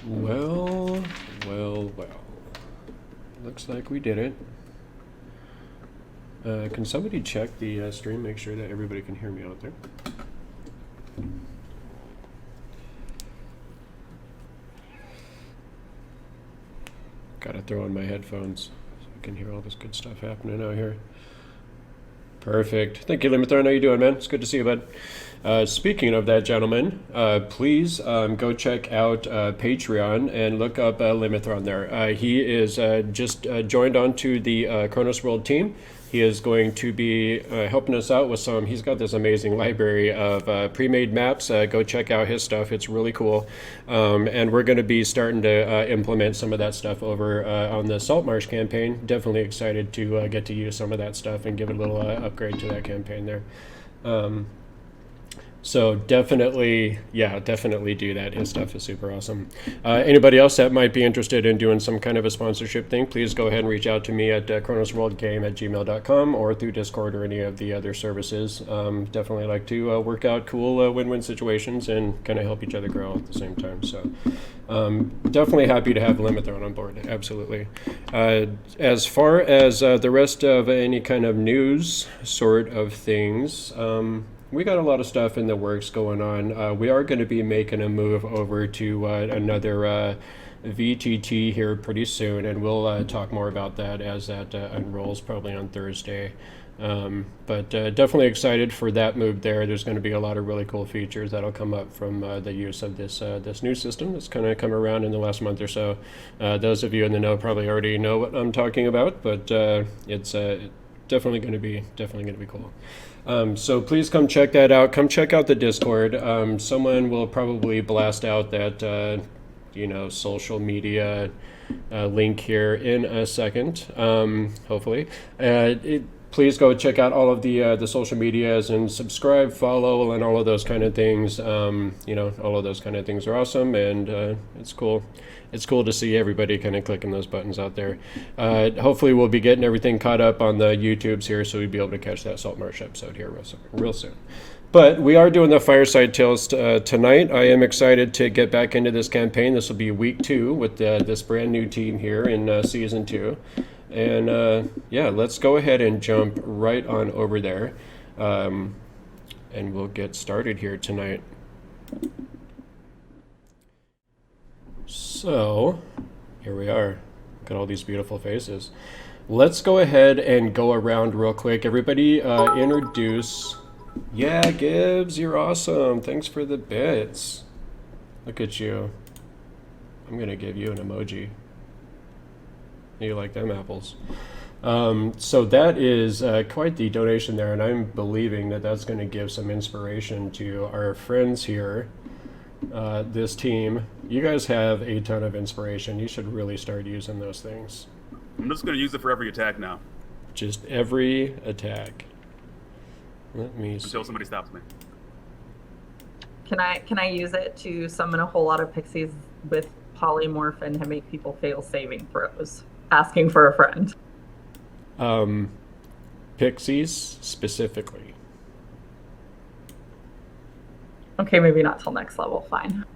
Well, well. Looks like we did it. Can somebody check the stream, make sure that everybody can hear me out there? Gotta throw on my headphones so I can hear all this good stuff happening out here. Perfect. Thank you, Limithron. How you doing, man? It's good to see you, bud. Speaking of that, gentlemen, please go check out Patreon and look up Limithron there. He is just joined onto the Kronos World team. He is going to be helping us out with some. He's got this amazing library of pre-made maps. Go check out his stuff. It's really cool. And we're going to be starting to implement some of that stuff over on the Saltmarsh campaign. Definitely excited to get to use some of that stuff and give it a little upgrade to that campaign there. So definitely, yeah, definitely do that. His stuff is super awesome. Anybody else that might be interested in doing some kind of a sponsorship thing, please go ahead and reach out to me at kronosworldgame@gmail.com or through Discord or any of the other services. Definitely like to work out cool win-win situations and kind of help each other grow at the same time. So definitely happy to have Limithron on board. Absolutely. As far as the rest of any kind of news sort of things, we got a lot of stuff in the works going on. We are going to be making a move over to another VTT here pretty soon, and we'll talk more about that as that unrolls probably on Thursday. But definitely excited for that move there. There's going to be a lot of really cool features that'll come up from the use of this this new system that's kind of come around in the last month or so. Those of you in the know probably already know what I'm talking about, but it's definitely going to be cool. So please come check that out. Come check out the Discord. Someone will probably blast out that, social media link here in a second, hopefully. Please go check out all of the social medias and subscribe, follow, and all of those kind of things. All of those kind of things are awesome, and it's cool. It's cool to see everybody kind of clicking those buttons out there. Hopefully we'll be getting everything caught up on the YouTubes here, so we'll be able to catch that Saltmarsh episode here real soon. But we are doing the Fireside Tales tonight. I am excited to get back into this campaign. This will be week 2 with this brand new team here in season 2. And yeah, let's go ahead and jump right on over there. And we'll get started here tonight. So, here we are. Look at all these beautiful faces. Let's go ahead and go around real quick. Everybody introduce... Yeah, Gibbs, you're awesome. Thanks for the bits. Look at you. I'm going to give you an emoji. You like them apples. So that is quite the donation there, and I'm believing that that's going to give some inspiration to our friends here. This team, you guys have a ton of inspiration. You should really start using those things. I'm just going to use it for every attack now. Just every attack. Let me see. Until somebody stops me. Can I use it to summon a whole lot of pixies with polymorph and to make people fail saving throws? Asking for a friend. Pixies specifically. Okay, maybe not till next level. Fine.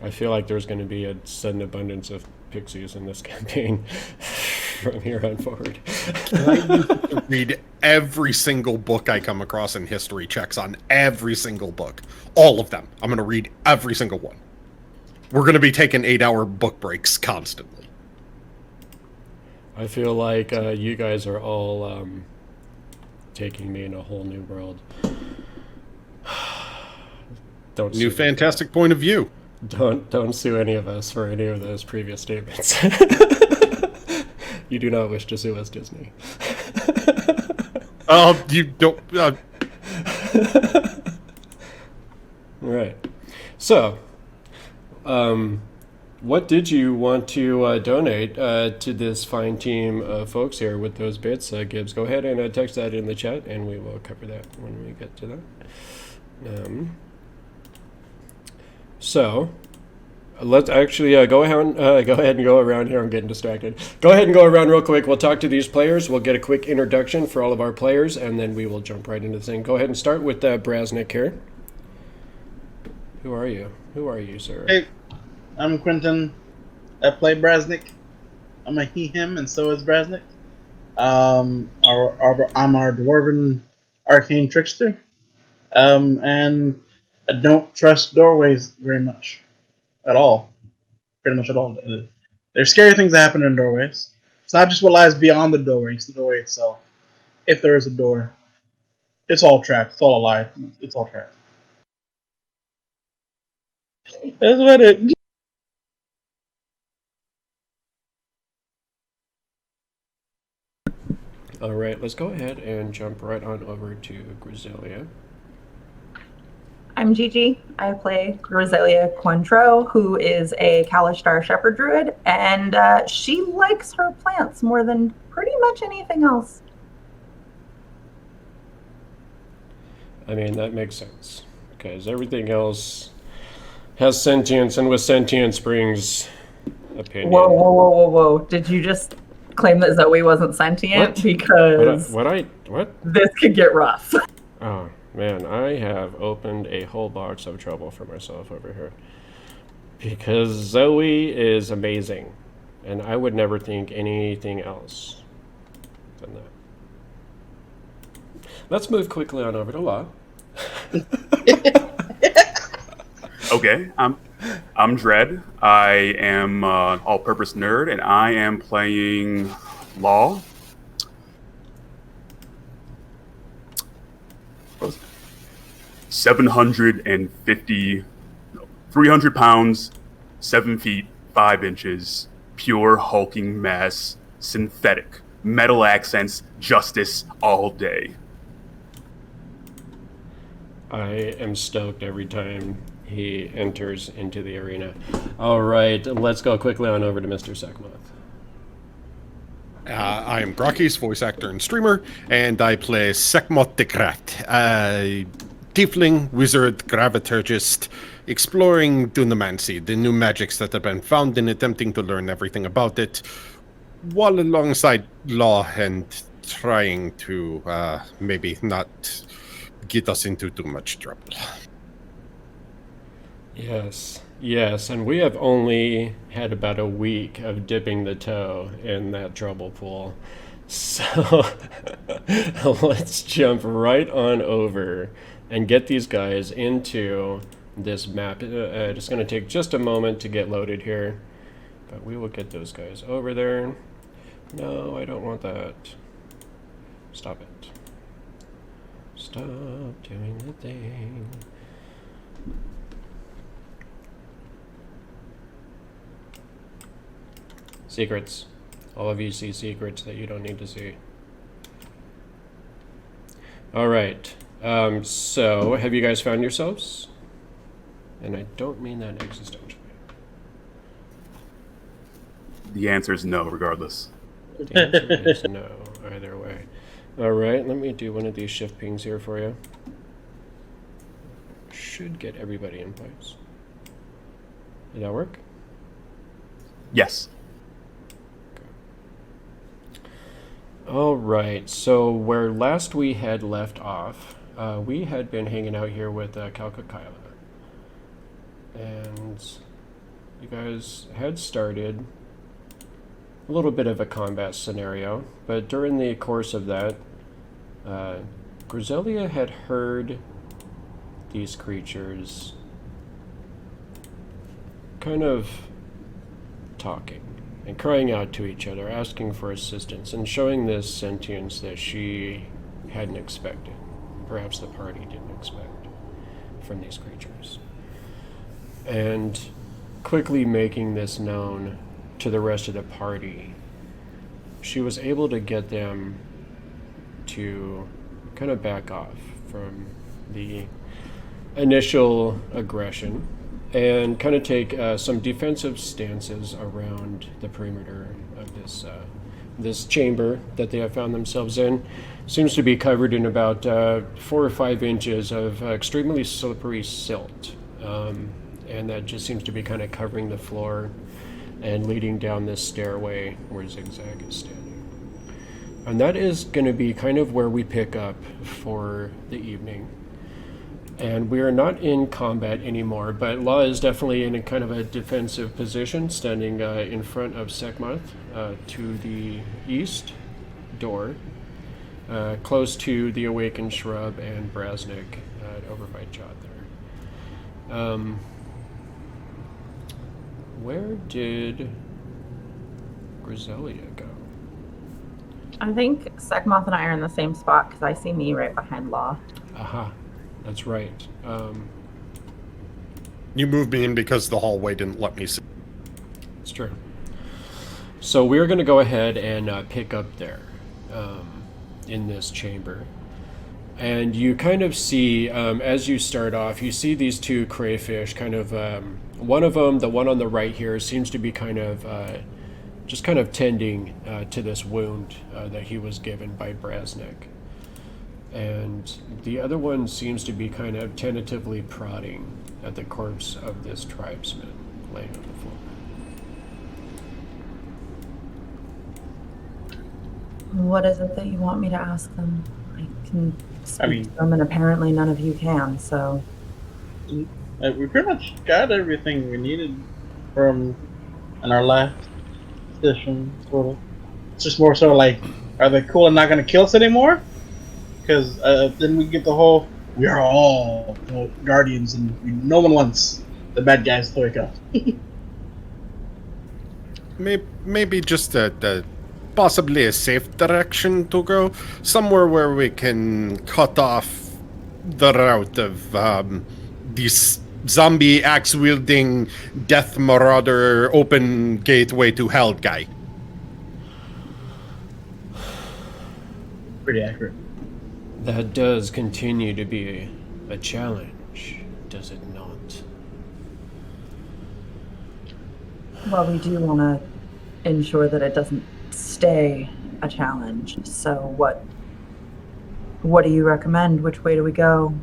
I feel like there's going to be a sudden abundance of pixies in this campaign from here on forward. I read every single book I come across in history checks on every single book. All of them. I'm going to read every single one. We're going to be taking 8-hour book breaks constantly. I feel like you guys are all taking me in a whole new world. Don't new fantastic point of view. Don't sue any of us for any of those previous statements. You do not wish to sue us, Disney. You don't. All right. So, what did you want to donate to this fine team of folks here with those bits? Gibbs, go ahead and text that in the chat, and we will cover that when we get to that. So, let's actually go ahead and go around here. I'm getting distracted. Go ahead and go around real quick. We'll talk to these players. We'll get a quick introduction for all of our players, and then we will jump right into the thing. Go ahead and start with Brasnic here. Who are you? Who are you, sir? Hey, I'm Quentin. I play Brasnic. I'm a he/him, and so is Brasnic. I'm our dwarven arcane trickster. And I don't trust doorways very much, at all. Pretty much at all. There's scary things that happen in doorways. It's not just what lies beyond the doorway; it's the doorway itself. If there is a door, it's all trapped. It's all a lie. It's all trapped. That's what it. All right, let's go ahead and jump right on over to Grisellia. I'm Gigi. I play Grisellia Cointreaux, who is a Kalishtar Shepherd Druid, and she likes her plants more than pretty much anything else. I mean, that makes sense, because everything else has sentience, and with sentience brings opinion. Whoa. Did you just claim that Zoe wasn't sentient? What? Because What? this could get rough. Oh, man, I have opened a whole box of trouble for myself over here. Because Zoe is amazing, and I would never think anything else than that. Let's move quickly on over to Law. Okay, I'm Dread. I am all-purpose nerd, and I am playing Law. What was it? 750, 300 pounds, 7 feet, 5 inches, pure hulking mass, synthetic, metal accents, justice all day. I am stoked every time he enters into the arena. All right, let's go quickly on over to Mr. Seckmoth. I am Grakees, voice actor and streamer, and I play Seckmoth Dekraft, a tiefling, wizard, graviturgist, exploring Dunamancy, the new magics that have been found, and attempting to learn everything about it, while alongside Law and trying to maybe not get us into too much trouble. Yes, and we have only had about a week of dipping the toe in that trouble pool. So let's jump right on over and get these guys into this map. It's going to take just a moment to get loaded here, but we will get those guys over there. No, I don't want that. Stop it. Stop doing the thing. Secrets. All of you see secrets that you don't need to see. All right. So, have you guys found yourselves? And I don't mean that existentially. The answer is no, regardless. The answer is no, either way. All right, let me do one of these shift pings here for you. Should get everybody in place. Did that work? Yes. All right, so where last we had left off, we had been hanging out here with Kyla. And you guys had started a little bit of a combat scenario, but during the course of that, Grisellia had heard these creatures kind of talking and crying out to each other, asking for assistance, and showing this sentience that she hadn't expected. Perhaps the party didn't expect from these creatures. And quickly making this known to the rest of the party, she was able to get them to kind of back off from the initial aggression and kind of take some defensive stances around the perimeter of this chamber that they have found themselves in. Seems to be covered in about 4 or 5 inches of extremely slippery silt, and that just seems to be kind of covering the floor and leading down this stairway where Zig Zag is standing. And that is going to be kind of where we pick up for the evening. And we are not in combat anymore, but Law is definitely in a kind of a defensive position, standing in front of Seckmoth to the east door, close to the Awakened Shrub and Brasnic over by Jot there. Where did Grisellia go? I think Seckmoth and I are in the same spot because I see me right behind Law. Aha. That's right. You moved me in because the hallway didn't let me see. It's true. So we're going to go ahead and pick up there in this chamber. And you kind of see, as you start off, you see these two crayfish kind of, one of them, the one on the right here, seems to be kind of, just kind of tending to this wound that he was given by Brasnic. And the other one seems to be kind of tentatively prodding at the corpse of this tribesman laying on the floor. What is it that you want me to ask them? I can speak to them, and apparently none of you can, so... We pretty much got everything we needed from in our last session, sort of. It's just more so like, are they cool and not going to kill us anymore? Because then we get the whole, we are all guardians and no one wants the bad guys to wake up. Maybe just possibly a safe direction to go. Somewhere where we can cut off the route of this zombie axe-wielding death marauder open gateway to hell guy. Pretty accurate. That does continue to be a challenge, does it not? Well, we do want to ensure that it doesn't stay a challenge. So what do you recommend? Which way do we go?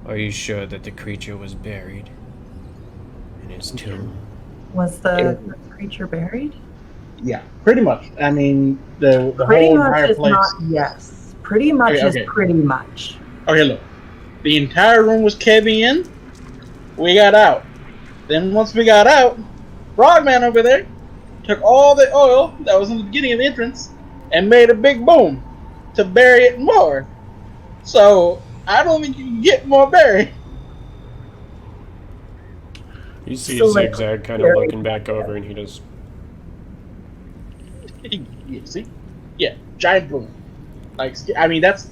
Are you sure that the creature was buried in his tomb? Was the creature buried? Yeah, pretty much. I mean, the Pretty whole much entire is place. not yes. Pretty much Okay. is pretty much. Okay, look. The entire room was caving in. We got out. Then once we got out, Frogman over there took all the oil that was in the beginning of the entrance and made a big boom to bury it more. So I don't think you can get more buried. You see So, Zig Zag kind of looking back over, and he just... Yeah, see? Yeah, giant boom. Like, I mean, that's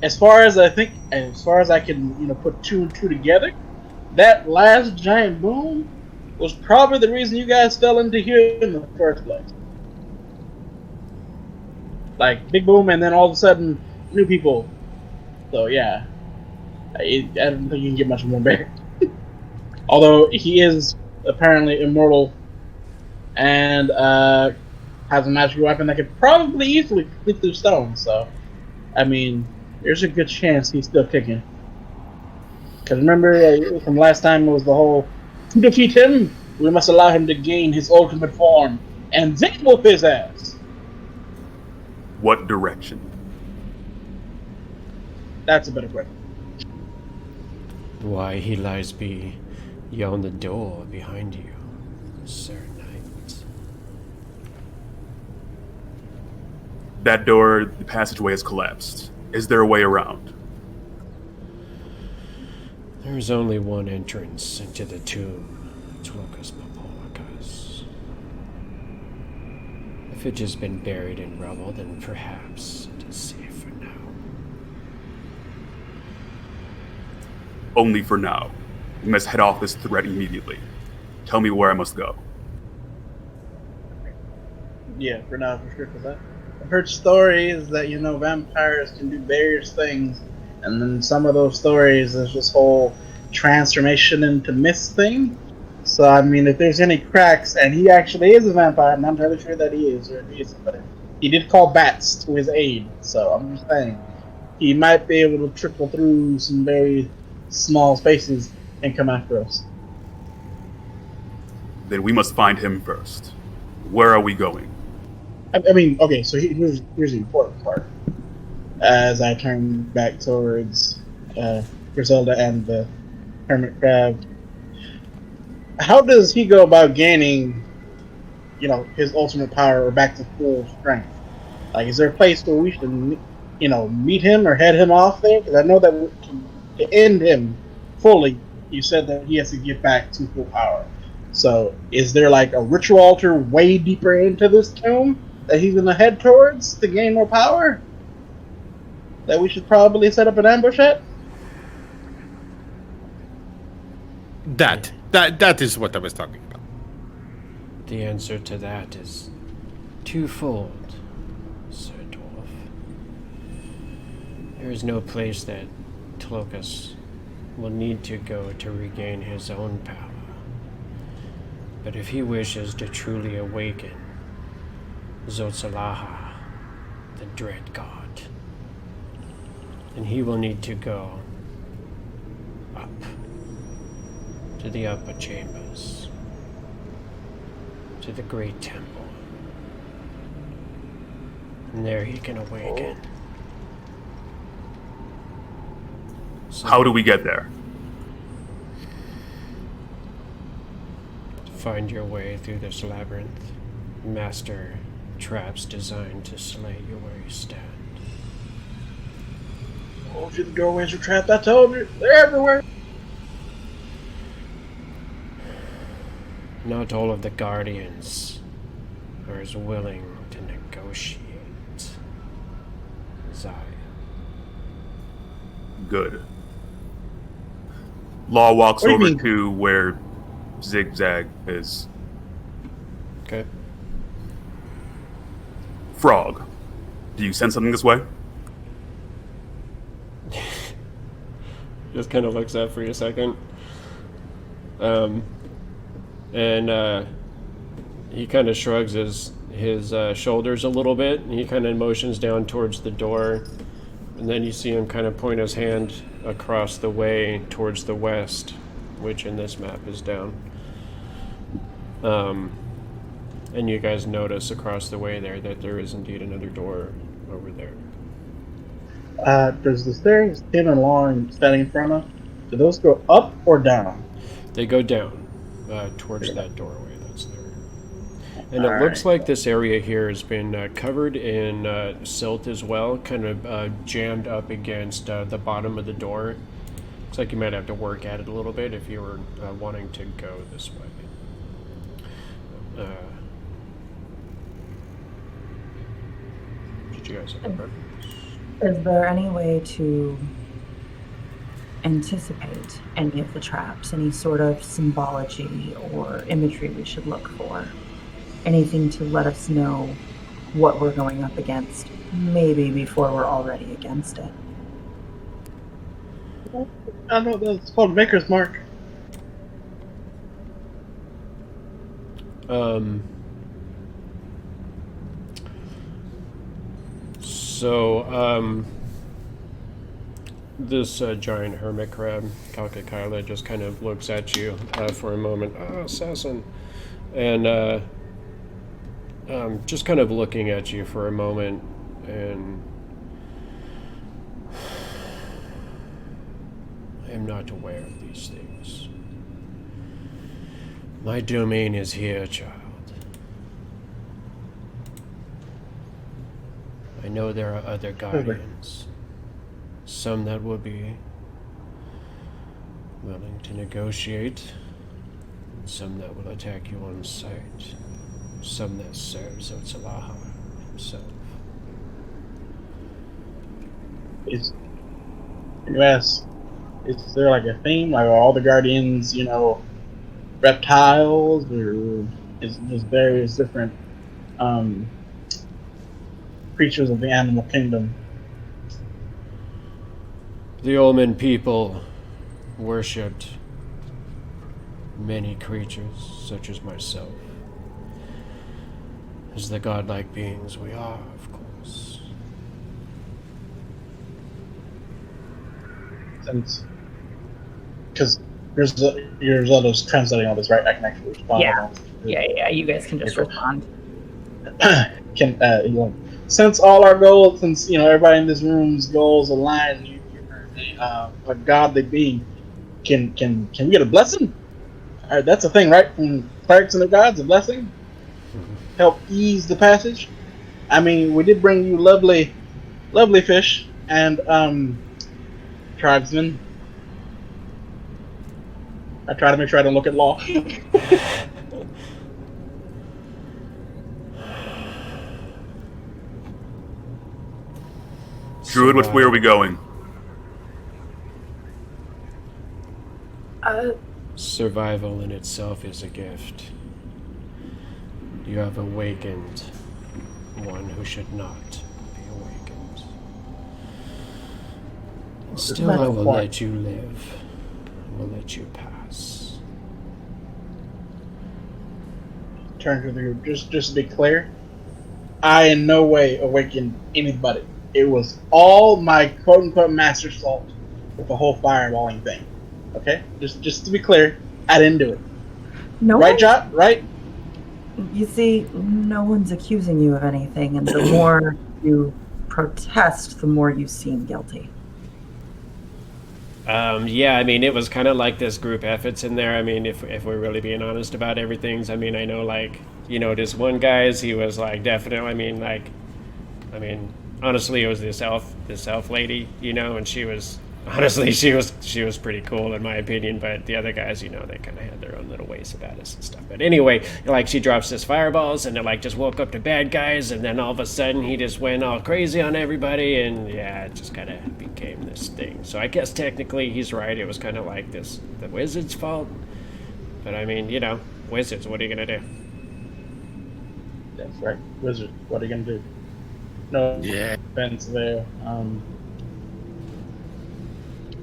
as far as I think, and as far as I can, put two and two together. That last giant boom was probably the reason you guys fell into here in the first place. Like, big boom, and then all of a sudden, new people. So yeah, I don't think you can get much more buried. Although he is apparently immortal, and has a magical weapon that could probably easily split through stone. So, I mean, there's a good chance he's still kicking. Because remember, from last time it was the whole, to defeat him, we must allow him to gain his ultimate form and then whoop his ass. What direction? That's a better question. Why he lies beyond the door behind you, Sir Knight. That door, the passageway has collapsed. Is there a way around? There's only one entrance into the tomb, Twokas Papoakas. If it has been buried in rubble, then perhaps it is safe for now. Only for now. We must head off this threat immediately. Tell me where I must go. Yeah, for now, for sure, for that. I've heard stories that, vampires can do various things, and then some of those stories is this whole transformation into mist thing. So, I mean, if there's any cracks, and he actually is a vampire, I'm not entirely sure that he is, or if he isn't, but he did call bats to his aid, so I'm just saying, he might be able to trickle through some very small spaces and come after us. Then we must find him first. Where are we going? I mean, okay, so here's the important part. As I turn back towards Griselda and the hermit crab. How does he go about gaining, his ultimate power or back to full strength? Like, is there a place where we should, meet him or head him off there? Because I know that to end him fully, you said that he has to get back to full power. So, is there like a ritual altar way deeper into this tomb that he's gonna head towards to gain more power? That we should probably set up an ambush at? That is what I was talking about. The answer to that is twofold, Sir Dwarf. There is no place that Tlokas will need to go to regain his own power. But if he wishes to truly awaken Zotsalaha, the dread god, then he will need to go up to the upper chambers, to the great temple. And there he can awaken. So How do we get there? find your way through this labyrinth. Master traps designed to slay you where you stand. Oh, the doorways are trapped. I told you, they're everywhere. Not all of the guardians are as willing to negotiate. Zai. Good. Law walks What do you over mean? to where Zig Zag is. Okay. Frog, do you sense something this way? Just kind of looks up for a second. And he kind of shrugs his shoulders a little bit, and he kind of motions down towards the door, and then you see him kind of point his hand across the way towards the west, which in this map is down. And you guys notice across the way there that there is indeed another door over there. Does the stairs Tim and Lauren standing in front of, do those go up or down? They go down towards that doorway that's there. And it All looks right. like this area here has been covered in silt as well, kind of jammed up against the bottom of the door. Looks like you might have to work at it a little bit if you were wanting to go this way. Did you guys have a preference? Is there any way to anticipate any of the traps, any sort of symbology or imagery we should look for? Anything to let us know what we're going up against, maybe before we're already against it? I know that's called Maker's Mark. This giant hermit crab, Kalkakyla, just kind of looks at you for a moment. Ah, assassin. And just kind of looking at you for a moment, and I am not aware of these things. My domain is here, child. I know there are other guardians. Some that will be willing to negotiate, and some that will attack you on sight. Some that serve Zotsalaha himself. Is there like a theme? Like, are all the guardians, reptiles, or is there's various different creatures of the animal kingdom? The Omen people worshipped many creatures, such as myself. As the godlike beings we are, of course. Since, because Grisella's translating all this, right? I can actually respond. Yeah. Yeah, you guys can just respond. Since all our goals, since everybody in this room's goals align, a godly being, can we get a blessing? That's a thing, right? From clerics and the gods, a blessing, help ease the passage. I mean, we did bring you lovely fish and tribesmen. I try to make sure I don't look at law. Druid, which way are we going? Survival in itself is a gift. You have awakened one who should not be awakened. Still, I will let you live. I will let you pass. Turn to the group. Just to be clear, I in no way awakened anybody. It was all my quote-unquote master's fault with the whole fireballing thing. Okay? Just to be clear, I didn't do it. No Right, one- Jot? Right? You see, no one's accusing you of anything, and the more you protest, the more you seem guilty. Yeah, I mean, it was kind of like this group efforts in there. I mean, if we're really being honest about everything, I mean, I know, like, you know, this one guy's, he was like, definitely, I mean, honestly, it was this elf lady, you know, and she was pretty cool in my opinion, but the other guys, you know, they kind of had their own little ways about us and stuff. But anyway, like, she drops this fireballs, and it, like, just woke up the bad guys, and then all of a sudden he just went all crazy on everybody, and yeah, it just kind of became this thing. So I guess technically he's right. It was kind of like the wizard's fault. But I mean, you know, wizards, what are you gonna do? That's right. Wizard, what are you gonna do? No Yeah. offense there.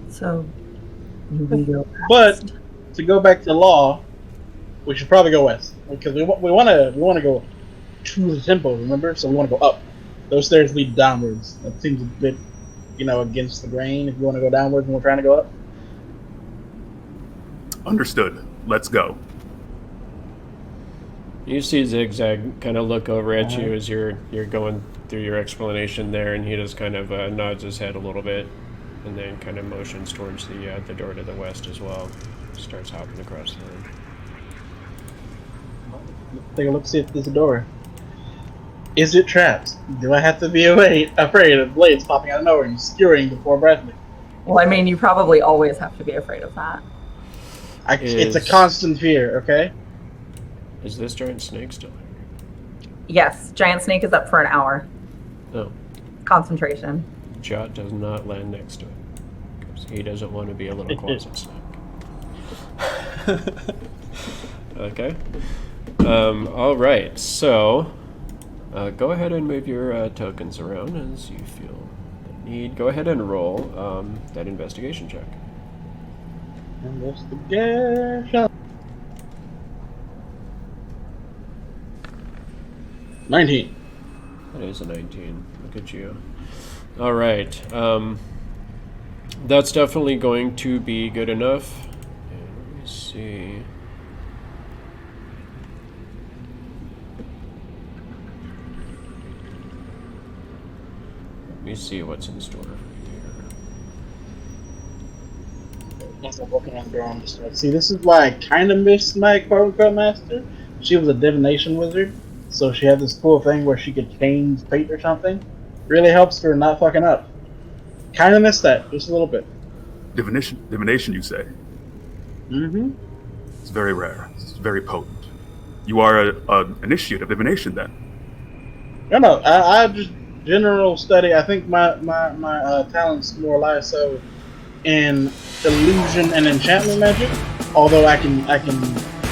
So, we go past. But to go back to law, we should probably go west because we want to go to the temple. Remember, so we want to go up. Those stairs lead downwards. That seems a bit, you know, against the grain. If you want to go downwards and we're trying to go up. Understood. Let's go. You see Zig Zag kind of look over at you as you're going through your explanation there, and he just kind of nods his head a little bit, and then kind of motions towards the door to the west as well. Starts hopping across the room. Take a look, see if there's a door. Is it trapped? Do I have to be afraid of blades popping out of nowhere and skewering the poor Brasnic? Well, I mean, you probably always have to be afraid of that. It's a constant fear, okay? Is this giant snake still here? Yes, giant snake is up for an hour. No. Concentration. Jot does not land next to it. Because he doesn't want to be a little closet snake. Okay. All right. So, go ahead and move your tokens around as you feel the need. Go ahead and roll that investigation check. Investigation. 19. That is a 19. Look at you. All right. That's definitely going to be good enough. And let me see. Let me see what's in store for you here. Once I'm walking around the door, I'm just like, see, this is why I kind of missed my quote-unquote master. She was a divination wizard, so she had this cool thing where she could change fate or something. Really helps her not fucking up. Kind of missed that, just a little bit. Divination, you say? Mm-hmm. It's very rare. It's very potent. You are an initiate of divination, then? No, I just general study. I think my talents more lie so in illusion and enchantment magic. Although I can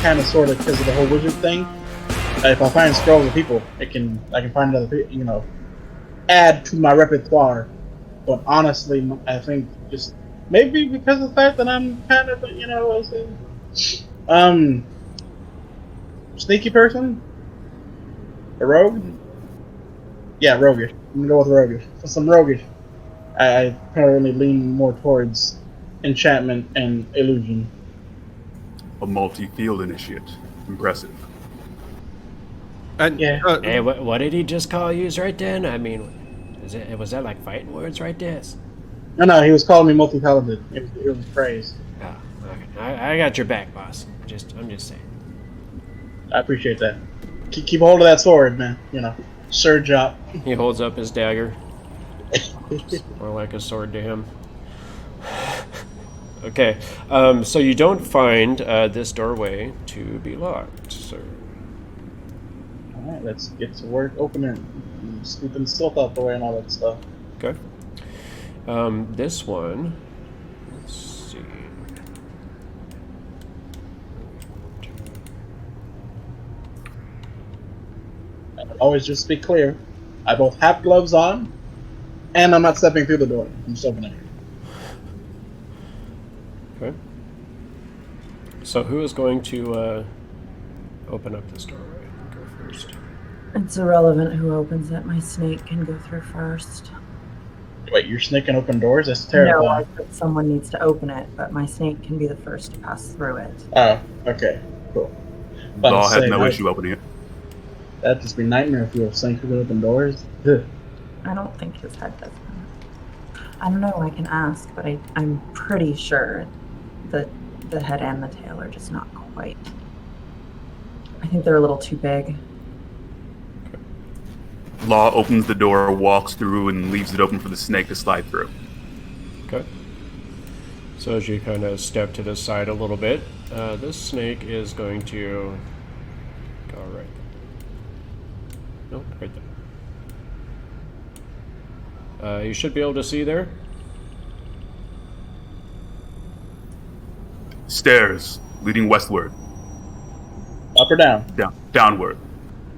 kind of sort of, because of the whole wizard thing. If I find scrolls of people, I can find other people, you know, add to my repertoire. But honestly, I think just maybe because of the fact that I'm kind of, you know, sneaky person, a rogue. Yeah, roguish. I'm gonna go with roguish. For some roguish, I currently lean more towards enchantment and illusion. A multi-field initiate. Impressive. And, Yeah. Hey, what did he just call you right then? I mean, was that like fighting words right there? No, he was calling me multi-talented. It was praise. Oh, okay. I got your back, boss. I'm just saying. I appreciate that. Keep hold of that sword, man. Surge up. He holds up his dagger. More like a sword to him. Okay, so you don't find this doorway to be locked, sir. Alright, let's get to work opening and scooping stuff out the way and all that stuff. Okay. This one, let's see. Always just be clear. I both have gloves on, and I'm not stepping through the door. I'm just opening it. Okay. So who is going to open up this doorway? Go first. It's irrelevant who opens it. My snake can go through first. Wait, you're snaking open doors? That's No, I terrifying. said someone needs to open it, but my snake can be the first to pass through it. Oh, okay. Cool. Law has say, no that- issue opening it. That'd just be a nightmare if you were snake who open doors. Ugh. I don't think his head does that. I don't know, I can ask, but I'm pretty sure that the head and the tail are just not quite. I think they're a little too big. Law opens the door, walks through, and leaves it open for the snake to slide through. Okay. So as you kind of step to the side a little bit, this snake is going to go right. Nope, right there. You should be able to see there. Stairs leading westward, Up or down? downward.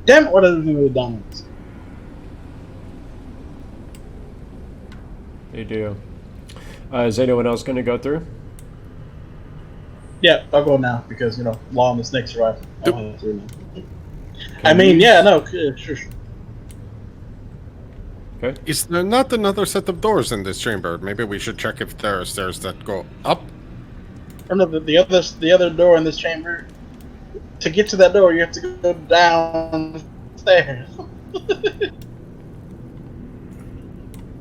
Damn it, what does it do with the downwards? They do. Is anyone else going to go through? Yeah, I'll go now because, Law and the snake survived. Yep. I'll have to now. I mean, yeah, no, sure. Okay. Is there not another set of doors in this chamber? Maybe we should check if there are stairs that go up. Or no, the other door in this chamber. To get to that door, you have to go downstairs. That'd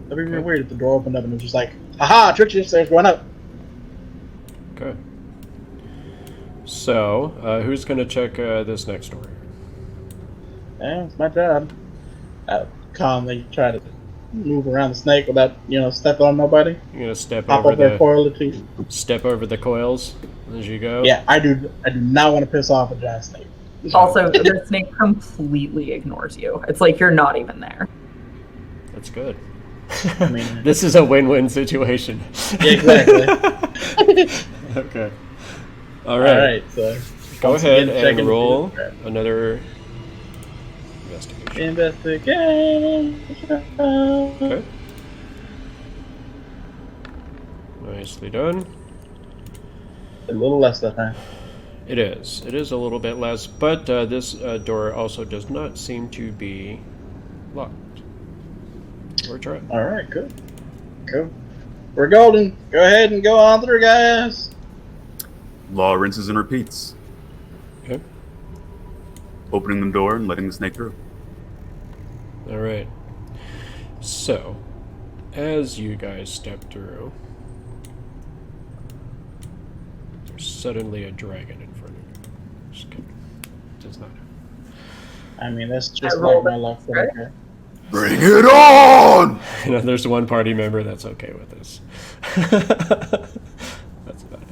be real weird if the door opened up and it was just like, "Aha! Tricked you! Stairs going up." Okay. So, who's going to check this next door? Yeah, it's my job. I calmly try to move around the snake without, stepping on nobody. You're going to step Pop over up their the coil or two. step over the coils as you go. Yeah, I do not want to piss off a giant snake. Also, the snake completely ignores you. It's like you're not even there. That's good. I mean, This is a win-win situation. yeah, exactly. Okay. All right. Alright, so. Go once ahead again, check and into roll the- another investigation. Investigation. Okay. Nicely done. A little less that time. It is. It is a little bit less, but this door also does not seem to be locked. We're trying. Alright, cool. Cool. We're golden. Go ahead and go on through, guys. Law rinses and repeats, Okay. opening the door and letting the snake through. All right. So, as you guys step through, there's suddenly a dragon in front of you. Just kidding. Does not. I mean, that's just I like rolled my it, luck. right? Okay. Bring it on! You know, there's one party member that's okay with this. That's about it.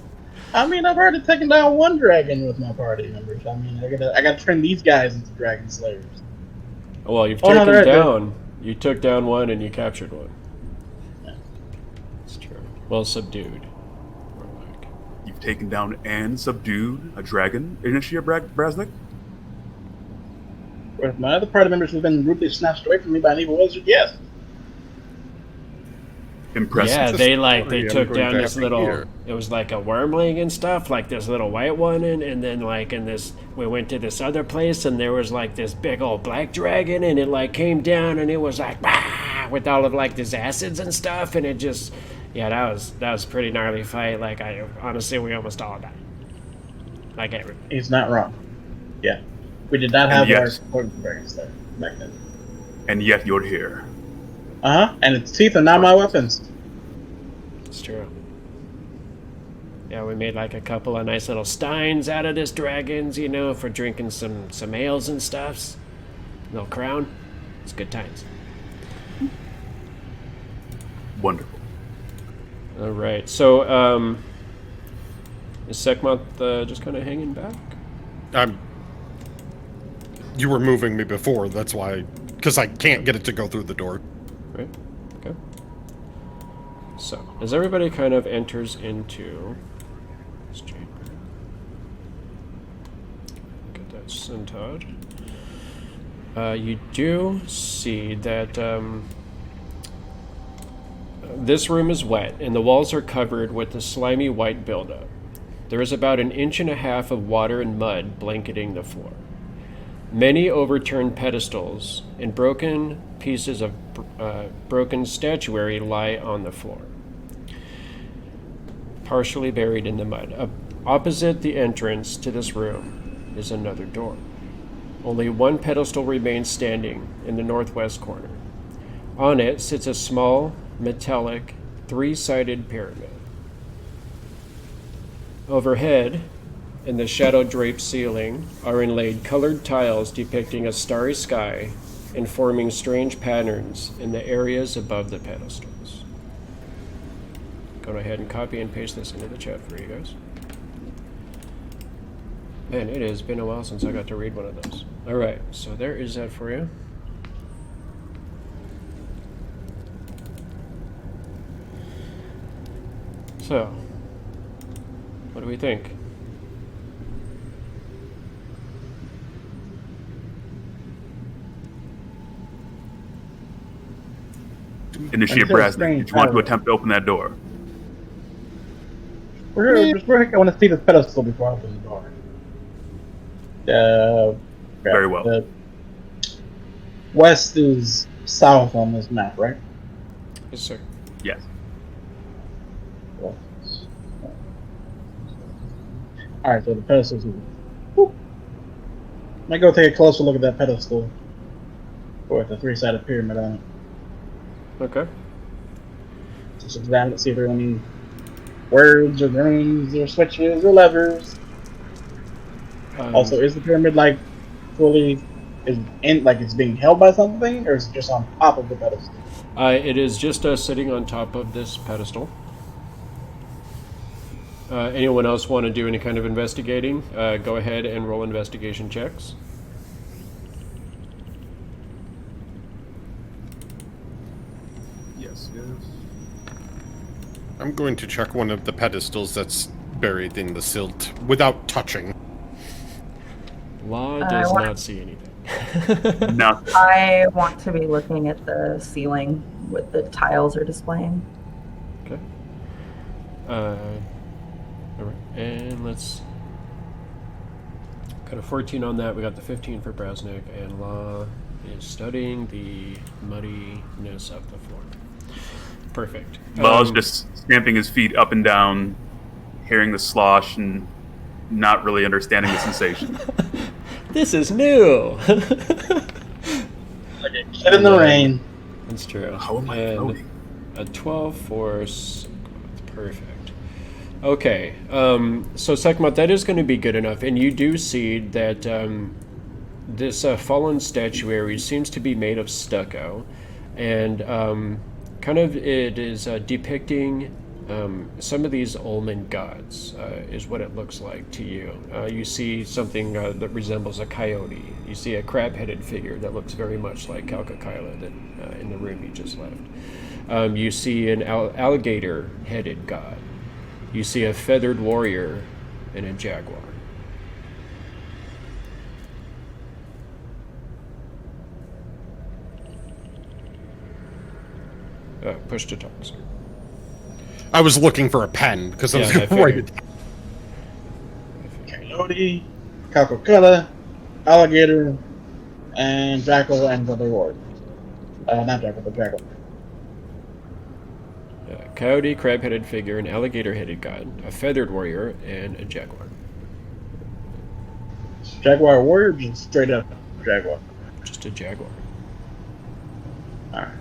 I mean, I've already taken down one dragon with my party members. I mean, I gotta turn these guys into dragon slayers. Well, you've Oh, no, taken they're right there. down. You took down one and you captured one. Yeah. That's true. Well, subdued. More like. You've taken down and subdued a dragon, isn't she, Brasnic? With my other party members who've been rudely snatched away from me by an evil wizard, yes. Impressive. Yeah, they story I'm took going down to this have to little. hear. It was like a wormling and stuff, like this little white one, and then like in this, we went to this other place, and there was like this big old black dragon, and it like came down, and it was like with all of like these acids and stuff, and it just, yeah, that was a pretty gnarly fight. Like I honestly, we almost all died. Like everybody. He's not wrong. Yeah. We did not have And our yes. support dragons there back then. And yet you're here. And its teeth are not my weapons. It's true. Yeah, we made like a couple of nice little steins out of this dragons, you know, for drinking some ales and stuffs. Little crown. It's good times. Wonderful. All right. So, is Seckmoth just kind of hanging back? You were moving me before, that's why. Because I can't get it to go through the door. Right. Okay. So, as everybody kind of enters into this chamber, get that centered. You do see that this room is wet, and the walls are covered with a slimy white buildup. There is about 1.5 inches of water and mud blanketing the floor. Many overturned pedestals and broken pieces of broken statuary lie on the floor, partially buried in the mud. Opposite the entrance to this room is another door. Only one pedestal remains standing in the northwest corner. On it sits a small, metallic, 3-sided pyramid. Overhead, in the shadow-draped ceiling, are inlaid colored tiles depicting a starry sky and forming strange patterns in the areas above the pedestals. Go ahead and copy and paste this into the chat for you guys. Man, it has been a while since I got to read one of those. All right, so there is that for you. So, what do we think? Initiate Brasnic. Did you want to attempt to open that door? I want to see the pedestal before I open the door. Very well. The west is south on this map, right? Yes, sir. Yes. Alright, so the pedestal's whoop. Might go take a closer look at that pedestal with the 3-sided pyramid on it. Okay. Just examine it, see if there are any words or rings or switches or levers. Also, is the pyramid like fully it's being held by something, or is it just on top of the pedestal? It is just sitting on top of this pedestal. Anyone else want to do any kind of investigating? Go ahead and roll investigation checks. Yes. I'm going to check one of the pedestals that's buried in the silt without touching. Law does not see anything. No. I want to be looking at the ceiling with the tiles are displaying. Okay. All right, and let's got a 14 on that. We got the 15 for Brasnic, and Law is studying the muddiness of the floor. Perfect. Law's just stamping his feet up and down, hearing the slosh and not really understanding the sensation. This is new. Like a kid in the rain. That's true. How am I and a 12 for perfect. Okay, so Seckmoth, that is going to be good enough, and you do see that this fallen statuary seems to be made of stucco, and kind of it is depicting some of these almond gods, is what it looks like to you. You see something that resembles a coyote. You see a crab-headed figure that looks very much like Kalkakyla that in the room you just left. You see an alligator-headed god. You see a feathered warrior and a jaguar. Push to talk, sir. I was looking for a pen because I was going to write it. Coyote, Kalkakyla, alligator, and jackal and the reward. Not jackal, but jackal. Coyote, crab-headed figure, an alligator-headed god, a feathered warrior, and a jaguar. Jaguar warrior, just straight up jaguar. Just a jaguar. Alright.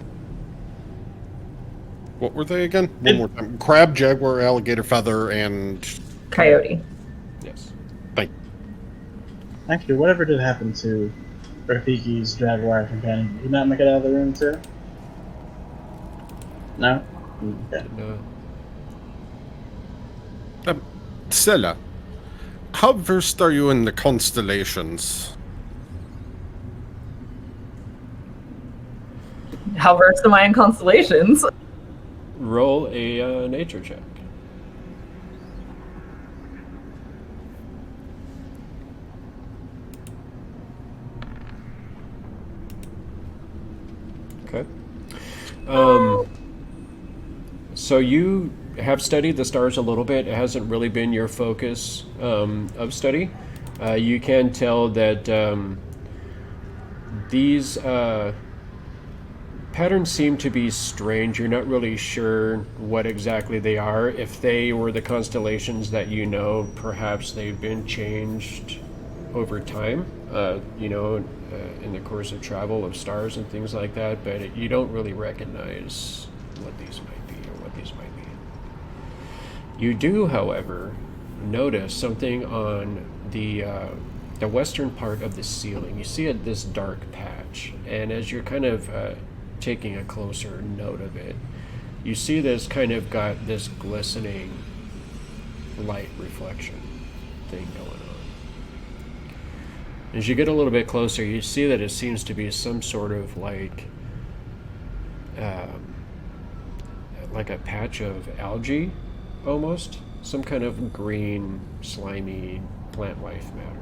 What were they again? One more time. Crab, jaguar, alligator feather, and... Coyote. Yes. Thank Actually, whatever did happen to Rafiki's Jaguar companion? Did he not make it out of the room too? No? Okay. No. Stella, how versed are you in the constellations? How versed am I in constellations? Roll a nature check. Okay. So you have studied the stars a little bit. It hasn't really been your focus of study. You can tell that these patterns seem to be strange. You're not really sure what exactly they are. If they were the constellations that you know, perhaps they've been changed over time, in the course of travel of stars and things like that, but you don't really recognize what these might be or what these might be. You do, however, notice something on the western part of the ceiling. You see this dark patch, and as you're kind of taking a closer note of it, you see this kind of got this glistening light reflection thing going on. As you get a little bit closer, you see that it seems to be some sort of like a patch of algae, almost. Some kind of green, slimy plant life matter.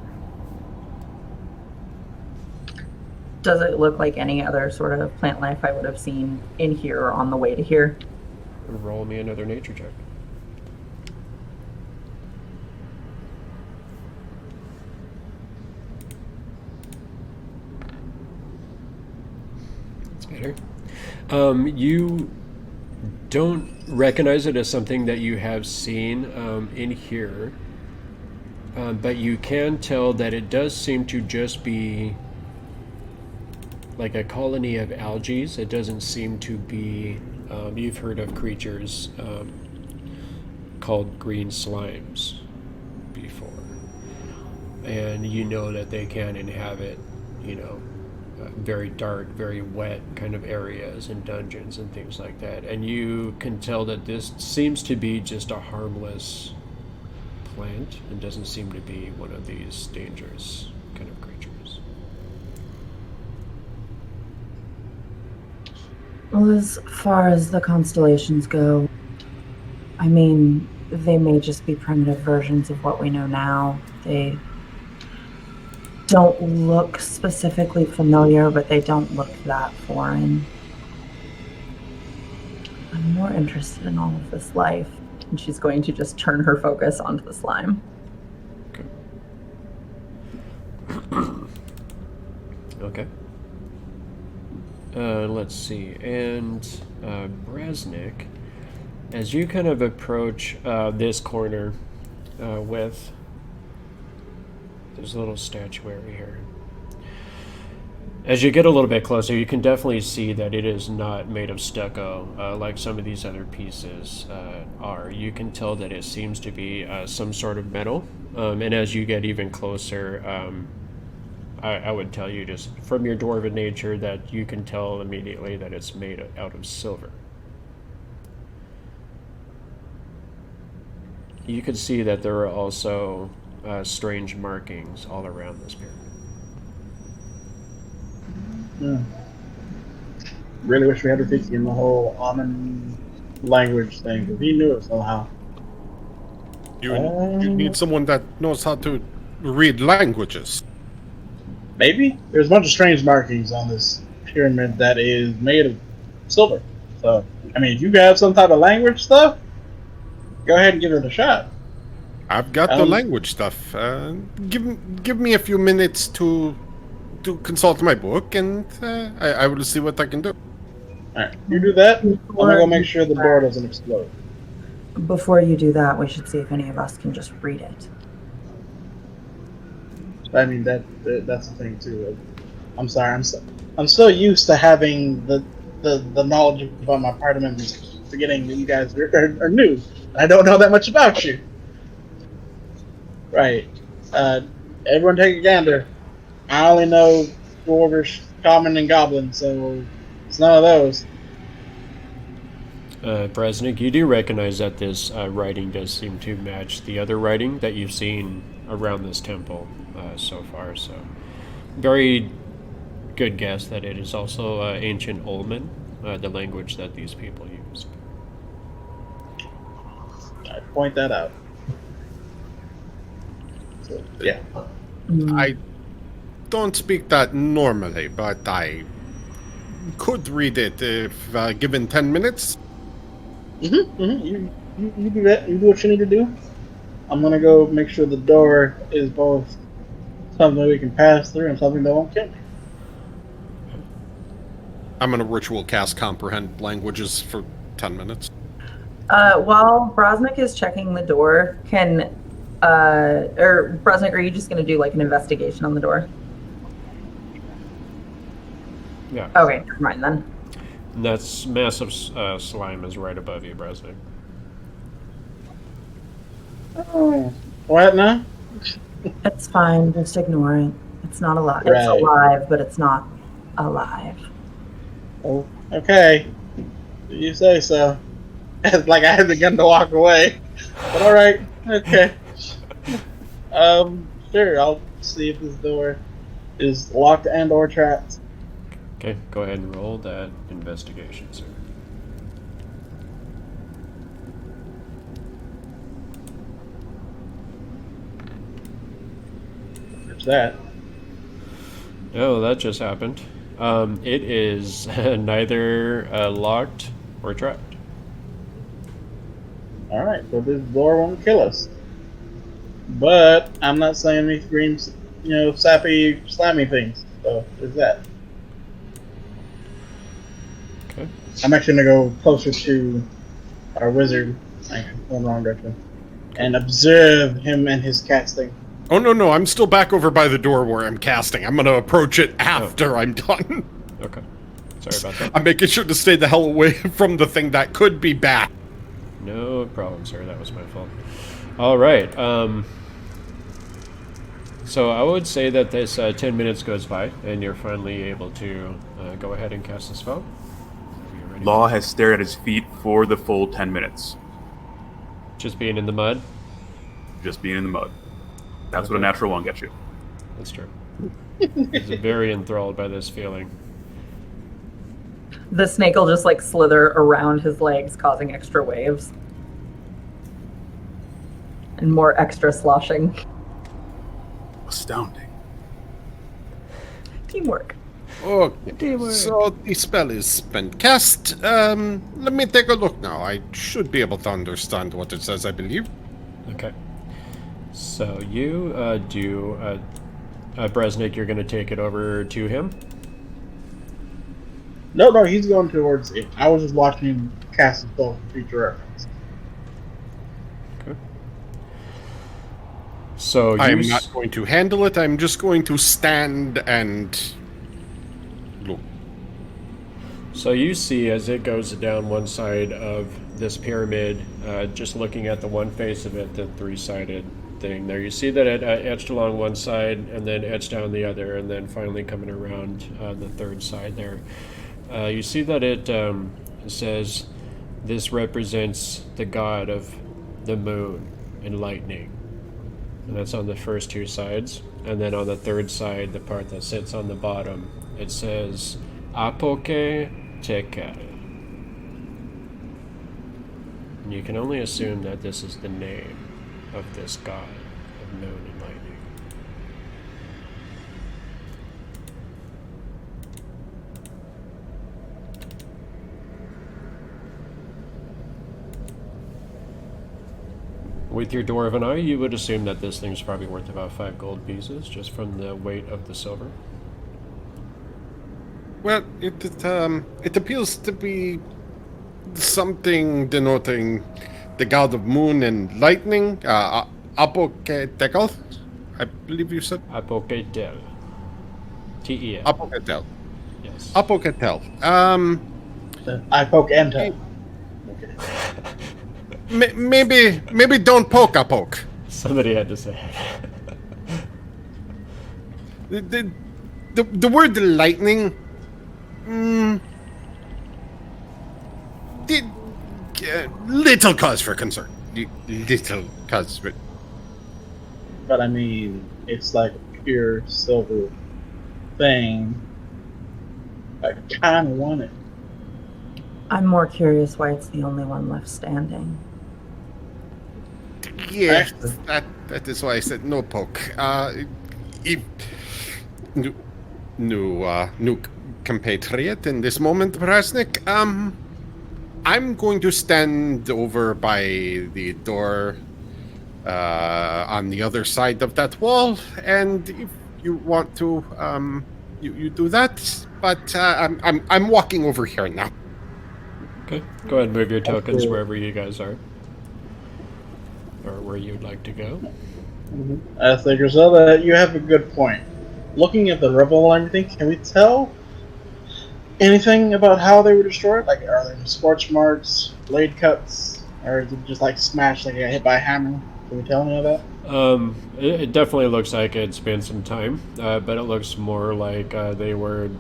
Does it look like any other sort of plant life I would have seen in here or on the way to here? Roll me another nature check. That's better. You don't recognize it as something that you have seen in here, but you can tell that it does seem to just be like a colony of algae. It doesn't seem to be, you've heard of creatures called green slimes before. And you know that they can inhabit, very dark, very wet kind of areas and dungeons and things like that. And you can tell that this seems to be just a harmless plant and doesn't seem to be one of these dangerous kind of creatures. Well, as far as the constellations go, I mean, they may just be primitive versions of what we know now. They don't look specifically familiar, but they don't look that foreign. I'm more interested in all of this life. And she's going to just turn her focus onto the slime. Okay. Let's see. And Brasnic, as you kind of approach this corner with... There's a little statuary here. As you get a little bit closer, you can definitely see that it is not made of stucco like some of these other pieces are. You can tell that it seems to be some sort of metal. And as you get even closer, I would tell you just from your dwarven nature that you can tell immediately that it's made out of silver. You can see that there are also strange markings all around this pyramid. Yeah. Really wish we had Rafiki in the whole Amen language thing, because he knew it somehow. You need someone that knows how to read languages. Maybe? There's a bunch of strange markings on this pyramid that is made of silver. So, I mean, if you have some type of language stuff, go ahead and give it a shot. I've got the language stuff. Give me a few minutes to consult my book, and I will see what I can do. Alright, you do that. I'm gonna go make sure the door doesn't explode. Before you do that, we should see if any of us can just read it. I mean, that's the thing too. I'm sorry, I'm so used to having the knowledge about my party members forgetting that you guys are new. I don't know that much about you. Right. Everyone take a gander. I only know Dwarvish, Common, and Goblin, so it's none of those. Brasnic, you do recognize that this writing does seem to match the other writing that you've seen around this temple so far. So, very good guess that it is also ancient Olman, the language that these people use. I point that out. So, yeah. I don't speak that normally, but I could read it if given 10 minutes. You do that. You do what you need to do. I'm gonna go make sure the door is both something we can pass through and something that won't kill me. I'm gonna ritual cast comprehend languages for 10 minutes. While Brasnic is checking the door, or Brasnic, are you just going to do like an investigation on the door? Yeah. Okay, never mind then. And that's massive slime is right above you, Brasnic. Oh, what now? It's fine, just ignore it. It's not alive. It's Right. alive, but it's not alive. Oh, okay. You say so. It's like I had the gun to walk away. But alright, okay. Sure, I'll see if this door is locked and or trapped. Okay, go ahead and roll that investigation, sir. There's that. Oh, that just happened. It is neither locked or trapped. Alright, so this door won't kill us. But I'm not saying these green, sappy, slimy things. So there's that. Okay. I'm actually gonna go closer to our wizard. I'm going the wrong direction. And observe him and his casting. Oh, no, I'm still back over by the door where I'm casting. I'm gonna approach it after I'm done. Okay. Sorry about that. I'm making sure to stay the hell away from the thing that could be bad. No problem, sir. That was my fault. All right. So I would say that this 10 minutes goes by, and you're finally able to go ahead and cast the spell. Whenever you're ready. Law has stared at his feet for the full 10 minutes, Just being in the mud. just being in the mud. That's what a natural one gets you. That's true. He's very enthralled by this feeling. The snake will just like slither around his legs, causing extra waves. And more extra sloshing. Astounding. Teamwork. Okay, so the spell is spent cast. Let me take a look now. I should be able to understand what it says, I believe. Okay. So you Brasnic, you're going to take it over to him. No, he's going towards it. I was just watching him cast a spell for future reference. Okay. So I am not going to handle it. I'm just going to stand and look. So you see as it goes down one side of this pyramid, just looking at the one face of it, the three-sided thing there, you see that it etched along one side and then etched down the other, and then finally coming around the third side there. You see that it says this represents the god of the moon and lightning. And that's on the first two sides. And then on the third side, the part that sits on the bottom, it says Apoke Tekel. And you can only assume that this is the name of this god of moon and lightning. With your Dwarven eye, you would assume that this thing's probably worth about 5 gold pieces, just from the weight of the silver. Well, it appears to be something denoting the god of moon and lightning. Apoketel, I believe you said. Apoketel. T-E-L. Apoketel. Yes. Apoketel. I poke and tell. Okay. Maybe don't poke a poke. Somebody had to say it. The word lightning. Little cause for concern. Little cause for. But I mean, it's like a pure silver thing. I kind of want it. I'm more curious why it's the only one left standing. Yes, that is why I said no poke. If new compatriot in this moment, Brasnic. I'm going to stand over by the door on the other side of that wall, and if you want to, you do that. But I'm walking over here now. Okay, go ahead and move your tokens cool. wherever you guys are. Or where you'd like to go. I think, Grisellia, you have a good point. Looking at the rubble and everything, can we tell anything about how they were destroyed? Like, are there scorch marks, blade cuts, or is it just like smashed, like got hit by a hammer? Can we tell any of that? It definitely looks like it's been some time, but it looks more like they were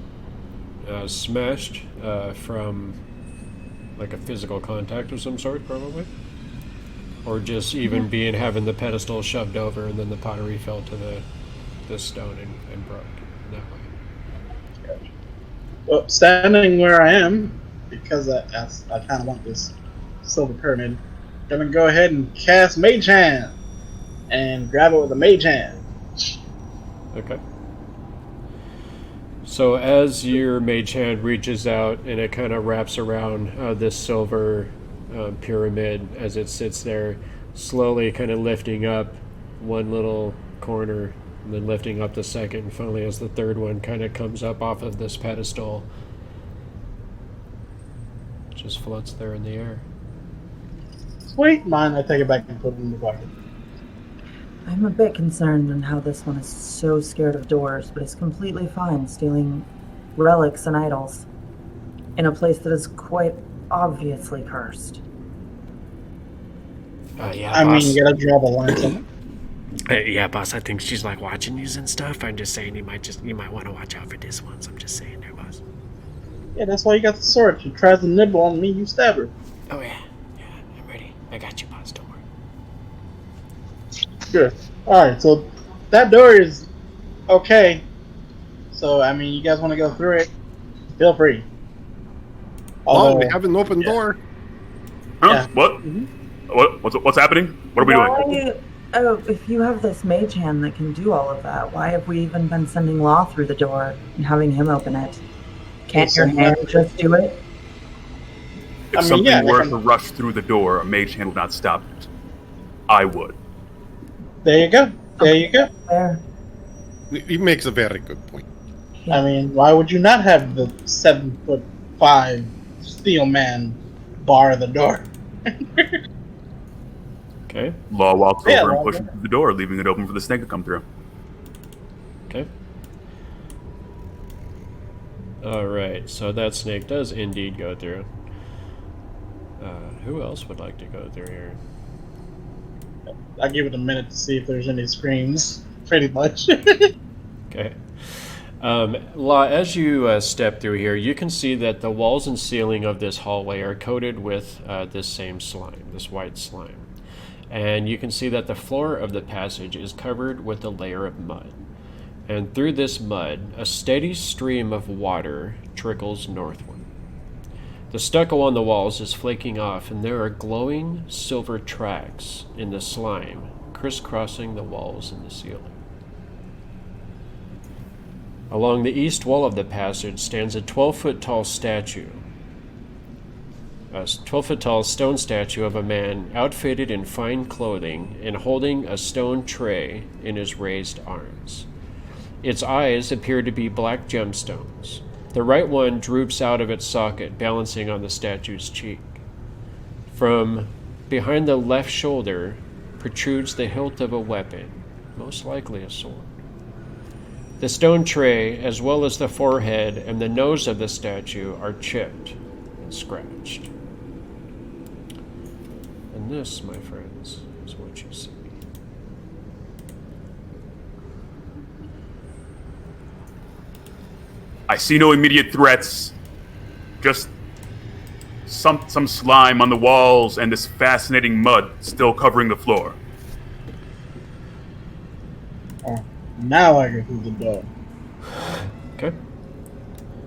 smashed from like a physical contact of some sort, probably. Or just even having the pedestal shoved over and then the pottery fell to the stone and broke in that way. Gotcha. Well, standing where I am, because I kind of want this silver pyramid, I'm gonna go ahead and cast Mage Hand and grab it with a Mage Hand. Okay. So as your mage hand reaches out and it kind of wraps around this silver pyramid as it sits there, slowly kind of lifting up one little corner and then lifting up the second, and finally as the third one kind of comes up off of this pedestal, just floats there in the air. Sweet, mine. I take it back and put it in the bucket. I'm a bit concerned on how this one is so scared of doors, but is completely fine stealing relics and idols in a place that is quite obviously cursed. Yeah, I boss. mean, you gotta draw the line somewhere. Yeah, boss. I think she's like watching you and stuff. I'm just saying you might want to watch out for this one. So I'm just saying there, boss. Yeah, that's why you got the sword. She tries to nibble on me, you stab her. Oh yeah, I'm ready. I got you, boss. Don't worry. Sure. Alright, so that door is okay. So, I mean, you guys want to go through it? Feel free. Oh, we have an open door. Huh? Yeah. What? What's happening? What are we doing? Oh, if you have this mage hand that can do all of that, why have we even been sending Law through the door and having him open it? Can't your hand just do it? If something were to rush through the door, a mage hand would not stop it. I would. There you go. There you go. There. He makes a very good point. I mean, why would you not have the 7'5" steel man bar the door? Okay. Law walks Yeah, over and Law, pushes through the door, leaving it open for the snake to come through. Okay. Alright, so that snake does indeed go through. Who else would like to go through here? I'll give it a minute to see if there's any screams, pretty much. Okay. Law, as you step through here, you can see that the walls and ceiling of this hallway are coated with this same slime, this white slime. And you can see that the floor of the passage is covered with a layer of mud. And through this mud, a steady stream of water trickles northward. The stucco on the walls is flaking off, and there are glowing silver tracks in the slime crisscrossing the walls and the ceiling. Along the east wall of the passage stands a 12-foot tall statue. A 12-foot tall stone statue of a man outfitted in fine clothing and holding a stone tray in his raised arms. Its eyes appear to be black gemstones. The right one droops out of its socket, balancing on the statue's cheek. From behind the left shoulder protrudes the hilt of a weapon, most likely a sword. The stone tray, as well as the forehead and the nose of the statue, are chipped and scratched. And this, my friends, is what you see. I see no immediate threats. Just some slime on the walls and this fascinating mud still covering the floor. Oh, now I can through the door. Okay.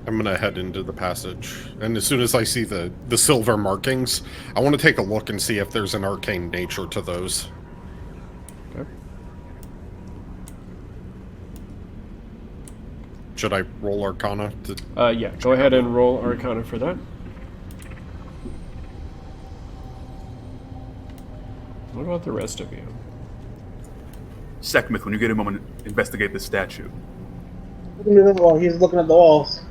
I'm gonna head into the passage, and as soon as I see the silver markings, I want to take a look and see if there's an arcane nature to those. Okay. Should I roll Arcana? Yeah, go ahead and roll Arcana for that. What about the rest of you? Seckmoth, when you get a moment, investigate this statue. He's looking at the walls.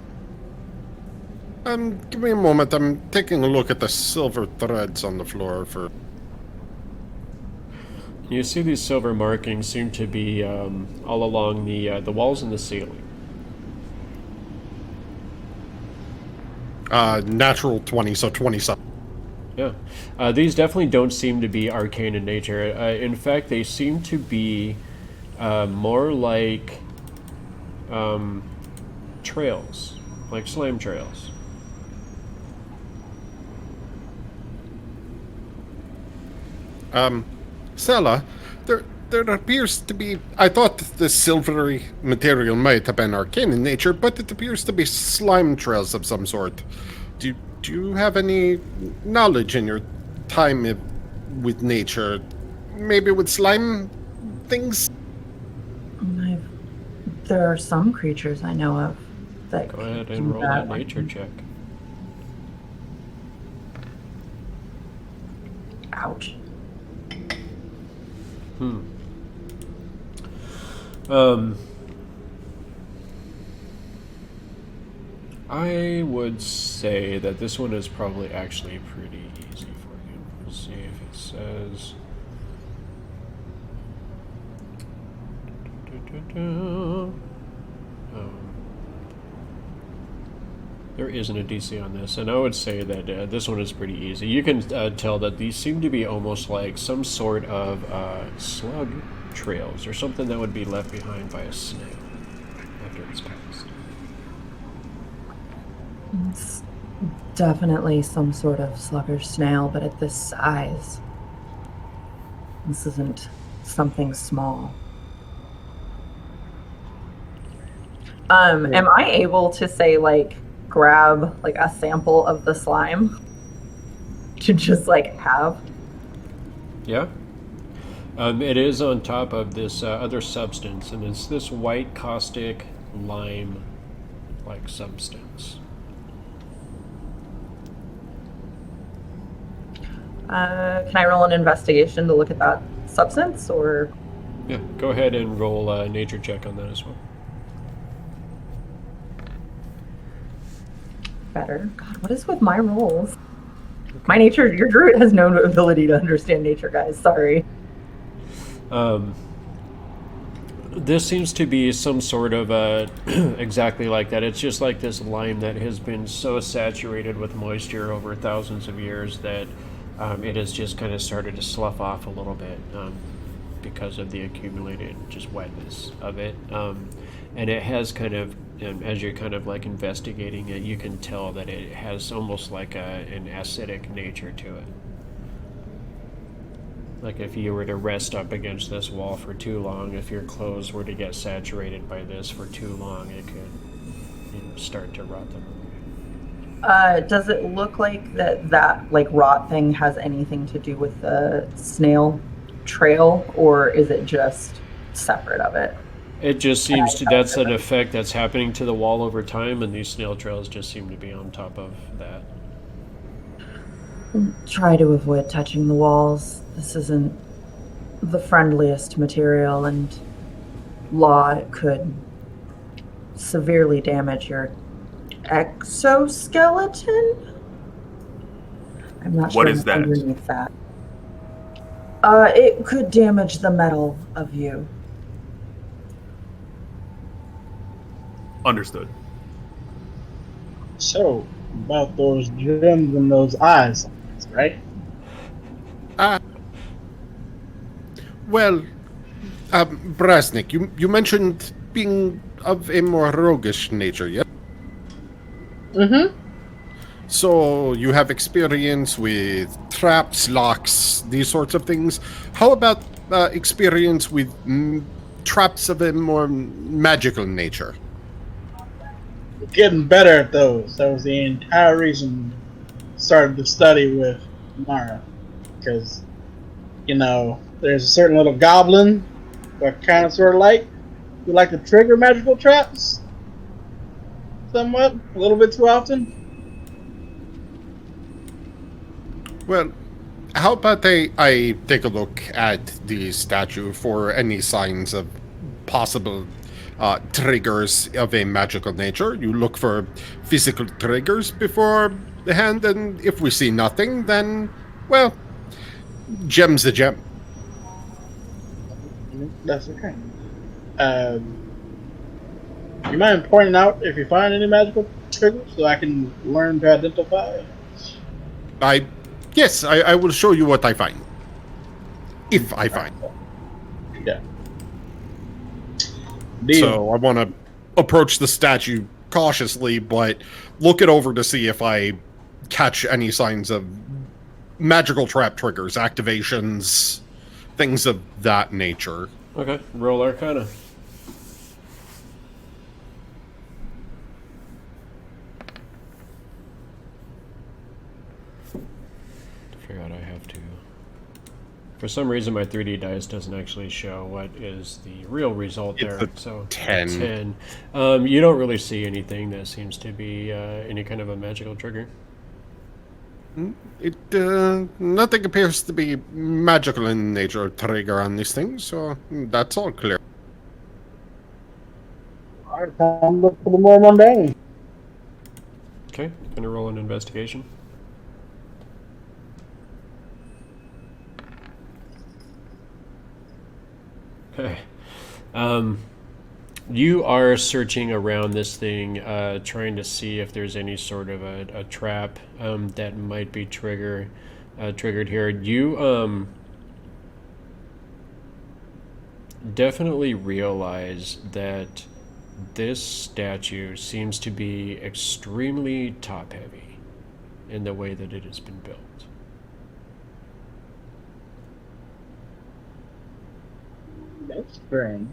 Give me a moment. I'm taking a look at the silver threads on the floor for... You see these silver markings seem to be all along the walls and the ceiling. Natural 20, so 27. Yeah. These definitely don't seem to be arcane in nature. In fact, they seem to be more like trails, like slime trails. Sela, there appears to be... I thought the silvery material might have been arcane in nature, but it appears to be slime trails of some sort. Do you have any knowledge in your time with nature? Maybe with slime things? There are some creatures I know of that Go ahead do and roll that like- nature check. Ouch. I would say that this one is probably actually pretty easy for you. We'll see if it says. There isn't a DC on this, and I would say that this one is pretty easy. You can tell that these seem to be almost like some sort of slug trails or something that would be left behind by a snail after it's passed. It's definitely some sort of sluggish snail, but at this size. This isn't something small. Am I able to say, like, grab, like, a sample of the slime to just, like, have? Yeah. It is on top of this other substance, and it's this white caustic lime-like substance. Can I roll an investigation to look at that substance, or? Yeah, go ahead and roll a nature check on that as well. Better. God, what is with my rolls? My nature, your druid has no ability to understand nature, guys. Sorry. This seems to be some sort of exactly like that. It's just like this lime that has been so saturated with moisture over thousands of years that it has just kind of started to slough off a little bit because of the accumulated just wetness of it. And it has kind of, as you're kind of like investigating it, you can tell that it has almost like an acidic nature to it. Like if you were to rest up against this wall for too long, if your clothes were to get saturated by this for too long, it could start to rot them away. Does it look like that like rot thing has anything to do with the snail trail, or is it just separate of it? It just seems to, that's an effect that's happening to the wall over time, and these snail trails just seem to be on top of that. Try to avoid touching the walls. This isn't the friendliest material, and it could severely damage your exoskeleton. I'm not sure What is that? underneath that. It could damage the metal of you. Understood. So, about those gems and those eyes, right? Well, Brasnic, you mentioned being of a more roguish nature, yeah? Mm-hmm. So you have experience with traps, locks, these sorts of things. How about experience with traps of a more magical nature? Getting better at those. That was the entire reason I started to study with Mara. Because, there's a certain little goblin that kind of sort of who like to trigger magical traps somewhat, a little bit too often. Well, how about I take a look at the statue for any signs of possible triggers of a magical nature? You look for physical triggers before the hand, and if we see nothing, then, well, gem's a gem. That's okay. You mind pointing out if you find any magical triggers so I can learn to identify? Yes, I will show you what I find. If I find. Yeah. Deal. So I want to approach the statue cautiously, but look it over to see if I catch any signs of magical trap triggers, activations, things of that nature. Okay, roll Arcana. Forgot I have to. For some reason, my 3D dice doesn't actually show what is the real result It's there. a So 10. 10. You don't really see anything that seems to be any kind of a magical trigger. Nothing appears to be magical in nature or trigger on these things, so that's all clear. Alright, time to look for the more mundane. Okay, gonna roll an investigation. Okay. You are searching around this thing, trying to see if there's any sort of a trap that might be triggered here. You definitely realize that this statue seems to be extremely top-heavy in the way that it has been built. That's strange.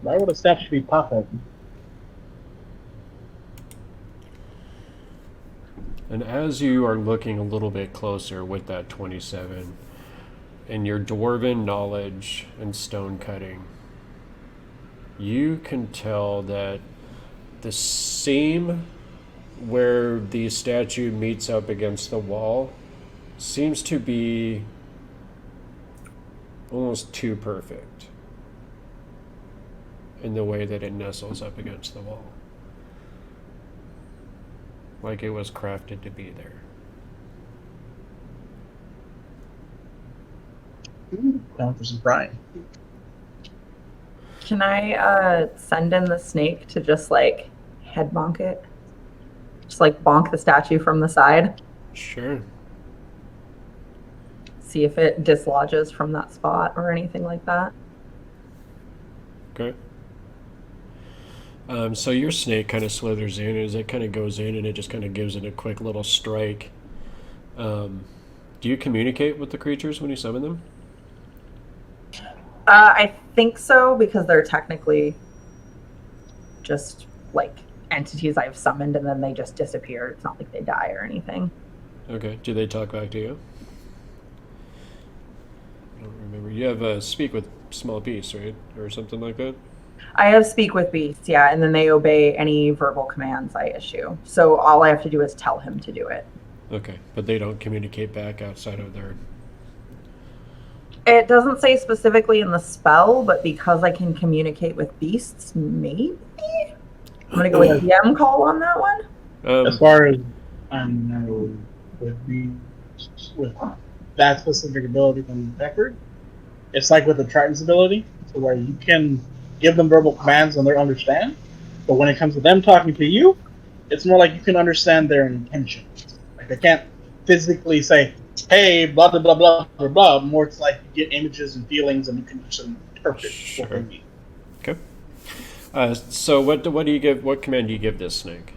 Why would a statue be top-heavy? And as you are looking a little bit closer with that 27, and your dwarven knowledge and stone cutting, you can tell that the seam where the statue meets up against the wall seems to be almost too perfect in the way that it nestles up against the wall. Like it was crafted to be there. Down for some prying. Can I send in the snake to just like head bonk it? Just like bonk the statue from the side? Sure. See if it dislodges from that spot or anything like that. Okay. So your snake kind of slithers in as it kind of goes in and it just kind of gives it a quick little strike. Do you communicate with the creatures when you summon them? I think so, because they're technically just like entities I've summoned and then they just disappear. It's not like they die or anything. Okay. Do they talk back to you? I don't remember. You have speak with small beasts, right? Or something like that? I have speak with beasts, yeah, and then they obey any verbal commands I issue. So all I have to do is tell him to do it. Okay. But they don't communicate back outside of their... It doesn't say specifically in the spell, but because I can communicate with beasts, maybe? I'm going to go with DM call on that one. As far as I know, with that specific ability from Deckard, it's like with the Triton's ability, so where you can give them verbal commands and they understand, but when it comes to them talking to you, it's more like you can understand their intentions. Like they can't physically say, "Hey, blah blah blah blah blah blah." More it's like you get images and feelings, and you can just interpret what they mean. Okay. So what do you give? What command do you give this snake?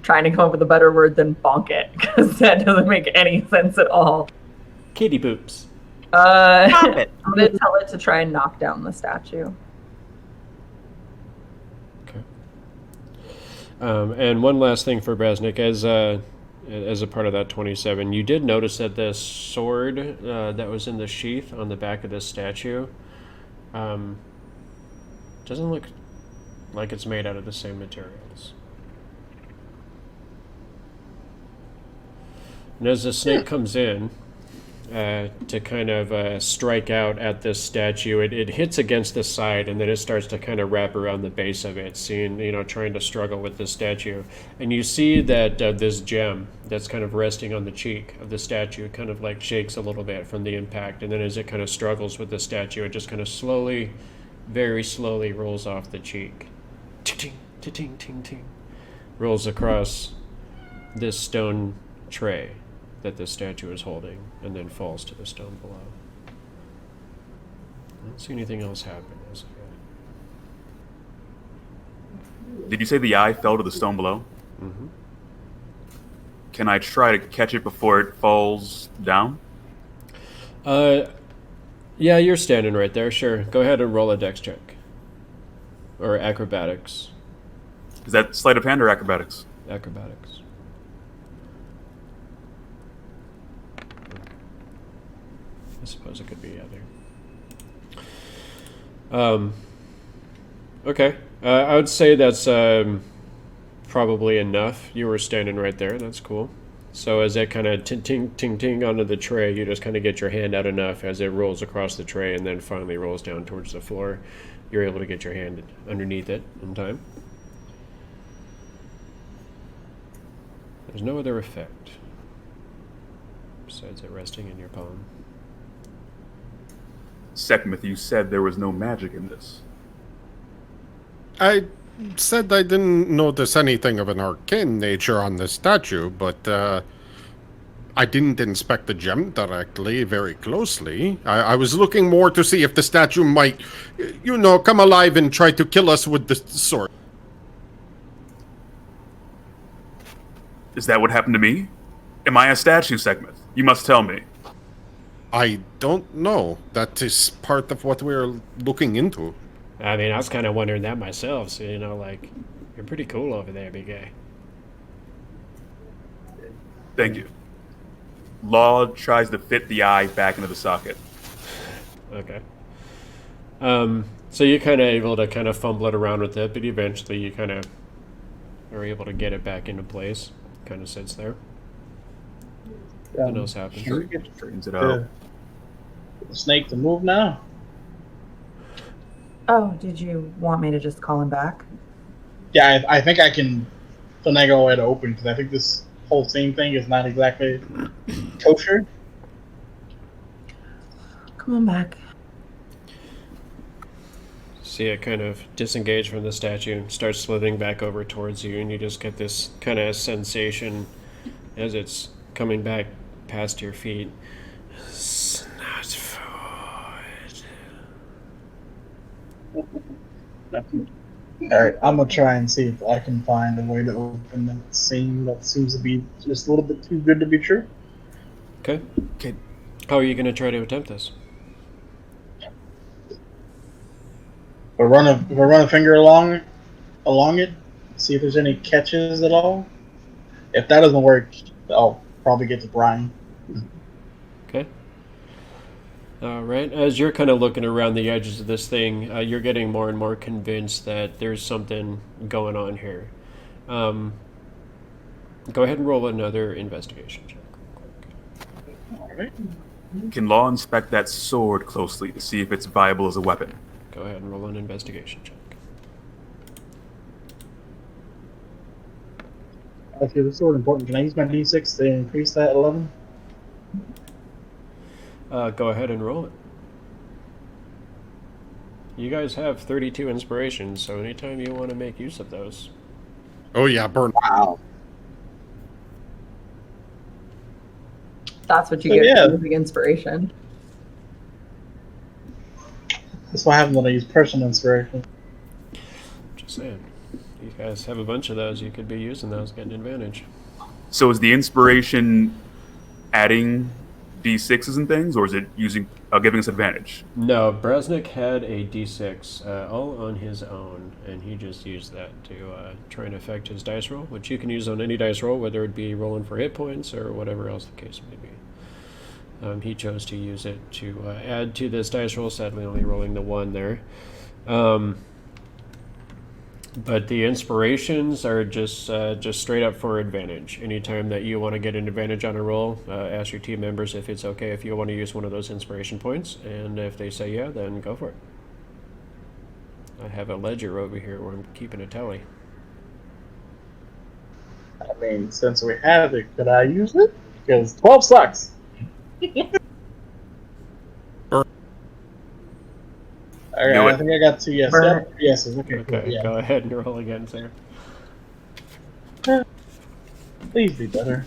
Trying to come up with a better word than bonk it, because that doesn't make any sense at all. Kitty poops. I'm going to tell it to try and knock down the statue. Okay. And one last thing for Brasnic, as a part of that 27, you did notice that the sword that was in the sheath on the back of this statue doesn't look like it's made out of the same materials. And as the snake comes in to kind of strike out at this statue, it hits against the side, and then it starts to kind of wrap around the base of it, trying to struggle with the statue. And you see that this gem that's kind of resting on the cheek of the statue kind of like shakes a little bit from the impact, and then as it kind of struggles with the statue, it just kind of slowly, very slowly rolls off the cheek. Ting, ting, ting, ting, ting. Rolls across this stone tray that the statue is holding, and then falls to the stone below. I don't see anything else happen as of yet. Did you say the eye fell to the stone below? Mm-hmm. Can I try to catch it before it falls down? Yeah, you're standing right there. Sure. Go ahead and roll a dex check. Or acrobatics. Is that sleight of hand or acrobatics? Acrobatics. I suppose it could be either. Okay. I would say that's probably enough. You were standing right there. That's cool. So as that kind of ting onto the tray, you just kind of get your hand out enough as it rolls across the tray and then finally rolls down towards the floor. You're able to get your hand underneath it in time. There's no other effect besides it resting in your palm. Seckmoth, you said there was no magic in this. I said I didn't notice anything of an arcane nature on the statue, but I didn't inspect the gem directly very closely. I was looking more to see if the statue might, come alive and try to kill us with the sword. Is that what happened to me? Am I a statue, Seckmoth? You must tell me. I don't know. That is part of what we're looking into. I mean, I was kind of wondering that myself. So, you're pretty cool over there, big guy. Thank you. Law tries to fit the eye back into the socket. Okay. So you're kind of able to kind of fumble it around with it, but eventually you kind of are able to get it back into place. Kind of sits there. What else happens? Should we get Straightens it out. the snake to move now? Oh, did you want me to just call him back? Yeah, I think I can finagle it open, because I think this whole scene thing is not exactly kosher. Come on back. See it kind of disengage from the statue and starts slithering back over towards you, and you just get this kind of sensation as it's coming back past your feet. It's not food. Alright, I'm gonna try and see if I can find a way to open that scene that seems to be just a little bit too good to be true. Okay. How are you going to try to attempt this? If I run a finger along it, see if there's any catches at all. If that doesn't work, I'll probably get to Brian. Okay. All right. As you're kind of looking around the edges of this thing, you're getting more and more convinced that there's something going on here. Go ahead and roll another investigation check. Alright. Can Law inspect that sword closely to see if it's viable as a weapon? Go ahead and roll an investigation check. Okay, this is sort of important. Can I use my D6 to increase that 11? Go ahead and roll it. You guys have 32 inspirations, so anytime you want to make use of those. Oh yeah, burn. Wow. That's what you So, get yeah. for using inspiration. That's what happens when I use personal inspiration. Just saying. You guys have a bunch of those. You could be using those, getting advantage. So is the inspiration adding d6s and things, or is it using giving us advantage? No, Brasnic had a d6 all on his own, and he just used that to try and affect his dice roll, which you can use on any dice roll, whether it be rolling for hit points or whatever else the case may be. He chose to use it to add to this dice roll, sadly only rolling the 1 there. But the inspirations are just straight up for advantage. Anytime that you want to get an advantage on a roll, ask your team members if it's okay if you want to use one of those inspiration points, and if they say yeah, then go for it. I have a ledger over here where I'm keeping a tally. I mean, since we have it, could I use it? Because 12 sucks. Alright, Do I it. think I got 2 yeses. Burn Yep, 2 yeses. Okay, Okay, cool. Yeah. go ahead and roll again, sir. Please be better.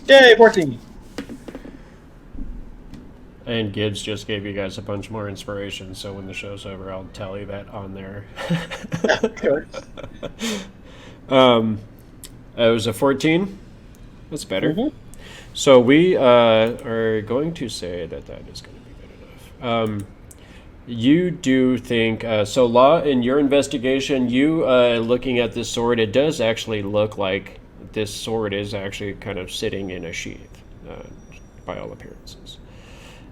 Yay, 14. And Gibbs just gave you guys a bunch more inspiration, so when the show's over, I'll tally that on there. It was a 14. That's better. Mm-hmm. So we are going to say that that is going to be good enough. You do think, so Law, in your investigation, you looking at this sword, it does actually look like this sword is actually kind of sitting in a sheath, by all appearances.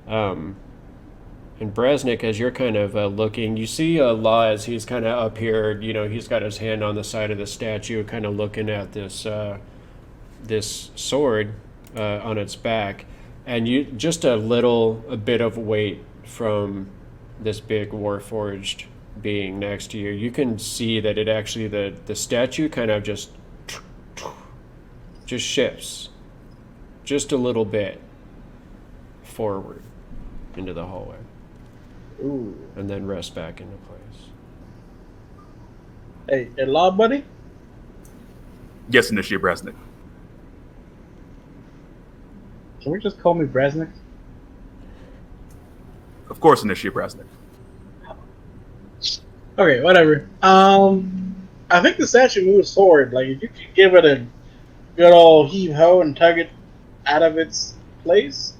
And Brasnic, as you're kind of looking, you see Law as he's kind of up here, you know, he's got his hand on the side of the statue, kind of looking at this this sword on its back, and you just a bit of weight from this big Warforged being next to you. You can see that it actually, the statue kind of just shifts just a little bit forward into the hallway. Ooh. And then rest back into place. Hey, Law Buddy? Yes, Initiate Brasnic. Can we just call me Brasnic? Of course, Initiate Brasnic. Okay, whatever. I think the statue moves forward. Like, if you could give it a good old heave-ho and tug it out of its place,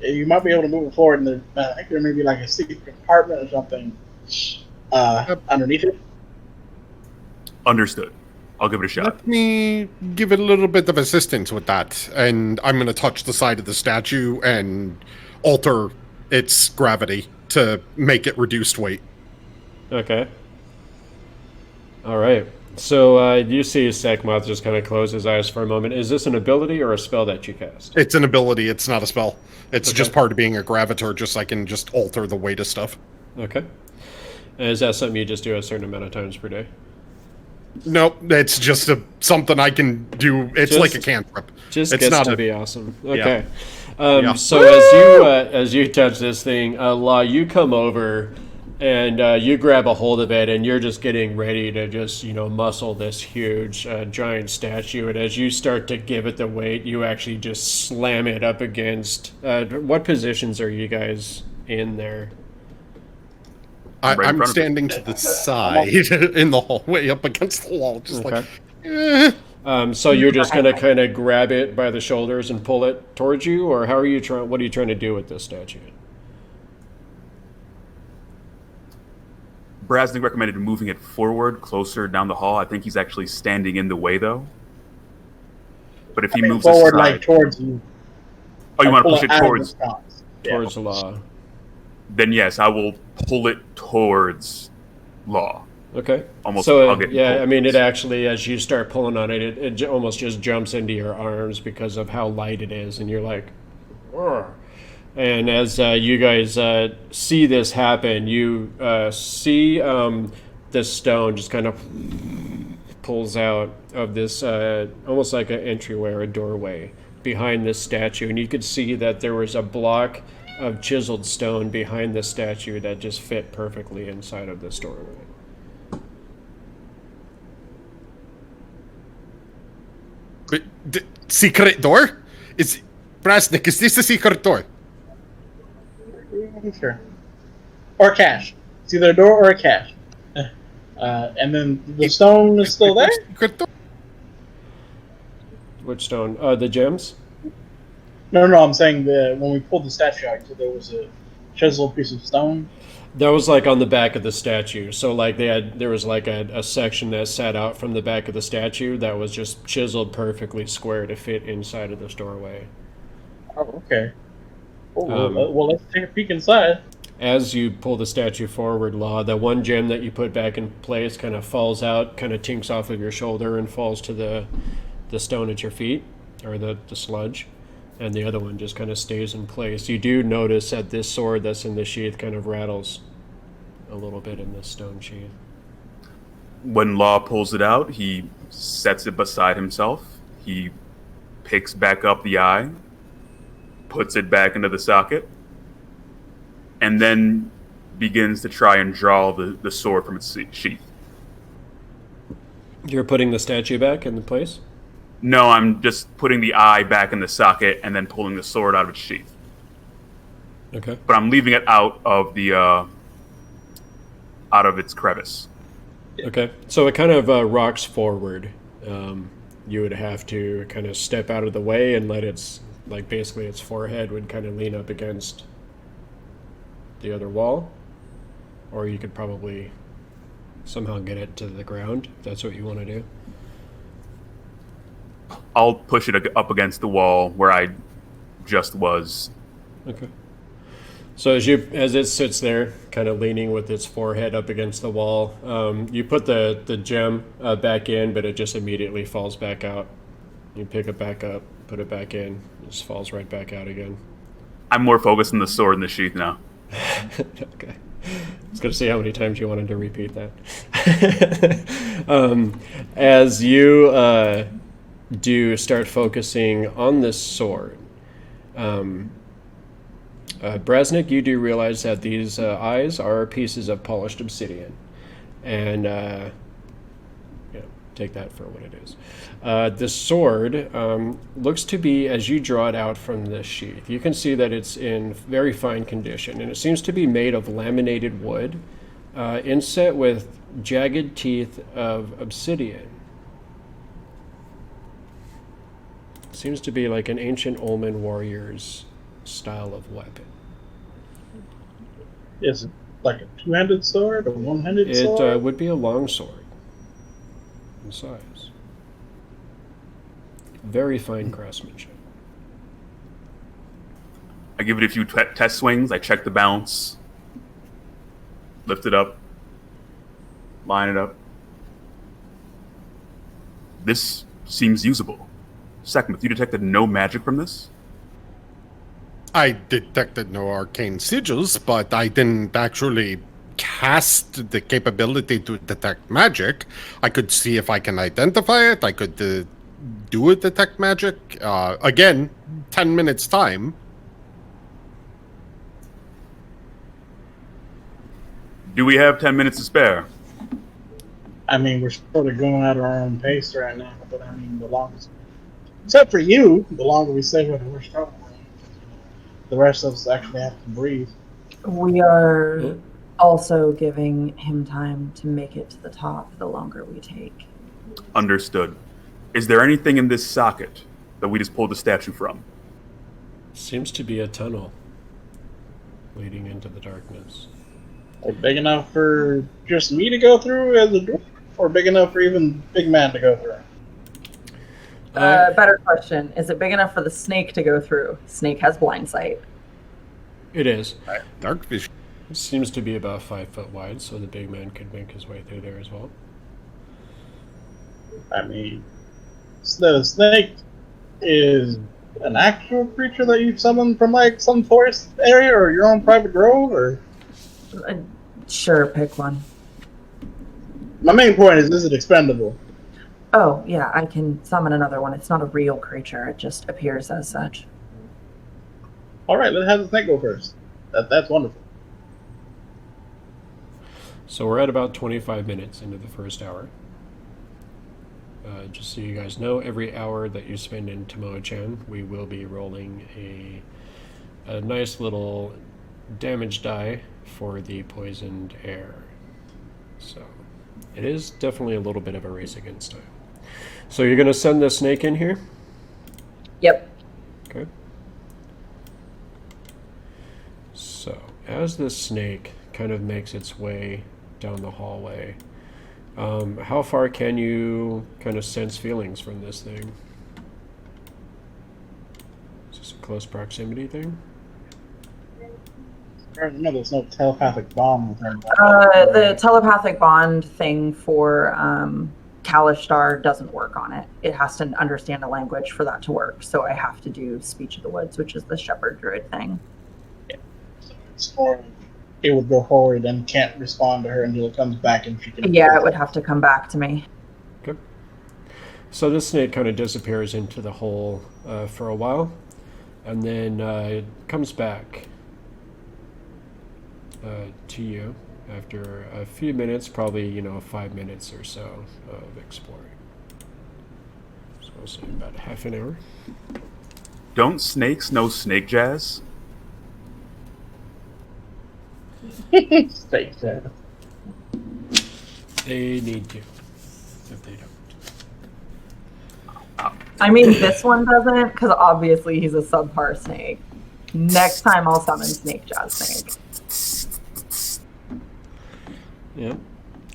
you might be able to move it forward. And I think there may be like a secret compartment or something underneath it. Understood. I'll give it a shot. Let me give it a little bit of assistance with that, and I'm going to touch the side of the statue and alter its gravity to make it reduced weight. Okay. All right. So you see Seckmoth just kind of close his eyes for a moment. Is this an ability or a spell that you cast? It's an ability, it's not a spell. It's Okay. just part of being a gravitor, just so I can just alter the weight of stuff. Okay. And is that something you just do a certain amount of times per day? Nope, it's just something I can do. It's Just- like a cantrip. Just It's gets not to a- be awesome. Yeah. Okay. Yeah. So as you touch this thing, Law, you come over and you grab a hold of it, and you're just getting ready to just muscle this huge giant statue. And as you start to give it the weight, you actually just slam it up against. What positions are you guys in there? Right in I'm front of standing to the side in the hallway up against the wall, just Okay. like, eh. So you're just gonna kind of grab it by the shoulders and pull it towards you, or how are you trying? What are you trying to do with this statue? Brasnic recommended moving it forward, closer down the hall. I think he's actually standing in the way, though. But if he moves forward, aside, like towards you. oh, you want to Pull push it out of towards? the box. Towards Law. Then yes, I will pull it towards Law. Okay. Almost. So I'll get yeah, pulled. I mean, it actually, as you start pulling on it, it almost just jumps into your arms because of how light it is, and you're like, "Ugh." And as you guys see this happen, you see this stone just kind of pulls out of this almost like an entryway or a doorway behind this statue, and you could see that there was a block of chiseled stone behind the statue that just fit perfectly inside of this doorway. But secret door? Brasnic, is this a secret door? Sure. Or cache. It's either a door or a cache. And then the stone is still there? Secret door? Which stone? The gems? No, I'm saying when we pulled the statue out, so there was a chiseled piece of stone. That was like on the back of the statue. So like there was like a section that sat out from the back of the statue that was just chiseled perfectly square to fit inside of this doorway. Oh, okay. Well, let's take a peek inside. As you pull the statue forward, Law, the one gem that you put back in place kind of falls out, kind of tinks off of your shoulder and falls to the stone at your feet, or the sludge. And the other one just kind of stays in place. You do notice that this sword that's in the sheath kind of rattles a little bit in this stone sheath. When Law pulls it out, he sets it beside himself. He picks back up the eye, puts it back into the socket, and then begins to try and draw the sword from its sheath. You're putting the statue back in the place? No, I'm just putting the eye back in the socket and then pulling the sword out of its sheath. Okay. But I'm leaving it out of the out of its crevice. Okay. So it kind of rocks forward. You would have to kind of step out of the way and let its, like basically its forehead would kind of lean up against the other wall. Or you could probably somehow get it to the ground, if that's what you want to do. I'll push it up against the wall where I just was. Okay. So as it sits there, kind of leaning with its forehead up against the wall, you put the gem back in, but it just immediately falls back out. You pick it back up, put it back in, it just falls right back out again. I'm more focused on the sword in the sheath now. Okay. I was going to see how many times you wanted to repeat that. As you do start focusing on this sword, Brasnic, you do realize that these eyes are pieces of polished obsidian, and take that for what it is. The sword looks to be, as you draw it out from the sheath, you can see that it's in very fine condition, and it seems to be made of laminated wood, inset with jagged teeth of obsidian. Seems to be like an ancient Olman warrior's style of weapon. Is it like a two-handed sword or one-handed sword? It would be a long sword in size. Very fine craftsmanship. I give it a few test swings. I check the bounce, lift it up, line it up. This seems usable. Seckmoth, you detected no magic from this? I detected no arcane sigils, but I didn't actually cast the capability to detect magic. I could see if I can identify it. I could do a detect magic. Again, 10 minutes time. Do we have 10 minutes to spare? I mean, we're sort of going at our own pace right now, but I mean, the longest... Except for you, the longer we stay here, the worse trouble. The rest of us actually have to breathe. We are also giving him time to make it to the top the longer we take. Understood. Is there anything in this socket that we just pulled the statue from? Seems to be a tunnel leading into the darkness. Like big enough for just me to go through as a dwarf, or big enough for even big man to go through? Better question. Is it big enough for the snake to go through? Snake has blind sight. It is. Dark vision. It seems to be about 5 foot wide, so the big man could make his way through there as well. I mean, the snake is an actual creature that you summoned from like some forest area or your own private grove, or? Sure, pick one. My main point is it expendable? Oh, yeah, I can summon another one. It's not a real creature. It just appears as such. All right, let's have the snake go first. That's wonderful. So we're at about 25 minutes into the first hour. Just so you guys know, every hour that you spend in Tomoe-chan, we will be rolling a nice little damage die for the poisoned air. So it is definitely a little bit of a race against time. So you're going to send the snake in here? Yep. Okay. So as the snake kind of makes its way down the hallway, how far can you kind of sense feelings from this thing? Is this a close proximity thing? No, there's no telepathic bond with him. The telepathic bond thing for Kalishtar doesn't work on it. It has to understand a language for that to work. So I have to do Speech of the Woods, which is the shepherd druid thing. Yeah. So it's more, it would go forward and can't respond to her until it comes back and she can. Yeah, it would have to come back to me. Okay. So this snake kind of disappears into the hole for a while, and then it comes back to you after a few minutes, probably 5 minutes or so of exploring. So I'll say about half an hour. Don't snakes know snake jazz? Snake jazz. They need to. If they don't. I mean, this one doesn't, because obviously he's a subpar snake. Next time I'll summon Snake Jazz Snake. Yeah.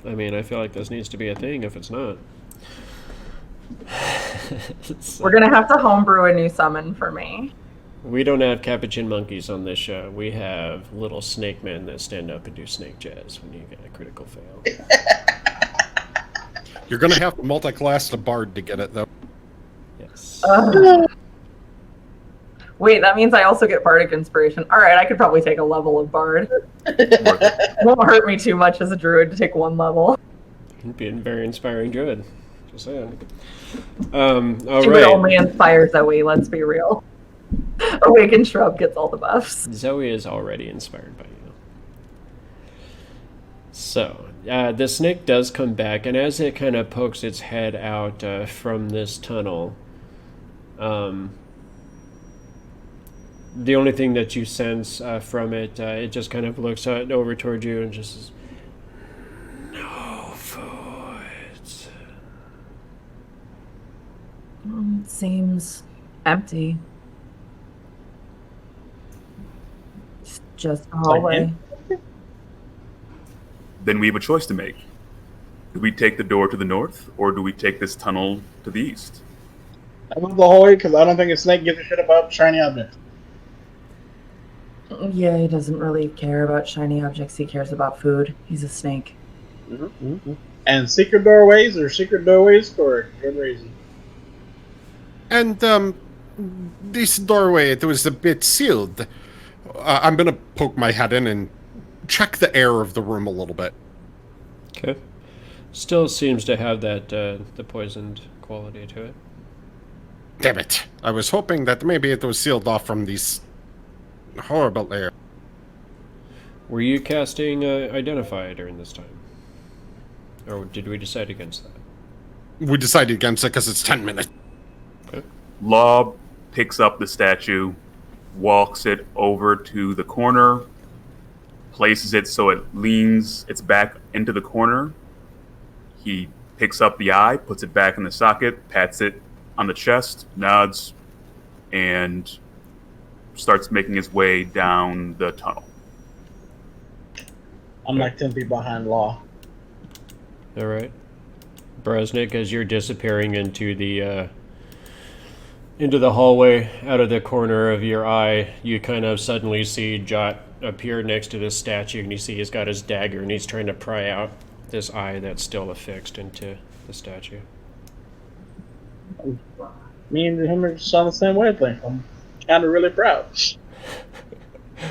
I mean, I feel like this needs to be a thing if it's not. So, We're going to have to homebrew a new summon for me. we don't have capuchin monkeys on this show. We have little snake men that stand up and do snake jazz when you get a critical fail. You're going to have to multi-class the bard to get it, though. Yes. Wait, that means I also get Bardic Inspiration. All right, I could probably take a level of Bard. It won't hurt me too much as a druid to take one level. You'd be a very inspiring druid. Just saying. All Druid right. only inspires Zoe, let's be real. Awakened Shrub gets all the buffs. Zoe is already inspired by you. So, the snake does come back, and as it kind of pokes its head out from this tunnel, the only thing that you sense from it, it just kind of looks over toward you and just says, "No food." Seems empty. It's just a hallway. Then we have a choice to make. Do we take the door to the north, or do we take this tunnel to the east? I love the hallway because I don't think a snake gives a shit about shiny objects. Yeah, he doesn't really care about shiny objects. He cares about food. He's a snake. And secret doorways for good reason. And this doorway, it was a bit sealed. I'm going to poke my head in and check the air of the room a little bit. Okay. Still seems to have that the poisoned quality to it. Damn it. I was hoping that maybe it was sealed off from these horrible air. Were you casting Identify during this time? Or did we decide against that? We decided against it because it's 10 minutes. Okay. Law picks up the statue, walks it over to the corner, places it so it leans its back into the corner. He picks up the eye, puts it back in the socket, pats it on the chest, nods, and starts making his way down the tunnel. I'm like 10 feet behind Law. All right. Brasnic, as you're disappearing into the hallway out of the corner of your eye, you kind of suddenly see Jot appear next to this statue, and you see he's got his dagger, and he's trying to pry out this eye that's still affixed into the statue. Me and him are just on the same wavelength. I'm kind of really proud.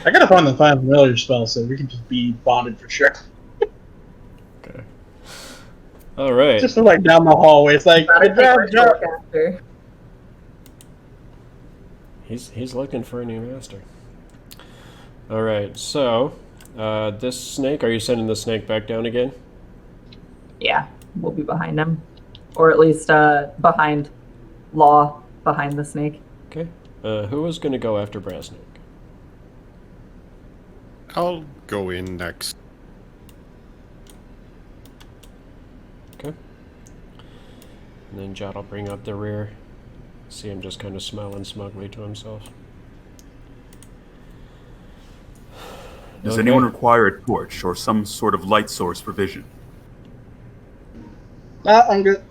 I gotta find the five familiar spell so we can just be bonded for sure. Okay. All right. Just like down the hallway, it's like Gotta good job, take our Joe. look after. He's looking for a new master. All right. So, this snake. Are you sending the snake back down again? Yeah, we'll be behind him. Or at least behind Law, behind the snake. Okay. Who was going to go after Brasnic? I'll go in next. Okay. And then Jot will bring up the rear. See him just kind of smiling smugly to himself. Does Okay. anyone require a torch or some sort of light source for vision? I'm good.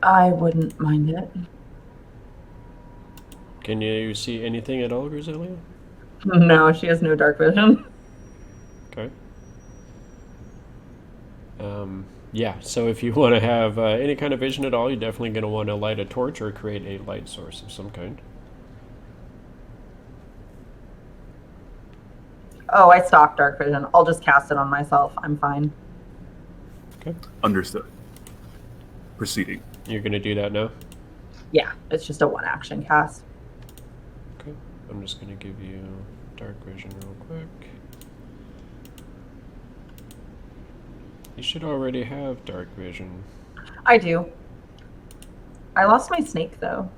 I wouldn't mind it. Can you see anything at all, Grisellia? No, she has no dark vision. Okay. Yeah, so if you want to have any kind of vision at all, you're definitely going to want to light a torch or create a light source of some kind. Oh, I stock dark vision. I'll just cast it on myself. I'm fine. Okay. Understood. Proceeding. You're going to do that now? Yeah, it's just a one action cast. Okay. I'm just going to give you dark vision real quick. You should already have dark vision. I do. I lost my snake though.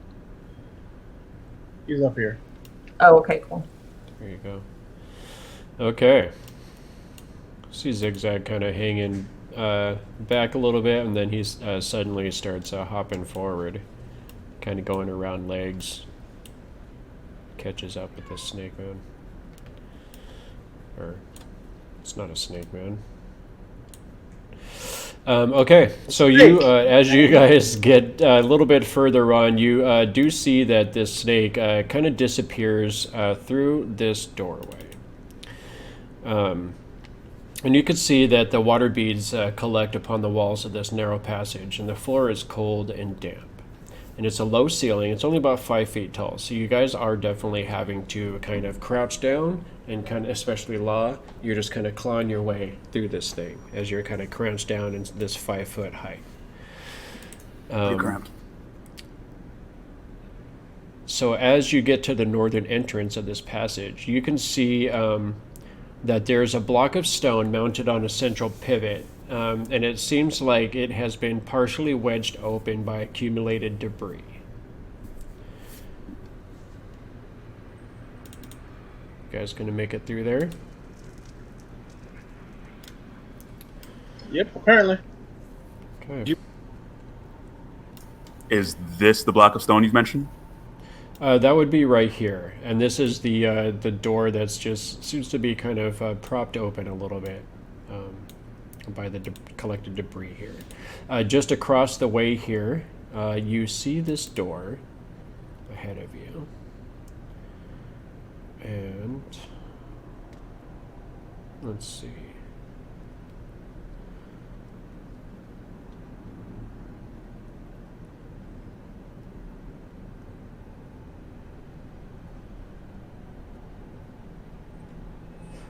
He's up here. Oh, okay, cool. There you go. Okay. See Zig Zag kind of hanging back a little bit, and then he suddenly starts hopping forward, kind of going around legs. Catches up with the snake man. Or, it's not a snake man. Okay, so you, as you guys get a little bit further on, you do see that this snake kind of disappears through this doorway. And you can see that the water beads collect upon the walls of this narrow passage, and the floor is cold and damp. And it's a low ceiling. It's only about 5 feet tall, so you guys are definitely having to kind of crouch down and kind of, especially Law, you're just kind of clawing your way through this thing as you're kind of crouched down in this 5 foot height. Cramped. So as you get to the northern entrance of this passage, you can see that there's a block of stone mounted on a central pivot, and it seems like it has been partially wedged open by accumulated debris. You guys gonna make it through there? Yep, apparently. Okay. Is this the block of stone you've mentioned? That would be right here, and this is the door that's just seems to be kind of propped open a little bit by the collected debris here. Just across the way here, you see this door ahead of you, and let's see.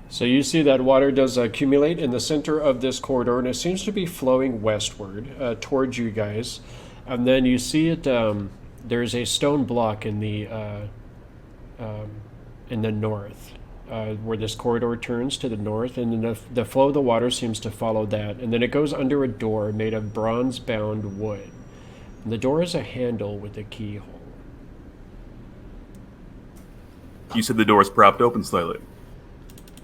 So you see that water does accumulate in the center of this corridor, and it seems to be flowing westward towards you guys. And then you see it. There's a stone block in the north, where this corridor turns to the north, and then the flow of the water seems to follow that. And then it goes under a door made of bronze-bound wood. And the door has a handle with a keyhole. You said the door is propped open slightly.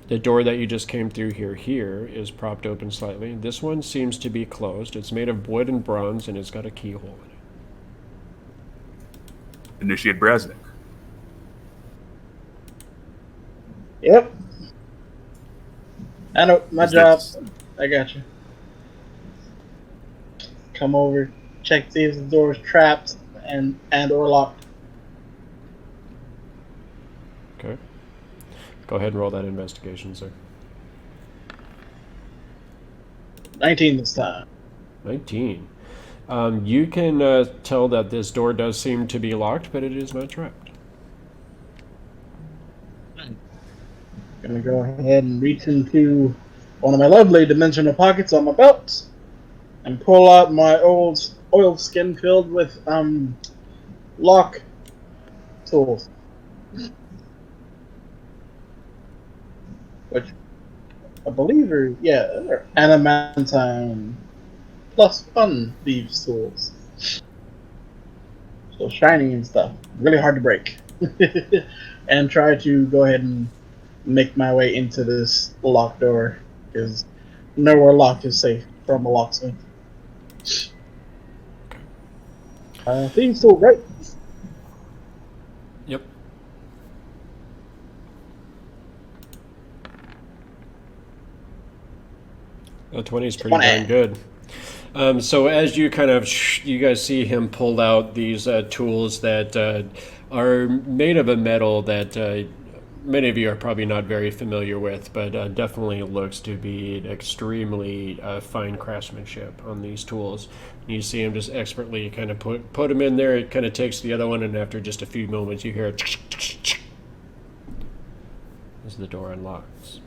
The door that you just came through here is propped open slightly. This one seems to be closed. It's made of wood and bronze, and it's got a keyhole in it. Initiate Brasnic. Yep. I know my Is job. that- I got you. Come over, check see if the door is trapped and or locked. Okay. Go ahead and roll that investigation, sir. 19 this time. 19. You can tell that this door does seem to be locked, but it is not trapped. Gonna go ahead and reach into one of my lovely dimensional pockets on my belt and pull out my old oil skin filled with lock tools. Which I believe are adamantine plus fun thieves tools. So shiny and stuff, really hard to break. And try to go ahead and make my way into this locked door, because nowhere locked is safe from a locksmith. Thieves tool, right? Yep. A 20 is pretty 20. darn good. So as you kind of, you guys see him pull out these tools that are made of a metal that many of you are probably not very familiar with, but definitely looks to be extremely fine craftsmanship on these tools. You see him just expertly kind of put them in there. It kind of takes the other one, and after just a few moments, you hear as the door unlocks.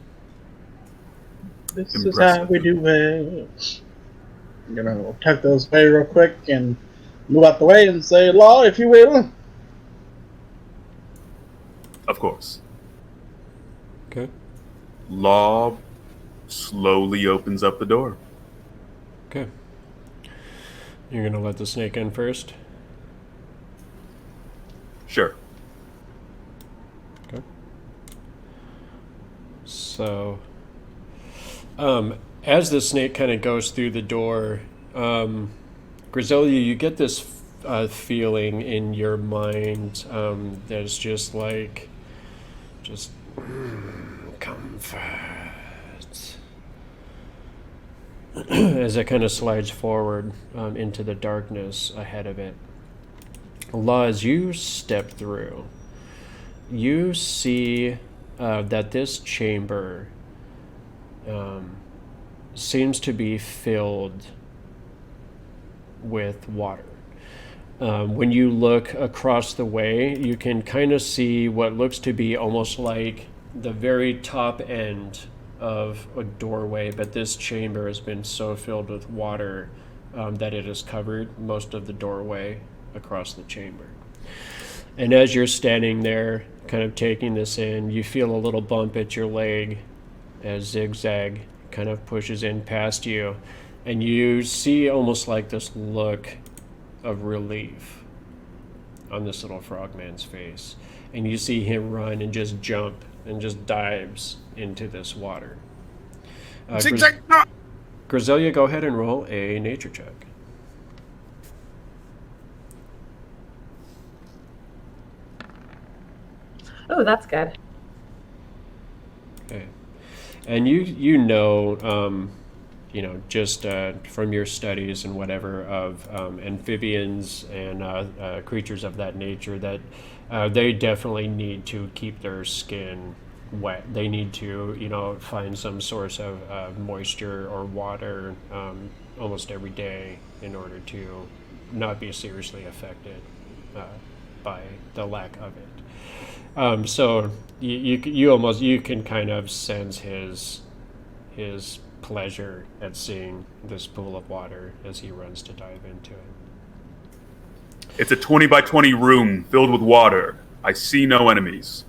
This is how we do it. I'm gonna tuck those away real quick and move out the way and say, "Law, if you will." Of course. Okay. Law slowly opens up the door. Okay. You're gonna let the snake in first? Sure. Okay. So, as the snake kind of goes through the door, Grisellia, you get this feeling in your mind that's just like, comfort. As it kind of slides forward into the darkness ahead of it. Law, as you step through, you see that this chamber seems to be filled with water. When you look across the way, you can kind of see what looks to be almost like the very top end of a doorway, but this chamber has been so filled with water that it has covered most of the doorway across the chamber. And as you're standing there, kind of taking this in, you feel a little bump at your leg as Zig Zag kind of pushes in past you, and you see almost like this look of relief on this little frogman's face. And you see him run and just jump and just dives into this water. Zig Zag, no! Grisellia, go ahead and roll a nature check. Oh, that's good. Okay. And you know, just from your studies and whatever of amphibians and creatures of that nature that they definitely need to keep their skin wet. They need to, find some source of moisture or water almost every day in order to not be seriously affected by the lack of it. So you can kind of sense his pleasure at seeing this pool of water as he runs to dive into it. It's a 20 by 20 room filled with water. I see no enemies.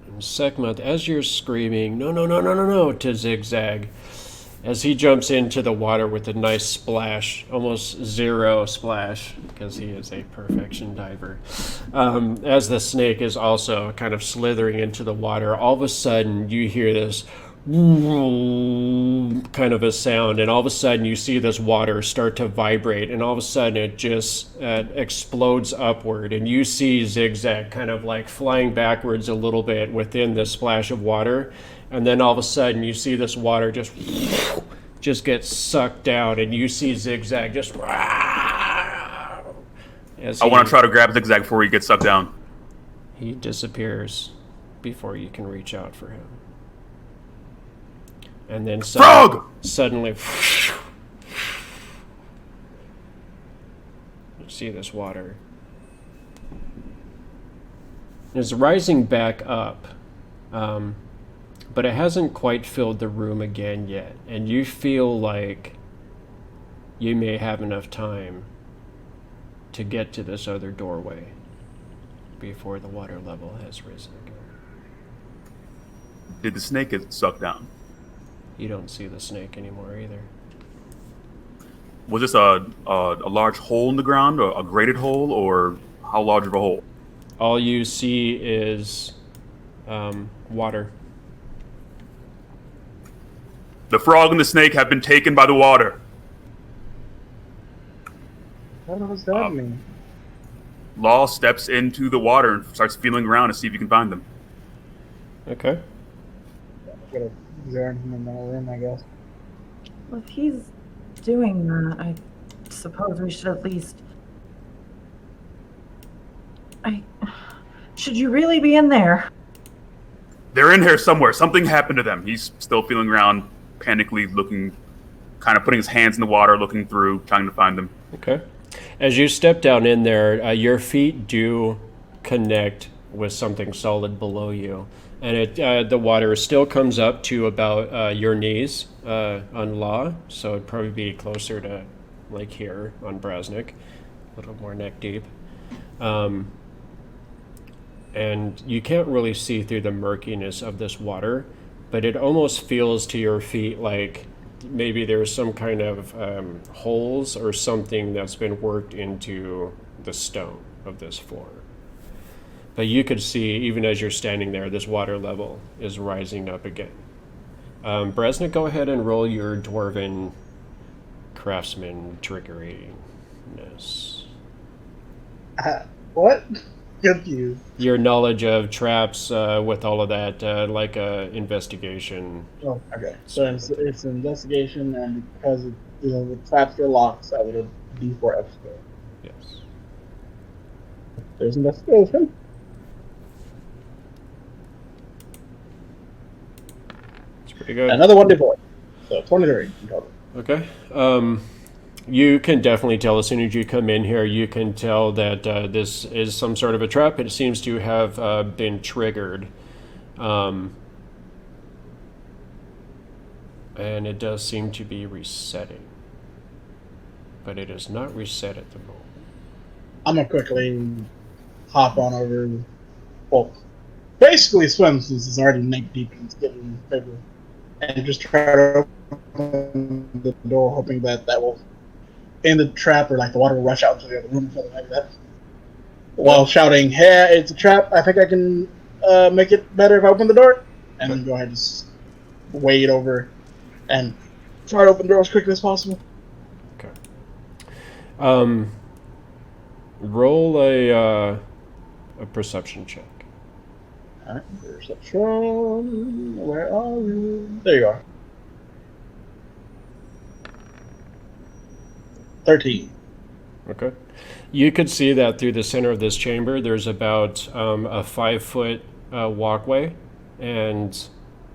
And Seckmoth, as you're screaming, no, to Zig Zag, as he jumps into the water with a nice splash, almost zero splash, because he is a perfection diver. As the snake is also kind of slithering into the water, all of a sudden you hear this kind of a sound, and all of a sudden you see this water start to vibrate, and all of a sudden it just explodes upward, and you see Zig Zag kind of like flying backwards a little bit within this splash of water, and then all of a sudden you see this water just get sucked down, and you see Zig Zag just I want to try to grab Zig Zag before he gets sucked down. He disappears before you can reach out for him. And then suddenly you see this water. It's rising back up, but it hasn't quite filled the room again yet. And you feel like you may have enough time to get to this other doorway before the water level has risen again. Did the snake get sucked down? You don't see the snake anymore either. Was this a large hole in the ground, or a grated hole, or how large of a hole? All you see is water. The frog and the snake have been taken by the water. What does that mean? Law steps into the water and starts feeling around to see if you can find them. Okay. Is there anything in that room, I guess? Well, if he's doing that, I suppose we should at least... Should you really be in there? They're in here somewhere. Something happened to them. He's still feeling around, panically looking, kind of putting his hands in the water, looking through, trying to find them. Okay. As you step down in there, your feet do connect with something solid below you, and the water still comes up to about your knees on Law, so it'd probably be closer to like here on Brasnic, a little more neck deep. And you can't really see through the murkiness of this water, but it almost feels to your feet like maybe there's some kind of holes or something that's been worked into the stone of this floor. But you could see, even as you're standing there, this water level is rising up again. Brasnic, go ahead and roll your Dwarven Craftsman triggeriness. What? Confused. Your knowledge of traps with all of that, like investigation. Oh, okay. So it's an investigation, and because the traps are locked, so I would have D4 extra. Yes. There's investigation. It's pretty good. Another 1D4. So 23 in total. Okay. You can definitely tell as soon as you come in here, you can tell that this is some sort of a trap. It seems to have been triggered. And it does seem to be resetting. But it is not reset at the moment. I'm going to quickly hop on over. Well, basically swim since it's already neck deep and it's getting bigger. And just try to open the door, hoping that will in the trap, or like the water will rush out into the other room or something like that. While shouting, "Hey, it's a trap! I think I can make it better if I open the door." And then go ahead and just wade over and try to open the door as quickly as possible. Okay. Roll a perception check. Alright, perception. Where are you? There you are. 13. Okay. You could see that through the center of this chamber, there's about a 5-foot walkway, and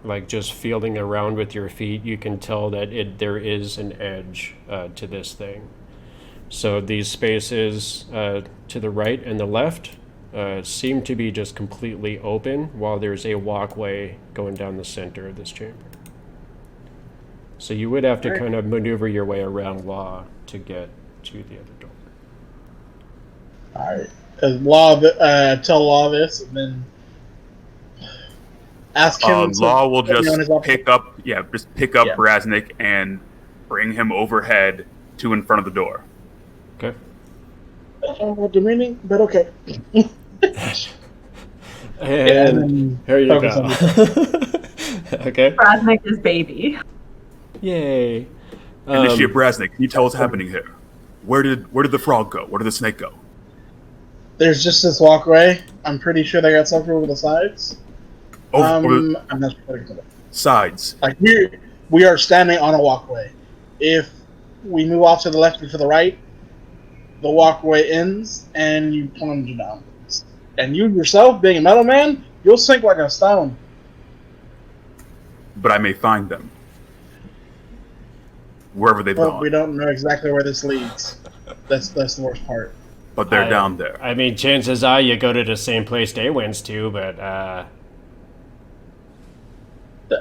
like just feeling around with your feet, you can tell that there is an edge to this thing. So these spaces to the right and the left seem to be just completely open, while there's a walkway going down the center of this chamber. So you would have to kind of maneuver your way around Law to get to the other door. Alright. Tell Law this, and then ask him. Law will just pick up Yeah. Brasnic and bring him overhead to in front of the door. Okay. Demeaning, but okay. And here you go. Okay. Brasnic is baby. Yay. Initiate Brasnic, can you tell what's happening here? Where did the frog go? Where did the snake go? There's just this walkway. I'm pretty sure they got something over the sides. Over I'm not sure. sides. Like we are standing on a walkway. If we move off to the left or to the right, the walkway ends and you plunge down. And you yourself, being a metal man, you'll sink like a stone. But I may find them. Wherever they've gone. We don't know exactly where this leads. That's the worst part. But they're down there. I mean, chances are you go to the same place they went to, but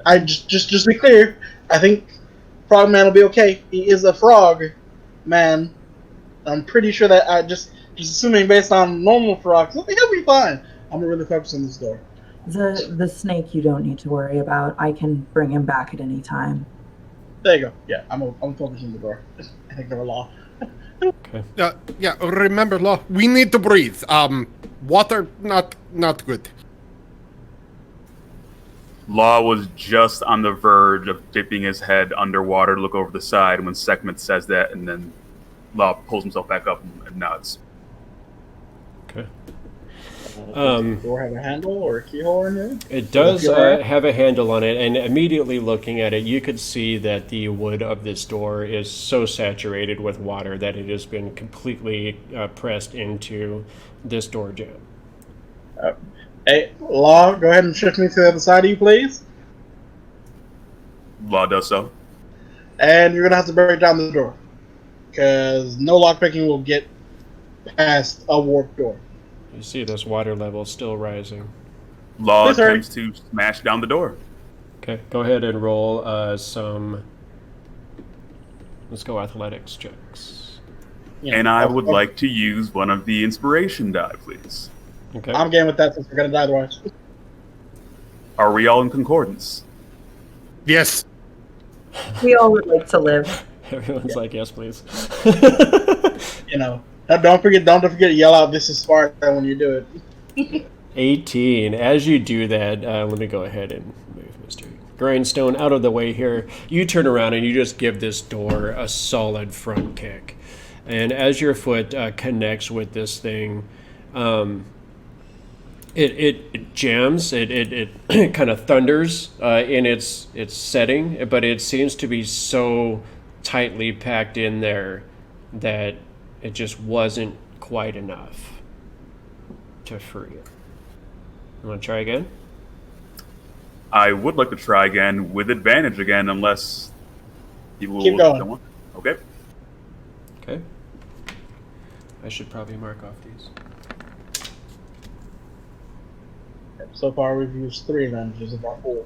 I just to be clear, I think Frogman will be okay. He is a frog man. I'm pretty sure that just assuming based on normal frogs, I think he'll be fine. I'm gonna really focus on this door. The snake you don't need to worry about. I can bring him back at any time. There you go. Yeah, I'm focusing the door. I think they were law. Okay. Yeah, remember, Law, we need to breathe. Water, not good. Law was just on the verge of dipping his head underwater to look over the side when Seckmoth says that, and then Law pulls himself back up and nods. Okay. Does the door have a handle or a keyhole in it? It does have a handle on it, and immediately looking at it, you could see that the wood of this door is so saturated with water that it has been completely pressed into this door jamb. Hey, Law, go ahead and shift me to the other side of you, please. Law does so. And you're gonna have to break down the door, because no lockpicking will get past a warped door. You see this water level still rising. Law Please hurry. attempts to smash down the door. Okay, go ahead and roll some. Let's go athletics checks. You know, And I would like to use one of the inspiration die, please. Okay. I'm game with that since we're gonna die otherwise. Are we all in concordance? Yes. We all would like to live. Everyone's like, yes, please. You know, don't forget to yell out "This is Sparta" when you do it. 18. As you do that, let me go ahead and move Mr. Grindstone out of the way here. You turn around and you just give this door a solid front kick. And as your foot connects with this thing, it jams, it kind of thunders in its setting, but it seems to be so tightly packed in there that it just wasn't quite enough to free it. You want to try again? I would like to try again with advantage again, unless people Keep going. don't want. Okay. Okay. I should probably mark off these. So far, we've used 3 advantages of our 4.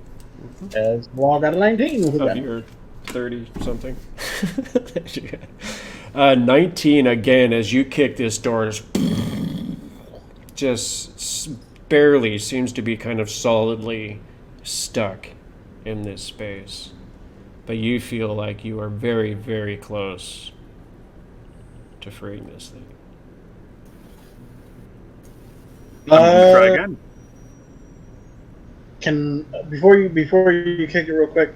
As Law got a 19 with Of advantage. your 30 something. 19 again as you kick this door. Just barely seems to be kind of solidly stuck in this space. But you feel like you are very, very close to freeing this thing. I'm going to try again. Can before you kick it real quick,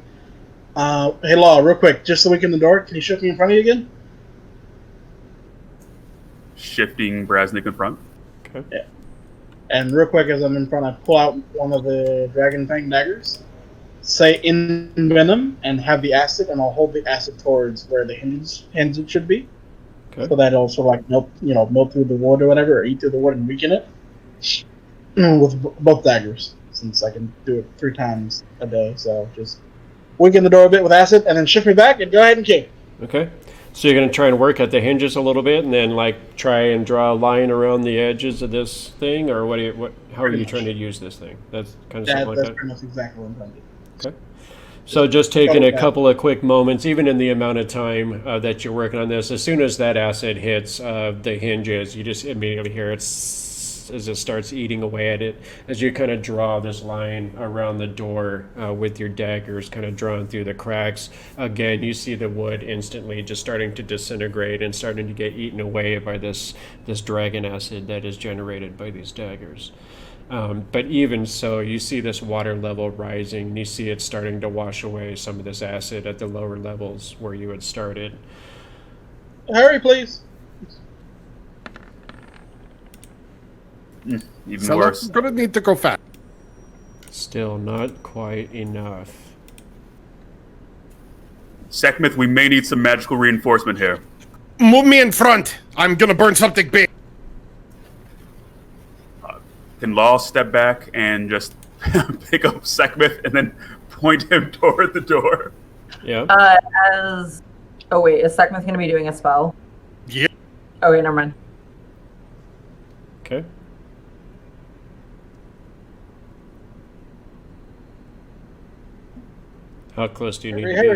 hey Law, real quick, just so we can the door, can you shift me in front of you again? Shifting Brasnic in front. Okay. Yeah. And real quick, as I'm in front, I pull out one of the Dragon Fang daggers, say in venom, and have the acid, and I'll hold the acid towards where the hinge should be, Okay. so that it'll sort of like melt through the wood or whatever, or eat through the wood and weaken it. With both daggers, since I can do it 3 times a day, so just weaken the door a bit with acid, and then shift me back and go ahead and kick. Okay. So you're going to try and work at the hinges a little bit and then like try and draw a line around the edges of this thing, or how are you trying to use this thing? That's kind of something like That's that? pretty much exactly what I'm trying to do. Okay. So just taking a Okay. couple of quick moments, even in the amount of time that you're working on this, as soon as that acid hits the hinges, you just immediately hear it as it starts eating away at it. As you kind of draw this line around the door with your daggers kind of drawn through the cracks, again, you see the wood instantly just starting to disintegrate and starting to get eaten away by this dragon acid that is generated by these daggers. But even so, you see this water level rising, and you see it starting to wash away some of this acid at the lower levels where you had started. Hurry, please. Even So worse. we're gonna need to go fast. Still not quite enough. Seckmoth, we may need some magical reinforcement here. Move me in front. I'm gonna burn something big. Can Law step back and just pick up Seckmoth and then point him toward the door? Yeah. Oh wait, is Seckmoth going to be doing a spell? Yeah. Oh wait, never mind. Okay. How close do you need Hurry, to be?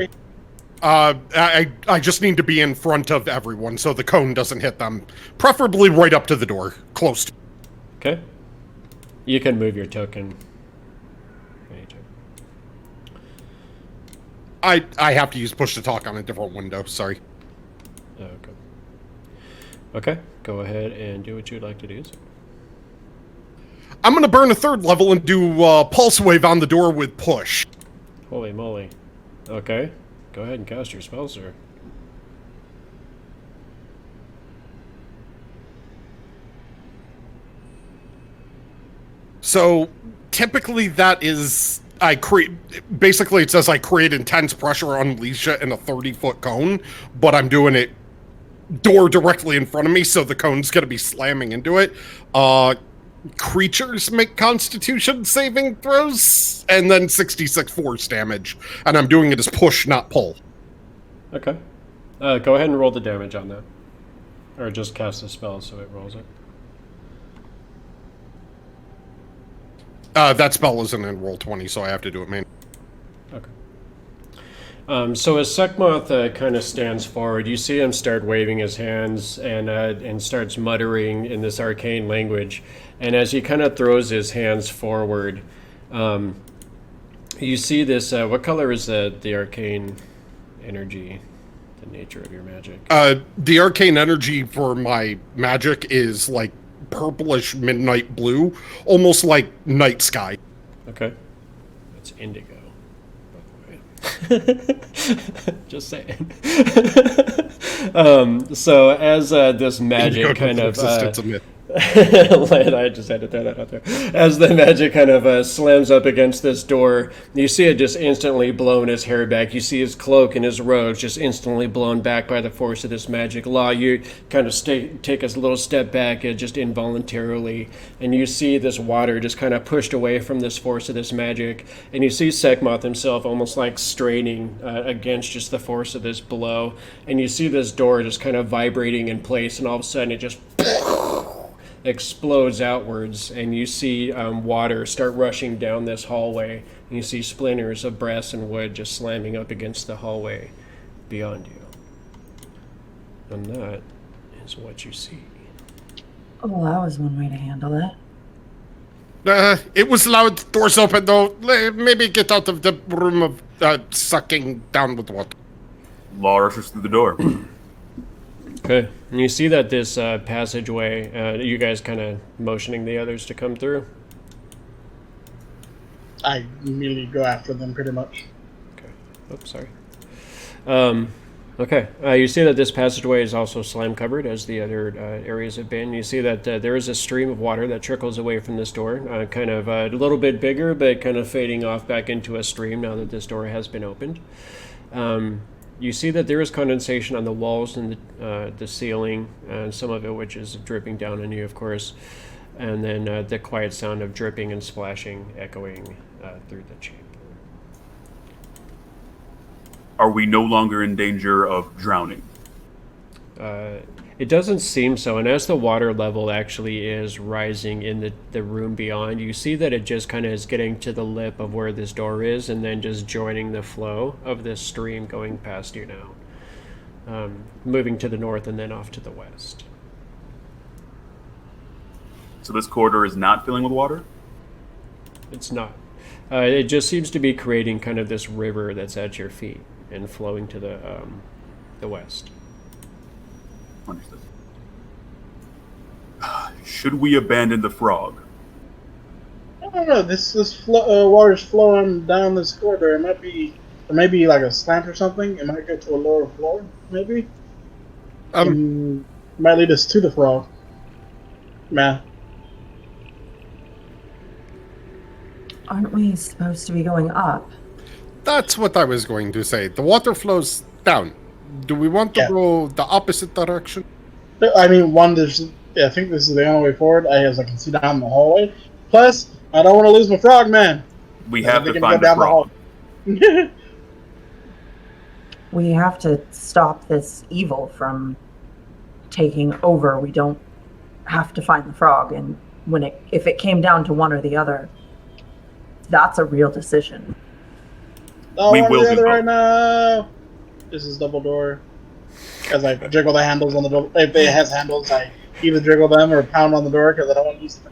hurry. I just need to be in front of everyone so the cone doesn't hit them. Preferably right up to the door, close to. Okay. You can move your token. Anytime. I have to use push to talk on a different window. Sorry. Okay. Okay, go ahead and do what you'd like to do. I'm gonna burn a third level and do pulse wave on the door with push. Holy moly. Okay, go ahead and cast your spell, sir. So typically that is basically it says I create intense pressure, unleash it in a 30-foot cone, but I'm doing it door directly in front of me, so the cone's gonna be slamming into it. Creatures make Constitution saving throws, and then 66 force damage, and I'm doing it as push, not pull. Okay. Go ahead and roll the damage on that. Or just cast the spell so it rolls it. That spell isn't in roll 20, so I have to do it manually. Okay. So as Seckmoth kind of stands forward, you see him start waving his hands and starts muttering in this arcane language. And as he kind of throws his hands forward, you see this. What color is the arcane energy? The nature of your magic. The arcane energy for my magic is like purplish midnight blue, almost like night sky. Okay. That's indigo, by the way. Just saying. So as this magic kind of... I just had to throw that out there. As the magic kind of slams up against this door, you see it just instantly blowing his hair back. You see his cloak and his robes just instantly blown back by the force of this magic. Law, you kind of take a little step back just involuntarily, and you see this water just kind of pushed away from this force of this magic, and you see Seckmoth himself almost like straining against just the force of this blow, and you see this door just kind of vibrating in place, and all of a sudden it just explodes outwards, and you see water start rushing down this hallway, and you see splinters of brass and wood just slamming up against the hallway beyond you. And that is what you see. Oh, well, that was one way to handle it. It was loud. Doors open, though. Maybe get out of the room of sucking down with water. Law rushes through the door. Okay, and you see that this passageway, you guys kind of motioning the others to come through? I immediately go after them, pretty much. Okay. Oops, sorry. Okay, you see that this passageway is also slime covered, as the other areas have been. You see that there is a stream of water that trickles away from this door, kind of a little bit bigger, but kind of fading off back into a stream now that this door has been opened. You see that there is condensation on the walls and the ceiling, some of it which is dripping down on you, of course, and then the quiet sound of dripping and splashing echoing through the chamber. Are we no longer in danger of drowning? It doesn't seem so, and as the water level actually is rising in the room beyond, you see that it just kind of is getting to the lip of where this door is, and then just joining the flow of this stream going past you now, moving to the north and then off to the west. So this corridor is not filling with water? It's not. It just seems to be creating kind of this river that's at your feet and flowing to the west. Understood. Should we abandon the frog? I don't know. This water's flowing down this corridor. It might be, or maybe like a slant or something. It might go to a lower floor, maybe. Might lead us to the frog. Nah. Aren't we supposed to be going up? That's what I was going to say. The water flows down. Do we want to go the opposite direction? I mean, I think this is the only way forward. As I can see down the hallway. Plus, I don't want to lose my frog man. We have to find the frog. We have to stop this evil from taking over. We don't have to find the frog, and if it came down to one or the other, that's a real decision. We will do both. Right now. This is double door. As I jiggle the handles on the door. If it has handles, I either jiggle them or pound on the door because I don't want to use them.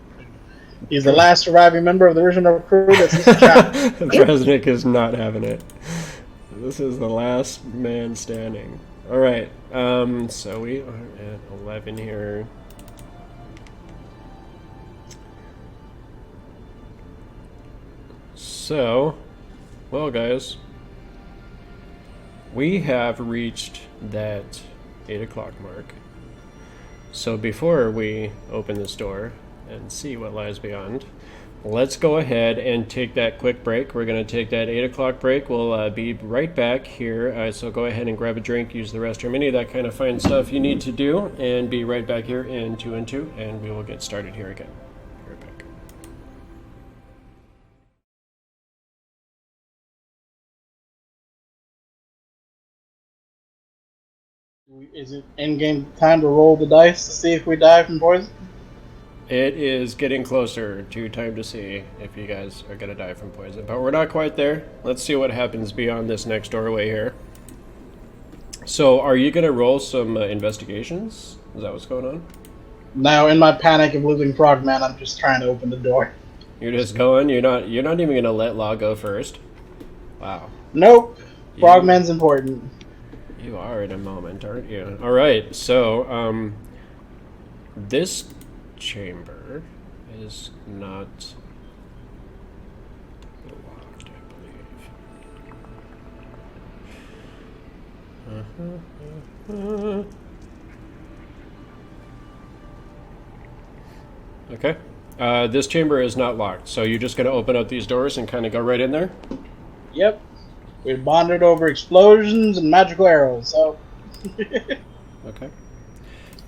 He's the last surviving member of the original crew that's used to chat. Brasnic is not having it. This is the last man standing. All right. So we are at 11 here. So, well, guys, we have reached that 8 o'clock mark. So before we open this door and see what lies beyond, let's go ahead and take that quick break. We're going to take that 8 o'clock break. We'll be right back here. So go ahead and grab a drink, use the restroom, any of that kind of fine stuff you need to do, and be right back here in 2 and 2, and we will get started here again. Be right back. Is it in-game time to roll the dice to see if we die from poison? It is getting closer to time to see if you guys are going to die from poison, but we're not quite there. Let's see what happens beyond this next doorway here. So, are you going to roll some investigations? Is that what's going on? Now, in my panic of losing Frogman, I'm just trying to open the door. You're just going. You're not even going to let Law go first. Wow. Nope. Frogman's important. You are in a moment, aren't you? All right. So, this chamber is not locked, I believe. Okay. This chamber is not locked, so you're just going to open up these doors and kind of go right in there? Yep. We bonded over explosions and magical arrows, so... Okay.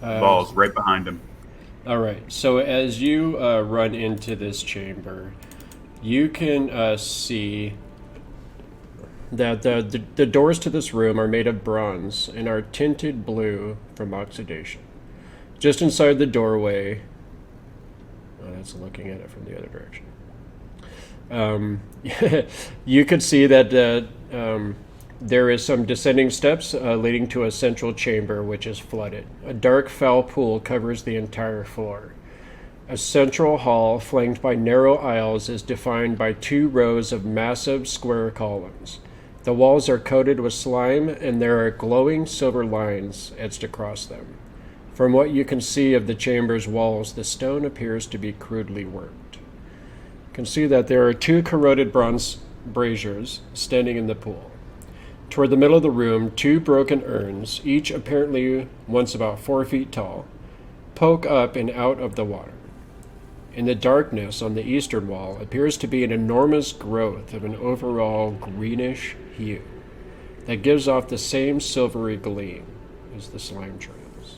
Ball's right behind him. All right. So as you run into this chamber, you can see that the doors to this room are made of bronze and are tinted blue from oxidation. Just inside the doorway, that's looking at it from the other direction. You could see that there is some descending steps leading to a central chamber which is flooded. A dark, foul pool covers the entire floor. A central hall flanked by narrow aisles is defined by 2 rows of massive square columns. The walls are coated with slime and there are glowing silver lines etched across them. From what you can see of the chamber's walls, the stone appears to be crudely worked. You can see that there are 2 corroded bronze braziers standing in the pool. Toward the middle of the room, 2 broken urns, each apparently once about 4 feet tall, poke up and out of the water. In the darkness on the eastern wall appears to be an enormous growth of an overall greenish hue that gives off the same silvery gleam as the slime trails.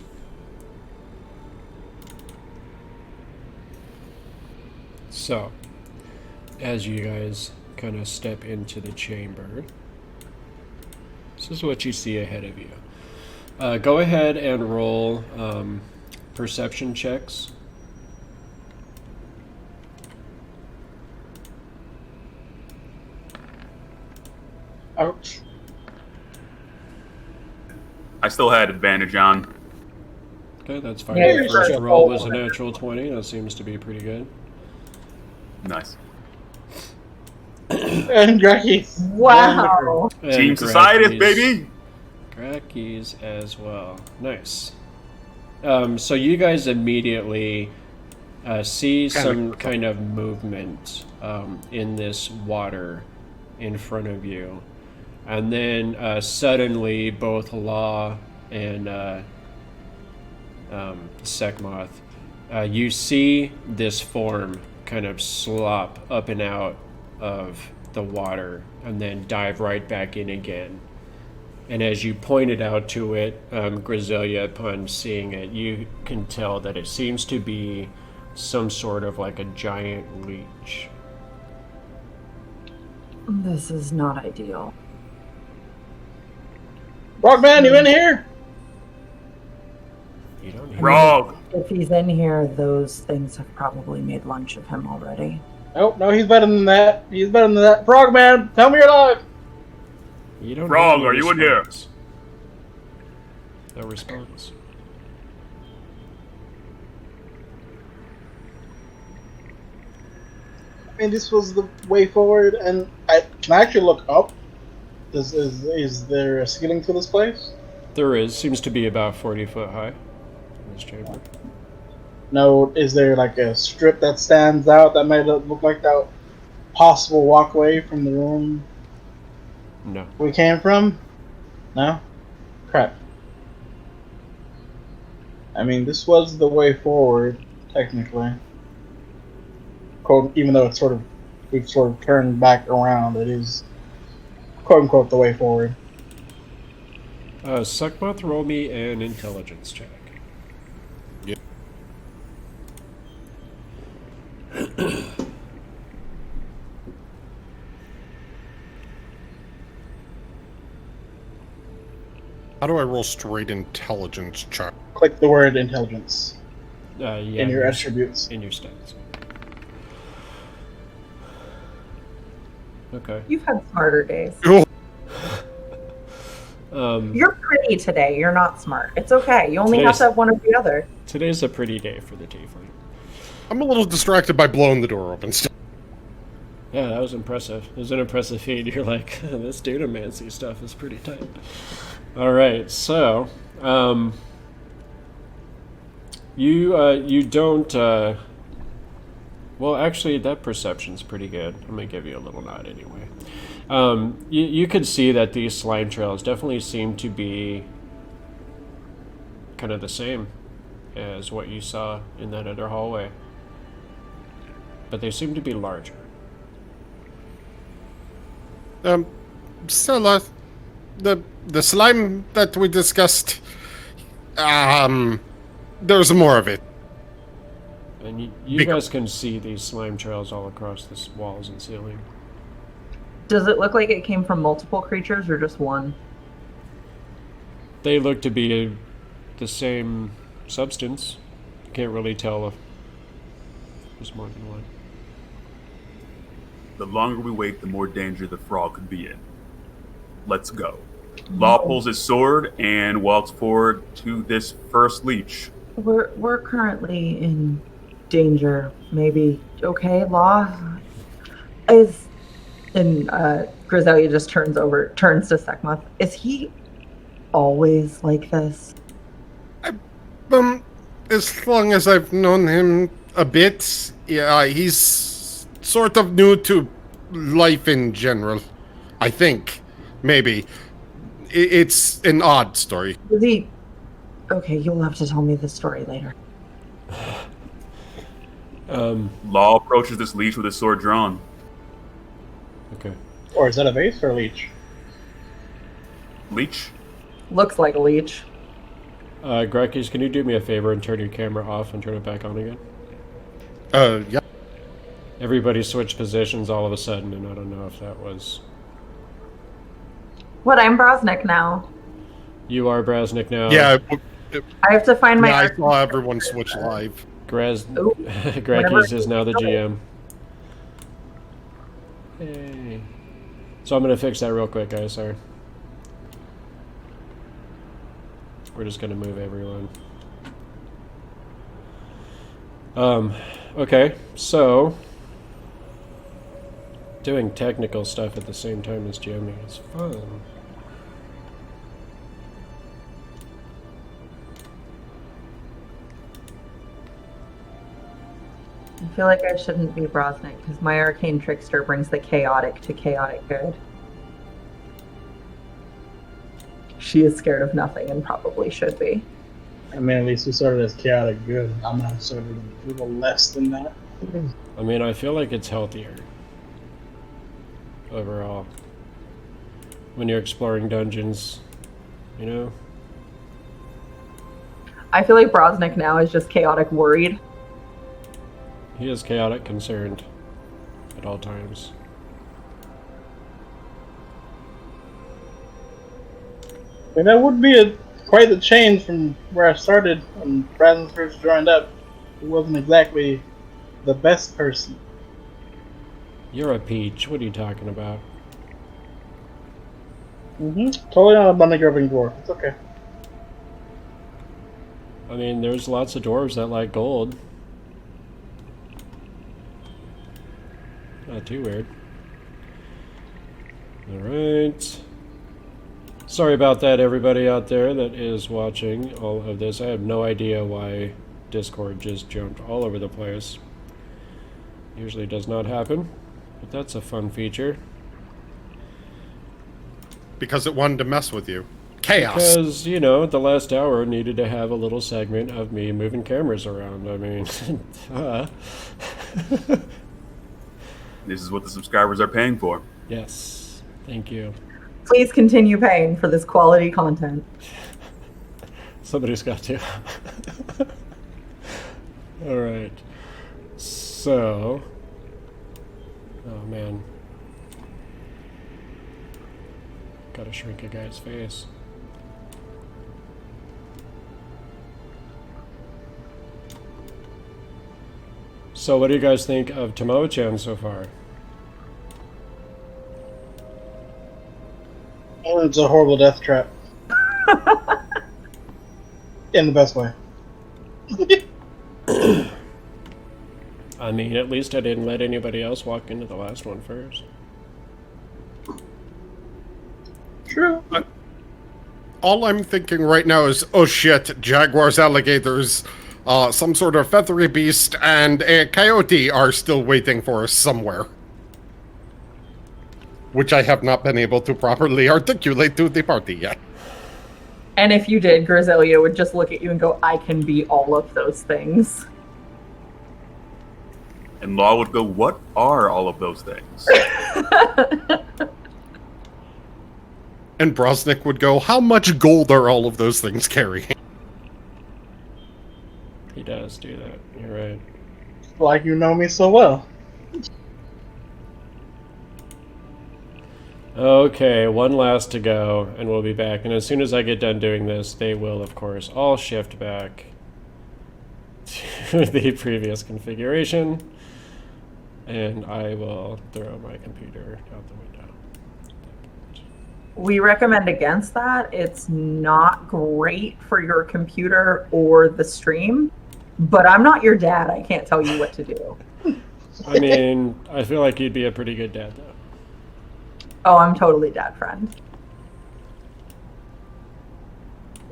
So, as you guys kind of step into the chamber, this is what you see ahead of you. Go ahead and roll perception checks. Ouch. I still had advantage on. Okay, that's fine. Yeah, The you're first sure. roll was a natural 20. That seems to be pretty good. Nice. And Grakees. Wow. And Team Society, Grakees- baby! Grakees as well. Nice. So you guys immediately see some kind of movement in this water in front of you. And then suddenly both Law and Seckmoth, you see this form kind of slop up and out of the water and then dive right back in again. And as you pointed out to it, Grisellia, upon seeing it, you can tell that it seems to be some sort of like a giant leech. This is not ideal. Frogman, you in here? You don't hear Frog! If he's in here, those things have probably made lunch of him already. Nope, no, he's better than that. He's better than that. Frogman, tell me you're alive. You don't Frog, hear are you in here? response. No response. I mean, this was the way forward, and I can actually look up Is there a ceiling to this place? There is. Seems to be about 40 foot high in this chamber. No, is there like a strip that stands out that might look like that possible walkway from the room No. we came from? No? Crap. I mean, this was the way forward, technically. Quote, even though it's we've sort of turned back around, it is, quote unquote, the way forward. Seckmoth, roll me an intelligence check. How do I roll straight intelligence check? Click the word intelligence Yeah, in your attributes. In your stats. Okay. You've had smarter days. Oh, You're pretty today. You're not smart. It's okay. You only have Today's- to have one or the other. Today's a pretty day for the tiefling. I'm a little distracted by blowing the door open. Yeah, that was impressive. It was an impressive feat. You're like, this dunamancy stuff is pretty tight. All right, so you don't. Well, actually, that perception's pretty good. I'm gonna give you a little nod anyway. You could see that these slime trails definitely seem to be kind of the same as what you saw in that other hallway, but they seem to be larger. Stella, the slime that we discussed, there's more of it. And you guys can see these slime trails all across the walls and ceiling. Does it look like it came from multiple creatures or just one? They look to be the same substance. You can't really tell if there's more than one. The longer we wait, the more danger the frog could be in. Let's go. Law pulls his sword and walks forward to this first leech. We're currently in danger. Maybe okay, Law is. And Grisellia just turns to Seckmoth. Is he always like this? As long as I've known him a bit, yeah, he's sort of new to life in general. I think, maybe. It's an odd story. Is he? Okay, you'll have to tell me the story later. Law approaches this leech with his sword drawn. Okay. Or is that a vase or a leech? Leech? Looks like a leech. Grakees, can you do me a favor and turn your camera off and turn it back on again? Yeah. Everybody switched positions all of a sudden, and I don't know if that was... What? I'm Brasnic now. You are Brasnic now. Yeah, I have to find my. I saw everyone switch live. Grakees is now the GM. Hey. So I'm gonna fix that real quick, guys. Sorry. We're just gonna move everyone. Okay, so doing technical stuff at the same time as GMing is fun. I feel like I shouldn't be Brasnic because my arcane trickster brings the chaotic to chaotic good. She is scared of nothing and probably should be. I mean, at least we started as chaotic good. I'm not sort of a little less than that. I mean, I feel like it's healthier overall when you're exploring dungeons, you know? I feel like Brasnic now is just chaotic worried. He is chaotic concerned at all times. I mean, that would be quite the change from where I started when Brandon first joined up. He wasn't exactly the best person. You're a peach. What are you talking about? Totally not a bunny grubbing dwarf. It's okay. I mean, there's lots of dwarves that like gold. Not too weird. Alright. Sorry about that, everybody out there that is watching all of this. I have no idea why Discord just jumped all over the place. Usually does not happen, but that's a fun feature. Because it wanted to mess with you. Chaos! Because, you know, the last hour needed to have a little segment of me moving cameras around. I mean, This is what the subscribers are paying for. yes, thank you. Please continue paying for this quality content. Somebody's got to. All right. So, oh man, gotta shrink a guy's face. So, what do you guys think of Tomo-chan so far? Oh, it's a horrible death trap. In the best way. I mean, at least I didn't let anybody else walk into the last one first. True. All I'm thinking right now is, oh shit, jaguars, alligators, some sort of feathery beast, and a coyote are still waiting for us somewhere. Which I have not been able to properly articulate to the party yet. And if you did, Grisellia would just look at you and go, I can be all of those things. And Law would go, what are all of those things? And Brasnic would go, how much gold are all of those things carrying? He does do that, you're right. Like you know me so well. Okay, one last to go, and we'll be back. And as soon as I get done doing this, they will, of course, all shift back to the previous configuration. And I will throw my computer out the window. We recommend against that. It's not great for your computer or the stream, but I'm not your dad. I can't tell you what to do. I mean, I feel like you'd be a pretty good dad, though. Oh, I'm totally dad friend.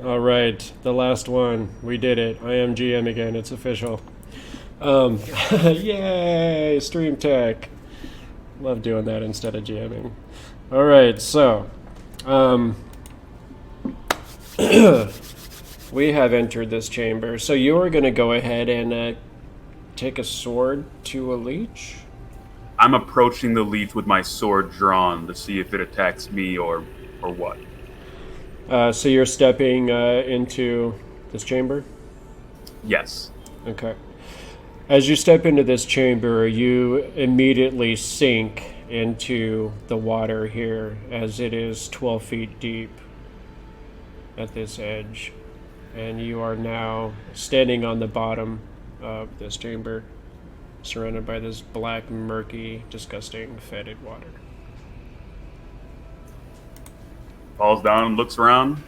All right, the last one. We did it. I am GM again. It's official. Yay! Stream tech. Love doing that instead of GMing. All right, so we have entered this chamber. So you are going to go ahead and take a sword to a leech. I'm approaching the leech with my sword drawn to see if it attacks me or what. So you're stepping into this chamber? Yes. Okay. As you step into this chamber, you immediately sink into the water here, as it is 12 feet deep at this edge. And you are now standing on the bottom of this chamber, surrounded by this black, murky, disgusting, fetid water. Falls down and looks around.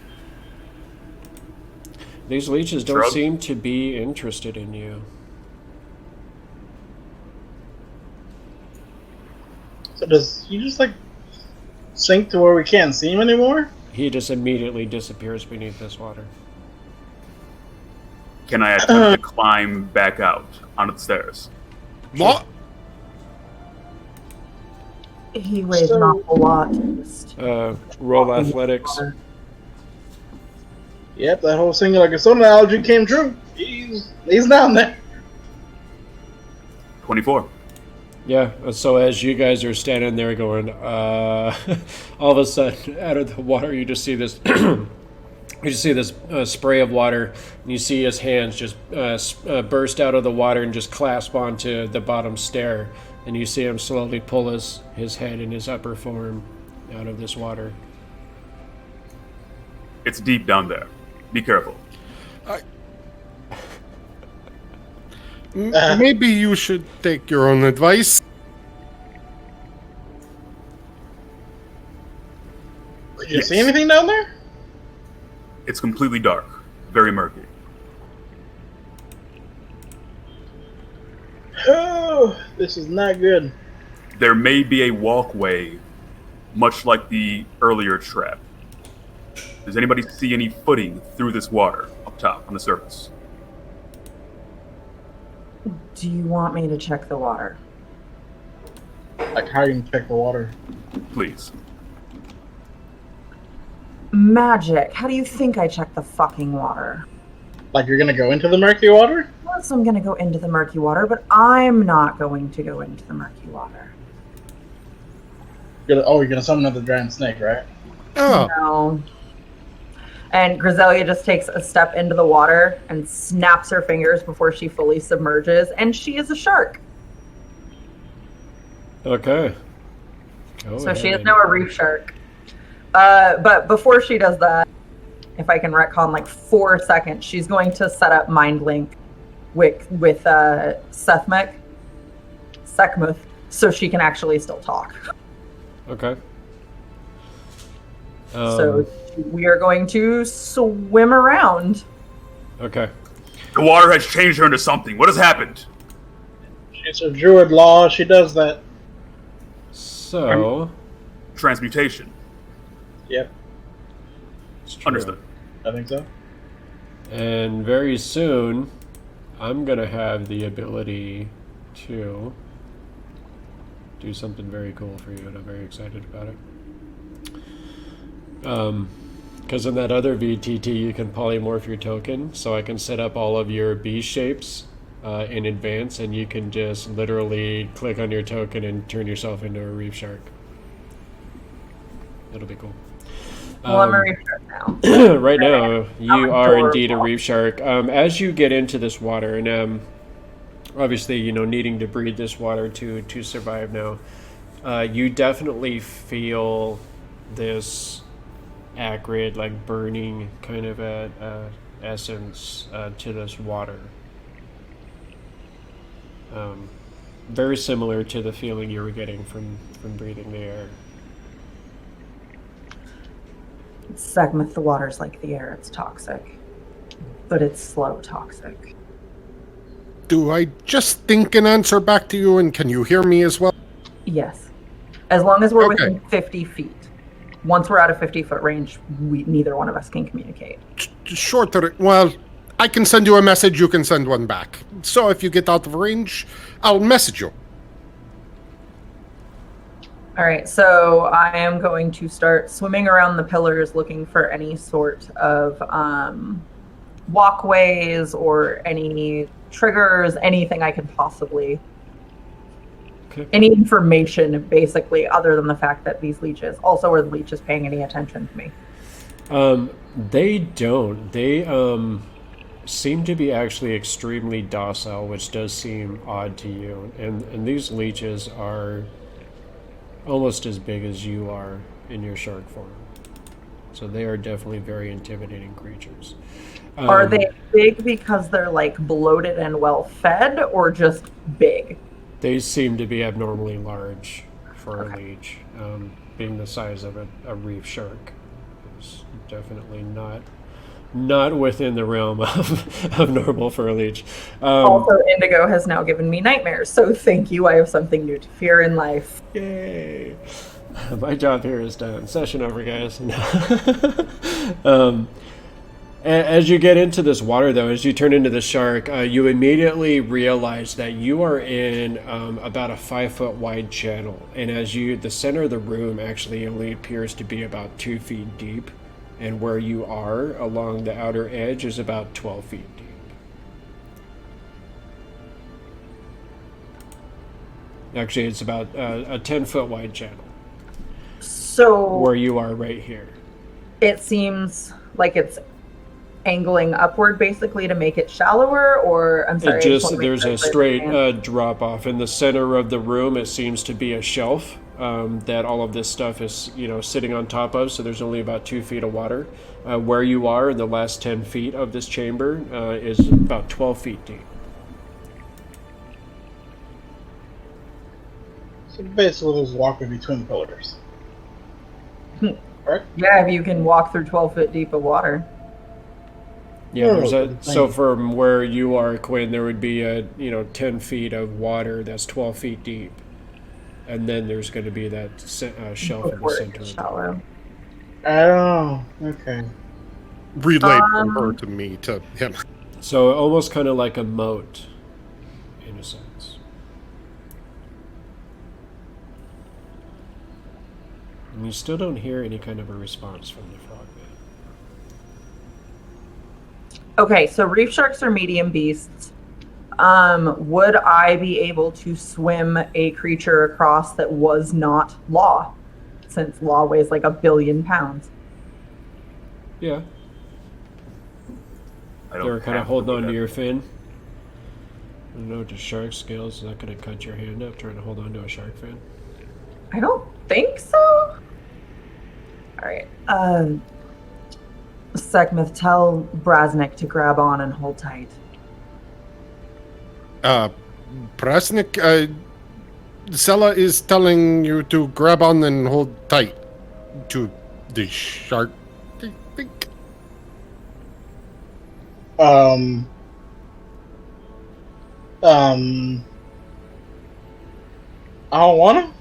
These leeches don't Shrug. seem to be interested in you. So does he just like sink to where we can't see him anymore? He just immediately disappears beneath this water. Can I attempt to climb back out onto the stairs? What? He weighs an awful lot. Just Roll athletics. Yep, that whole singular persona analogy came true. He's down there. 24. Yeah, so as you guys are standing there going, all of a sudden, out of the water, you just see this, spray of water, and you see his hands just burst out of the water and just clasp onto the bottom stair, and you see him slowly pull his head and his upper form out of this water. It's deep down there. Be careful. Maybe you should take your own advice. Did you see anything down there? It's completely dark. Very murky. Oh, this is not good. There may be a walkway, much like the earlier trap. Does anybody see any footing through this water up top on the surface? Do you want me to check the water? Like, how you can check the water? Please. Magic. How do you think I check the fucking water? Like, you're gonna go into the murky water? Yes, I'm gonna go into the murky water, but I'm not going to go into the murky water. You're gonna summon another giant snake, right? Oh, No. And Grisellia just takes a step into the water and snaps her fingers before she fully submerges, and she is a shark. Okay. So she is now a reef shark. But before she does that, if I can retcon like 4 seconds, she's going to set up Mind Link with Seckmoth, so she can actually still talk. Okay. So we are going to swim around. Okay. The water has changed her into something. What has happened? She's a druid law. She does that. So. Transmutation. Yep, It's true. Understood. I think so. And very soon, I'm going to have the ability to do something very cool for you, and I'm very excited about it. Because in that other VTT, you can polymorph your token, so I can set up all of your B shapes in advance, and you can just literally click on your token and turn yourself into a reef shark. It'll be cool. Well, I'm a reef shark now. Right now, you I'm are adorable. indeed a reef shark. As you get into this water, and obviously, you know, needing to breathe this water to survive now, you definitely feel this acrid, like burning kind of essence to this water. Very similar to the feeling you were getting from breathing the air. Seckmoth, the water's like the air. It's toxic. But it's slow toxic. do I just think and answer back to you, and can you hear me as well? Yes. As long as we're Okay. within 50 feet. Once we're out of 50-foot range, neither one of us can communicate. Shorter. Well, I can send you a message, you can send one back. So if you get out of range, I'll message you. All right, so I am going to start swimming around the pillars looking for any sort of walkways or any triggers, anything I could possibly... Okay. Any information, basically, other than the fact that these leeches... Also, are the leeches paying any attention to me? They don't. They seem to be actually extremely docile, which does seem odd to you. And these leeches are almost as big as you are in your shark form. So they are definitely very intimidating creatures. Are they big because they're like bloated and well fed, or just big? They seem to be abnormally large for Okay. a leech. Being the size of a reef shark is definitely not within the realm of normal for a leech. Also, Indigo has now given me nightmares, so thank you. I have something new to fear in life. Yay! My job here is done. Session over, guys. As you get into this water, though, as you turn into the shark, you immediately realize that you are in about a 5-foot wide channel, and the center of the room actually only appears to be about 2 feet deep, and where you are along the outer edge is about 12 feet deep. Actually, it's about a 10-foot wide channel So where you are right here. it seems like it's angling upward, basically, to make it shallower, or I'm sorry. I just want to make There's sure a I straight understand. drop off in the center of the room. It seems to be a shelf that all of this stuff is, sitting on top of. So there's only about 2 feet of water. Where you are in the last 10 feet of this chamber is about 12 feet deep. So basically, there's a walkway between the pillars. Correct? Yeah, if you can walk through 12 foot deep of water. Yeah, Oh, there's good so thing. from where you are, Quinn, there would be 10 feet of water that's 12 feet deep, and then there's going to be that shelf in the Before center. it's of it. shallow. Oh, okay. Relayed from her to me to him. So almost kind of like a moat, in a sense. And you still don't hear any kind of a response from the frogman. Okay, so reef sharks are medium beasts. Would I be able to swim a creature across that was not Law? Since Law weighs like 1 billion pounds. Yeah. I They were kind of have holding on do to that. your fin. I don't know, just shark scales. Is that going to cut your hand up trying to hold on to a shark fin? I don't think so. Alright. Seckmoth, tell Brasnic to grab on and hold tight. Brasnic, Sella is telling you to grab on and hold tight to the shark, I think. I don't wanna.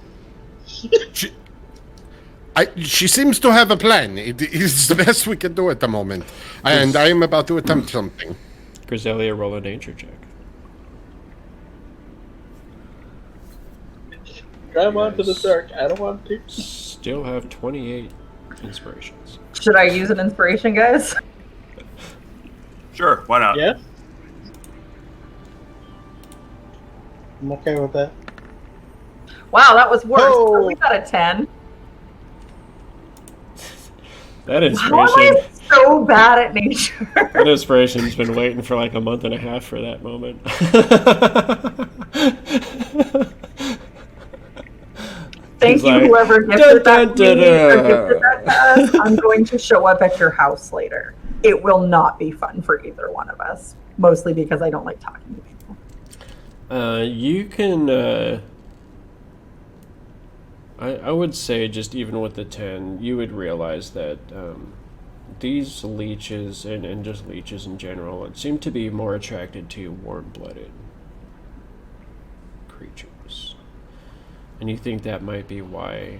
She seems to have a plan. It is the best we can do at the moment. And I am about to attempt something. Grisellia, roll a nature check. Grab onto the shark. I don't want to. Still have 28 inspirations. Should I use an inspiration, guys? Sure, why not? Yeah. I'm okay with that. Wow, that was worse. Oh. We got a 10. That How am inspiration, I so bad at nature? that inspiration's been waiting for like a month and a half for that moment. Thank He's you, like, whoever gifted that to me or dun, dun, gifted that to us. I'm going to show up at your house later. It will not be fun for either one of us. Mostly because I don't like talking to people. You can, I would say just even with the 10, you would realize that these leeches, and just leeches in general, it seem to be more attracted to warm-blooded creatures. And you think that might be why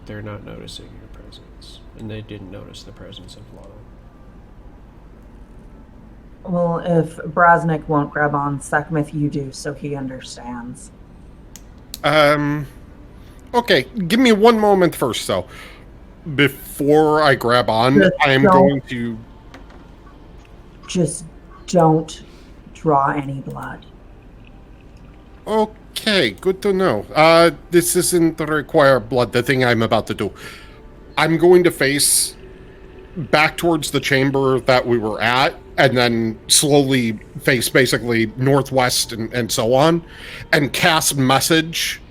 they're not noticing your presence. And they didn't notice the presence of Law. Well, if Brasnic won't grab on, Seckmoth, you do, so he understands. Okay, give me one moment first, though. Before I grab on, Just I am don't- going to... Just don't draw any blood. Okay, good to know. This isn't to require blood, the thing I'm about to do. I'm going to face back towards the chamber that we were at, and then slowly face basically northwest and so on, and cast message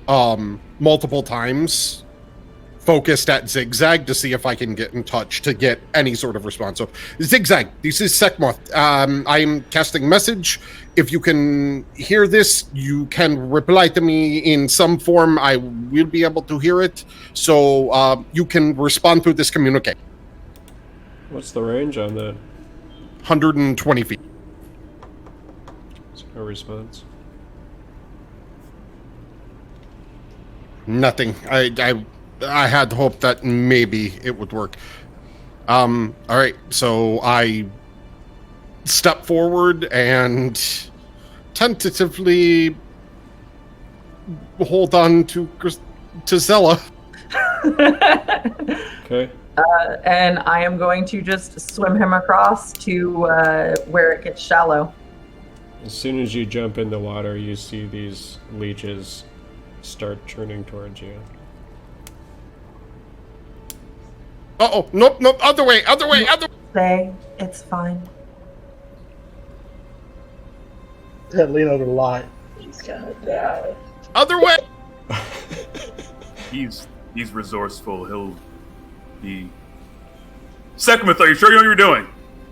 multiple times, focused at Zig Zag to see if I can get in touch to get any sort of response. So, Zig Zag, this is Seckmoth. I am casting message. If you can hear this, you can reply to me in some form. I will be able to hear it. So you can respond to this communique. What's the range on that? 120 feet. Is there no response? Nothing. I had hoped that maybe it would work. All right, so I step forward and tentatively hold on to Zella. Okay. And I am going to just swim him across to where it gets shallow. As soon as you jump in the water, you see these leeches start turning towards you. Uh-oh, nope, other way. Say, it's fine. Lean over the line. He's gonna die. Other way! He's resourceful. He'll be. Seckmoth, are you sure you know what you're doing?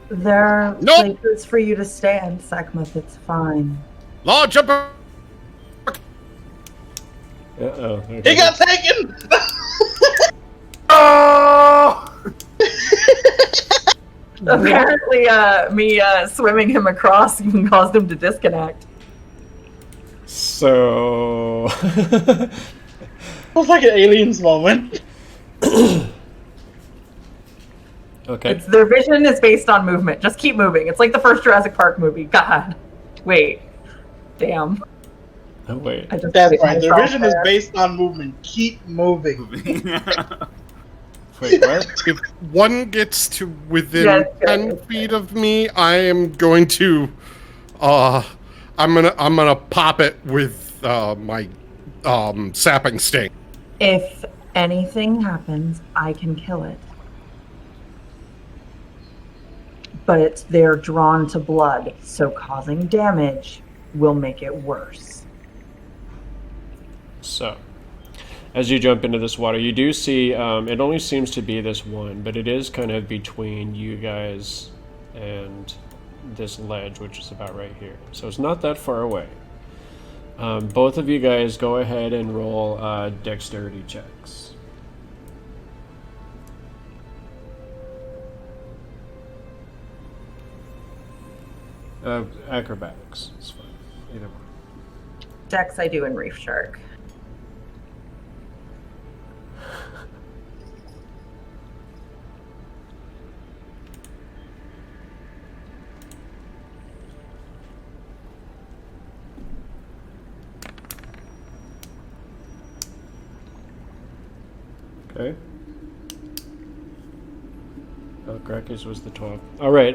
There are Nope. places for you to stand, Seckmoth. It's fine. Law, jump up. Uh-oh. He got taken! Oh! Apparently, me swimming him across caused him to disconnect. So... It was like an aliens moment. Okay. Their vision is based on movement. Just keep moving. It's like the first Jurassic Park movie. God. Wait. Damn. Oh, wait. I just That's hit right. Their myself vision is there. based on movement. Keep moving. Wait, what? If one gets to within Yes, 10 yes. feet of me, I am going to I'm gonna pop it with my sapping sting. If anything happens, I can kill it. But they're drawn to blood, so causing damage will make it worse. So, as you jump into this water, you do see, it only seems to be this one, but it is kind of between you guys and this ledge, which is about right here. So it's not that far away. Both of you guys go ahead and roll dexterity checks. Acrobatics. It's fine. Either one. Dex I do in Reef Shark. Okay. Oh, Grakees was the 12. All right,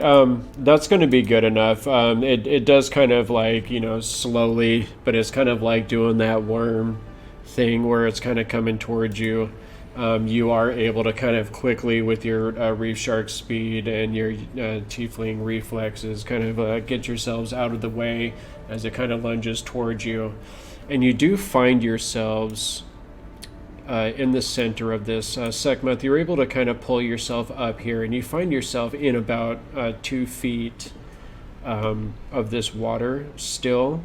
that's going to be good enough. It does kind of like, slowly, but it's kind of like doing that worm thing where it's kind of coming towards you. You are able to kind of quickly, with your reef shark speed and your tiefling reflexes, kind of get yourselves out of the way as it kind of lunges towards you. And you do find yourselves in the center of this Seckmoth. You're able to kind of pull yourself up here, and you find yourself in about 2 feet of this water still,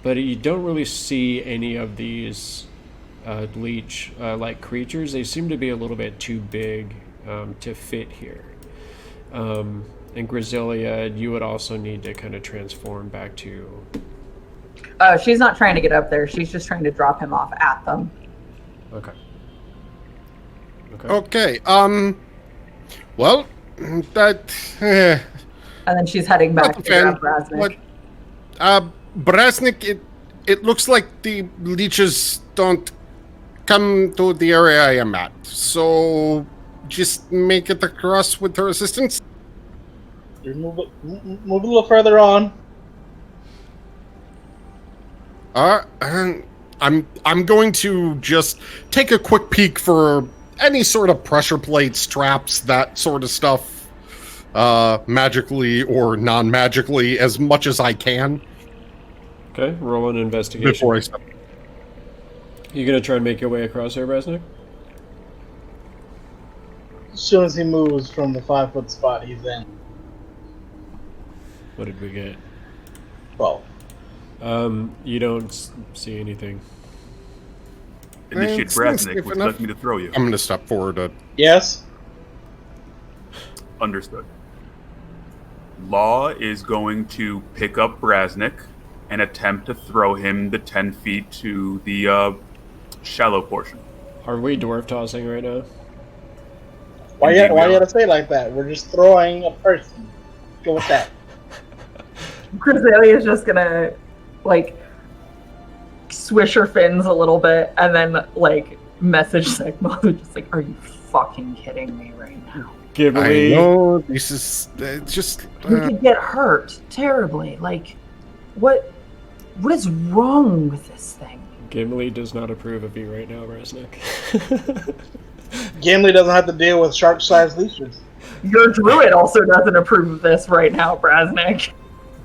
but you don't really see any of these leech like creatures. They seem to be a little bit too big to fit here. And Grisellia, you would also need to kind of transform back to... She's not trying to get up there. She's just trying to drop him off at them. Okay. Okay. Well, that. And then she's heading back to grab Brasnic. Brasnic, it looks like the leeches don't come to the area I am at. So just make it across with her assistance. You move a little further on. I'm going to just take a quick peek for any sort of pressure plates, traps, that sort of stuff, magically or non-magically, as much as I can. Okay, roll an investigation. Before I step. You gonna try and make your way across here, Brasnic? As soon as he moves from the 5-foot spot, he's in. What did we get? 12. You don't see anything. Initiate Brasnic, which led me to throw you. I'm going to step forward. Yes? Understood. Law is going to pick up Brasnic and attempt to throw him the 10 feet to the shallow portion. Are we dwarf tossing right now? Why Indeed, you gotta say it like that? We're just throwing a person. Go with that. Grisellia is just gonna, swish her fins a little bit and then, message Seckmoth, just are you fucking kidding me right now? Gimli. I know, this is just... We could get hurt terribly. What is wrong with this thing? Gimli does not approve of you right now, Brasnic. Gimli doesn't have to deal with shark-sized leeches. Your druid also doesn't approve of this right now, Brasnic.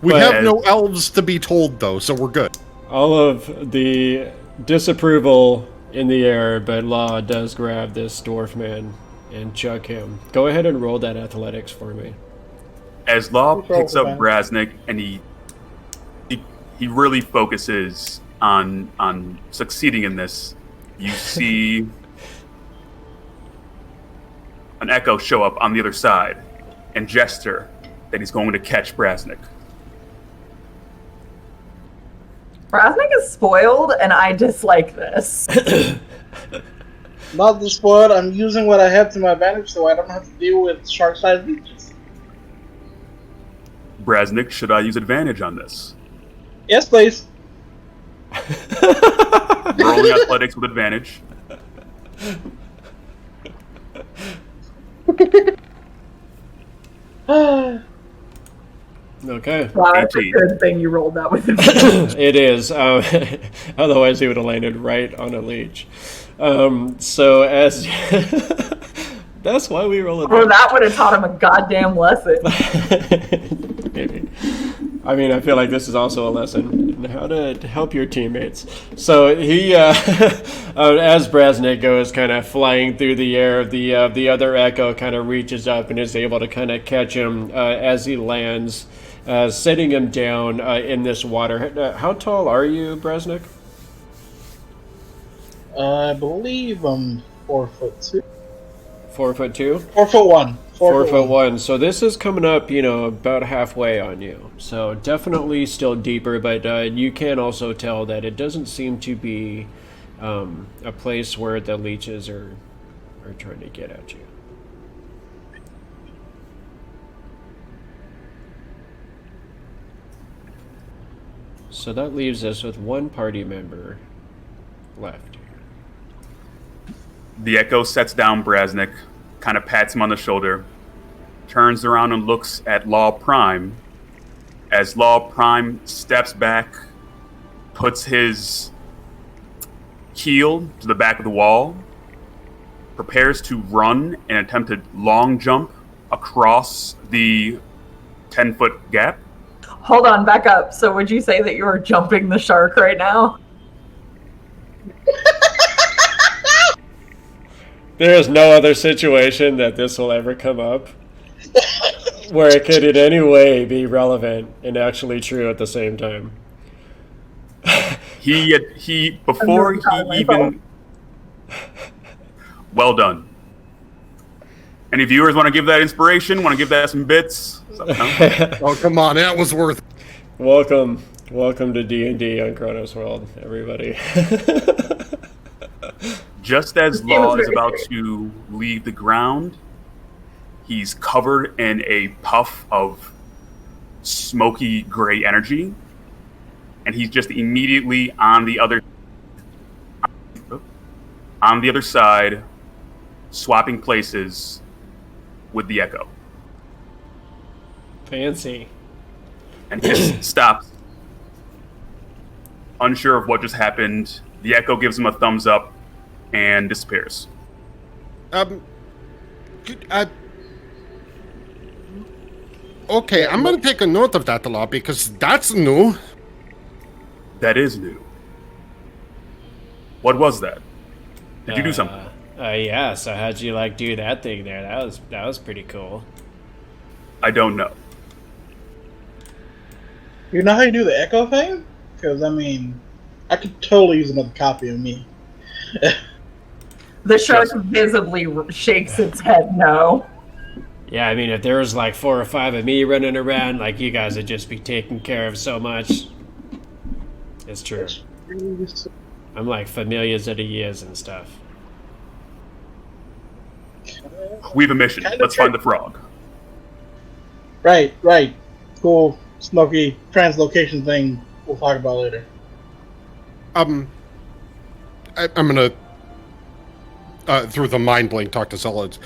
We But- have no elves to be told, though, so we're good. All of the disapproval in the air, but Law does grab this dwarf man and chuck him. Go ahead and roll that athletics for me. As Law Who's rolling picks up that? Brasnic and he really focuses on succeeding in this, you see an echo show up on the other side and gesture that he's going to catch Brasnic. Brasnic is spoiled, and I dislike this. Not the spoiled. I'm using what I have to my advantage, so I don't have to deal with shark-sized leeches. Brasnic, should I use advantage on this? Yes, please. Rolling athletics with advantage. Okay. Wow, that's a 18. good thing you rolled that with advantage. It is. Otherwise, he would have landed right on a leech. So as that's why we roll it. Well, that would have taught him a goddamn lesson. Maybe. I mean, I feel like this is also a lesson in how to help your teammates. So he, as Brasnic goes kind of flying through the air, the other Echo kind of reaches up and is able to kind of catch him as he lands, setting him down in this water. How tall are you, Brasnic? I believe I'm 4'2". 4'2"? 4'1". 4'1". So this is coming up, about halfway on you. So definitely still deeper, but you can also tell that it doesn't seem to be a place where the leeches are trying to get at you. So that leaves us with one party member left. The Echo sets down Brasnic, kind of pats him on the shoulder, turns around and looks at Law Prime. As Law Prime steps back, puts his heel to the back of the wall, prepares to run an attempted long jump across the 10-foot gap. Hold on, back up. So would you say that you are jumping the shark right now? There is no other situation that this will ever come up where it could in any way be relevant and actually true at the same time. He before he even well done. Any viewers want to give that inspiration? Want to give that some bits? Oh, come on, that was worth. Welcome to D&D on Kronos World, everybody. Just as Law is about to leave the ground, he's covered in a puff of smoky gray energy, and he's just immediately on the other side, swapping places with the Echo. Fancy. And he just stops, unsure of what just happened. The Echo gives him a thumbs up and disappears. Okay, I'm gonna take a note of that a lot because that's new. That is new. What was that? Did you do something? Yeah, so how'd you do that thing there? That was pretty cool. I don't know. You know how you do the echo thing? Because, I could totally use another copy of me. The shark visibly shakes its head no. Yeah, I mean, if there was 4 or 5 of me running around, you guys would just be taken care of so much. It's true. I'm familiars of the years and stuff. We have a mission. Let's find the frog. Right. Cool, smoky translocation thing we'll talk about later. I'm gonna through the mind blink talk to Solids.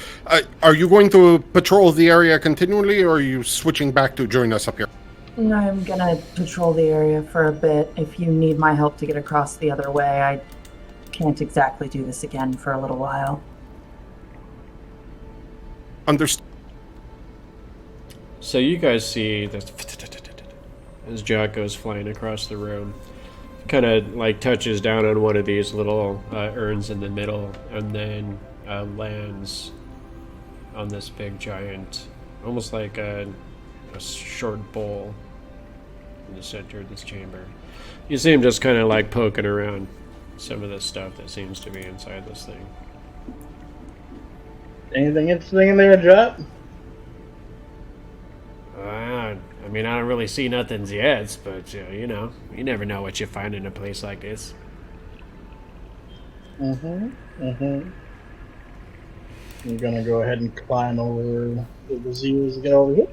Are you going to patrol the area continually, or are you switching back to join us up here? I'm gonna patrol the area for a bit. If you need my help to get across the other way, I can't exactly do this again for a little while. Understand. So you guys see this as Jack goes flying across the room. Kind of touches down on one of these little urns in the middle, and then lands on this big giant, almost like a short bowl in the center of this chamber. You see him just kind of poking around some of this stuff that seems to be inside this thing. Anything interesting in there, Jot? I don't really see nothing yet, but you never know what you find in a place like this. I'm gonna go ahead and climb over the Braziers and get over here.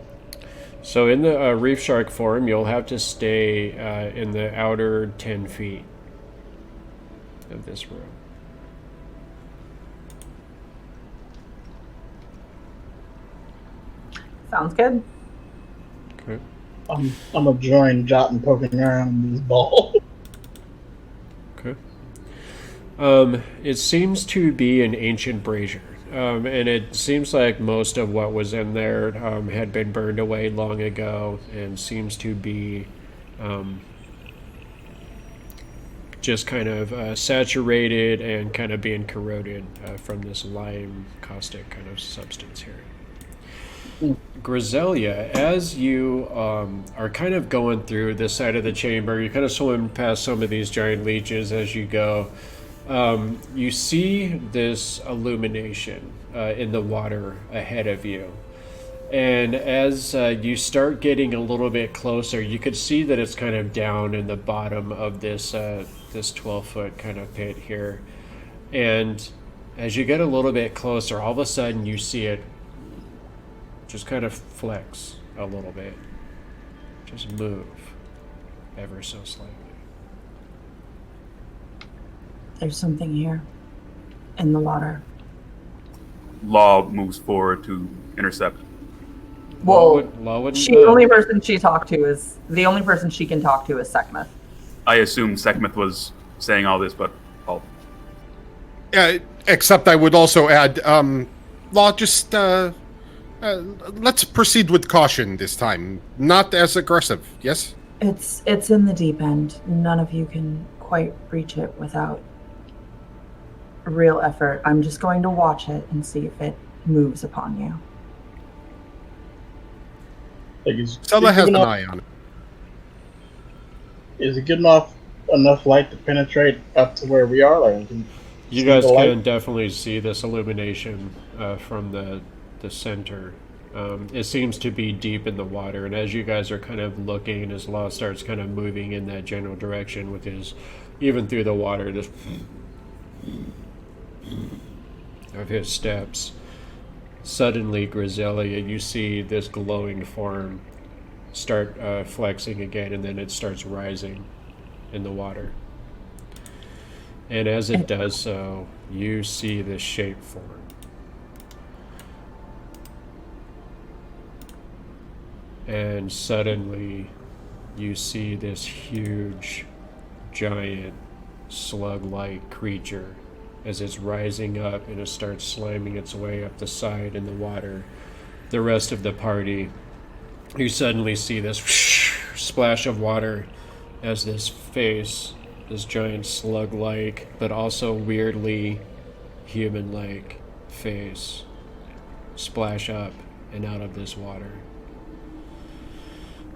So in the reef shark form, you'll have to stay in the outer 10 feet of this room. Sounds good. Okay. I'm gonna join Jot and poking around this ball. Okay. It seems to be an ancient brazier. And it seems like most of what was in there had been burned away long ago and seems to be just kind of saturated and kind of being corroded from this lime caustic kind of substance here. Grisellia, as you are kind of going through this side of the chamber, you kind of swim past some of these giant leeches as you go. You see this illumination in the water ahead of you. And as you start getting a little bit closer, you could see that it's kind of down in the bottom of this 12-foot kind of pit here. And as you get a little bit closer, all of a sudden you see it just kind of flex a little bit. Just move ever so slightly. There's something here in the water. Law moves forward to intercept. Law Well, wouldn't the know. only person she talked to is the only person she can talk to is Seckmoth. I assume Seckmoth was saying all this, but I'll... Except I would also add, Law, just let's proceed with caution this time. Not as aggressive, yes? It's in the deep end. None of you can quite reach it without real effort. I'm just going to watch it and see if it moves upon you. Stella has an eye on it. Is it good enough light to penetrate up to where we are? Like, You guys can definitely see this illumination from the center. It seems to be deep in the water, and as you guys are kind of looking, as Law starts kind of moving in that general direction with his, even through the water, just of his steps, suddenly, Grisellia, you see this glowing form start flexing again, and then it starts rising in the water. And as it does so, you see this shape form. And suddenly, you see this huge, giant, slug-like creature as it's rising up and it starts sliming its way up the side in the water. The rest of the party, you suddenly see this splash of water as this face, this giant slug-like, but also weirdly human-like face, splash up and out of this water.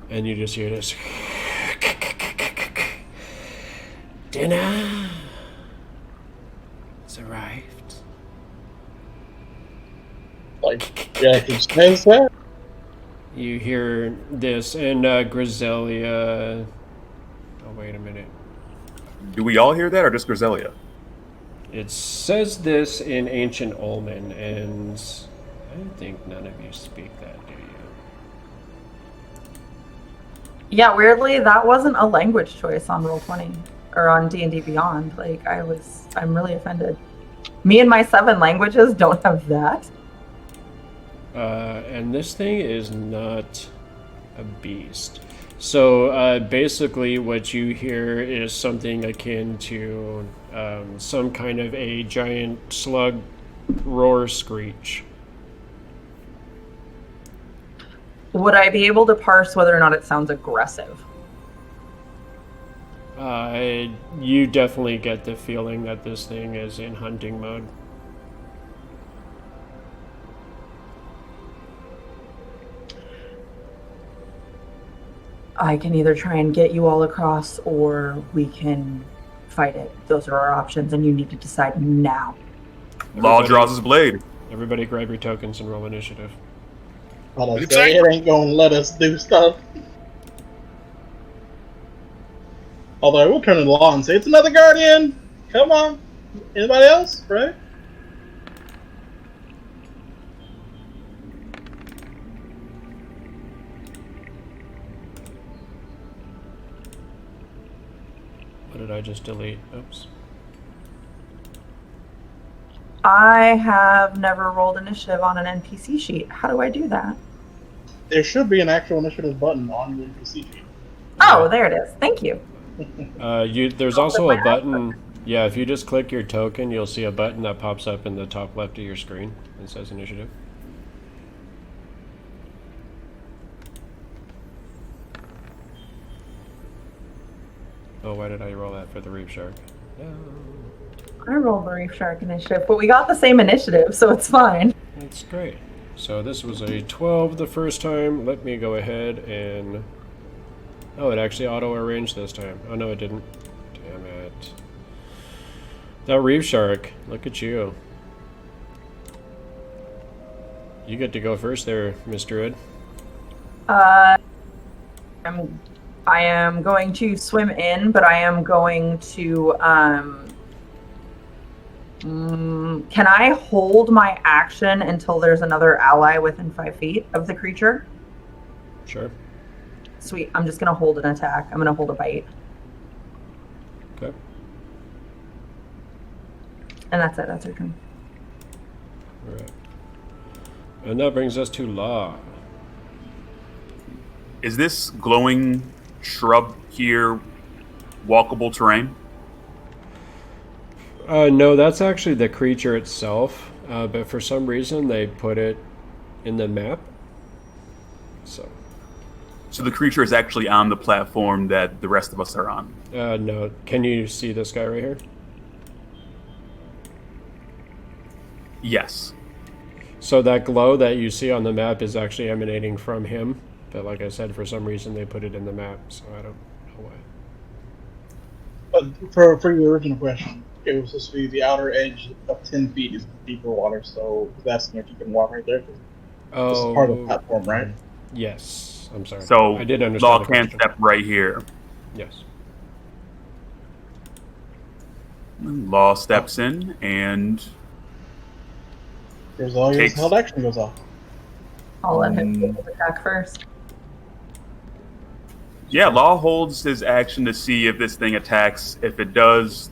And you just hear this dinner has arrived. Like, yeah, he says that. You hear this, and Grisellia. Oh, wait a minute. Do we all hear that, or just Grisellia? It says this in Ancient Olman, and I think none of you speak that, do you? Yeah, weirdly, that wasn't a language choice on Roll20 or on D&D Beyond. Like, I'm really offended. Me and my 7 languages don't have that. And this thing is not a beast. So basically what you hear is something akin to some kind of a giant slug roar screech. Would I be able to parse whether or not it sounds aggressive? You definitely get the feeling that this thing is in hunting mode. I can either try and get you all across, or we can fight it. Those are our options, and you need to decide now. Law draws his blade. Everybody grab your tokens and roll initiative. But I say it ain't gonna let us do stuff. Although I will turn to the law and say, it's another guardian! Come on! Anybody else? Right? I just delete? Oops. I have never rolled initiative on an NPC sheet. How do I do that? There should be an actual initiative button on your NPC sheet. Oh, there it is. Thank you. There's also a button. Yeah, if you just click your token, you'll see a button that pops up in the top left of your screen. It says initiative. Oh, why did I roll that for the Reef Shark? No. I rolled the Reef Shark initiative, but we got the same initiative, so it's fine. That's great. So this was a 12 the first time. Let me go ahead and... Oh, it actually auto-arranged this time. Oh, no, it didn't. Damn it. That Reef Shark. Look at you. You get to go first there, Mr. Ed. I am going to swim in, but I am going to, can I hold my action until there's another ally within 5 feet of the creature? Sure. Sweet. I'm just going to hold an attack. I'm going to hold a bite. Okay. And that's it. That's your turn. All right. And that brings us to Law. Is this glowing shrub here walkable terrain? No, that's actually the creature itself. But for some reason, they put it in the map. So the creature is actually on the platform that the rest of us are on? No. Can you see this guy right here? Yes. So that glow that you see on the map is actually emanating from him. But like I said, for some reason they put it in the map, so I don't know why. But for your original question, it was supposed to be the outer edge of 10 feet is deeper water, so that's if you can walk right there. Oh, this is part of the platform, right? Yes. I'm sorry. So I did understand Law the can question. step right here. Yes. Law steps in and Griselia's held action goes off. I'll let him take his attack first. yeah, Law holds his action to see if this thing attacks. If it does,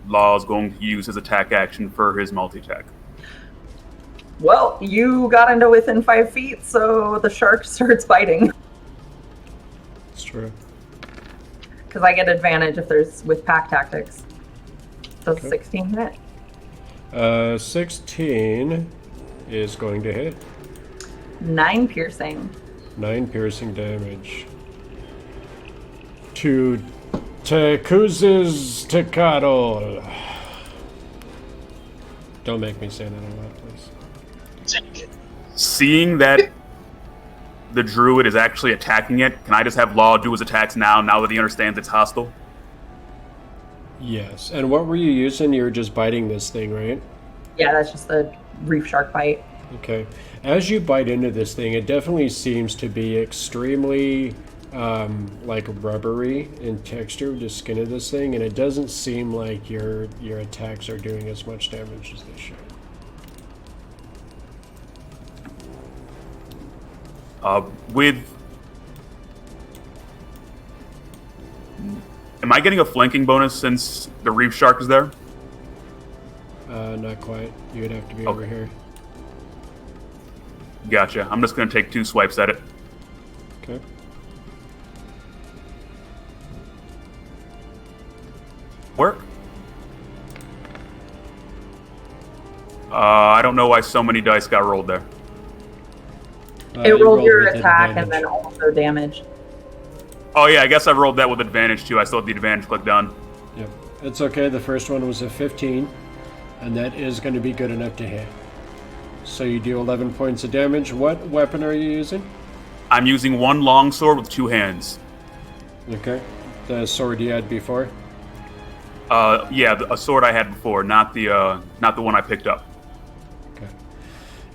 Law is going to use his attack action for his multi-attack. Well, you got into within 5 feet, so the shark starts biting. It's true. Because I get advantage if there's with pack tactics. Does Okay. 16 hit? 16 is going to hit. 9 piercing. 9 piercing damage. To Tekuz's Tecatl. Don't make me say that a lot, please. Seeing that the druid is actually attacking it, can I just have Law do his attacks now that he understands it's hostile? Yes. And what were you using? You were just biting this thing, right? Yeah, that's just the reef shark bite. Okay. As you bite into this thing, it definitely seems to be extremely like rubbery in texture, the skin of this thing, and it doesn't seem like your attacks are doing as much damage as they should. Am I getting a flanking bonus since the reef shark is there? Not quite. You would have to be Okay. over here. Gotcha. I'm just going to take 2 swipes at it. Okay. Work. I don't know why so many dice got rolled there. It You rolled your with attack and advantage. then also damage. Oh yeah, I guess I rolled that with advantage too. I still have the advantage clicked on. Yep. It's okay. The first one was a 15, and that is going to be good enough to hit. So you do 11 points of damage. What weapon are you using? I'm using 1 long sword with 2 hands. Okay. The sword you had before? Yeah, a sword I had before, not the one I picked up.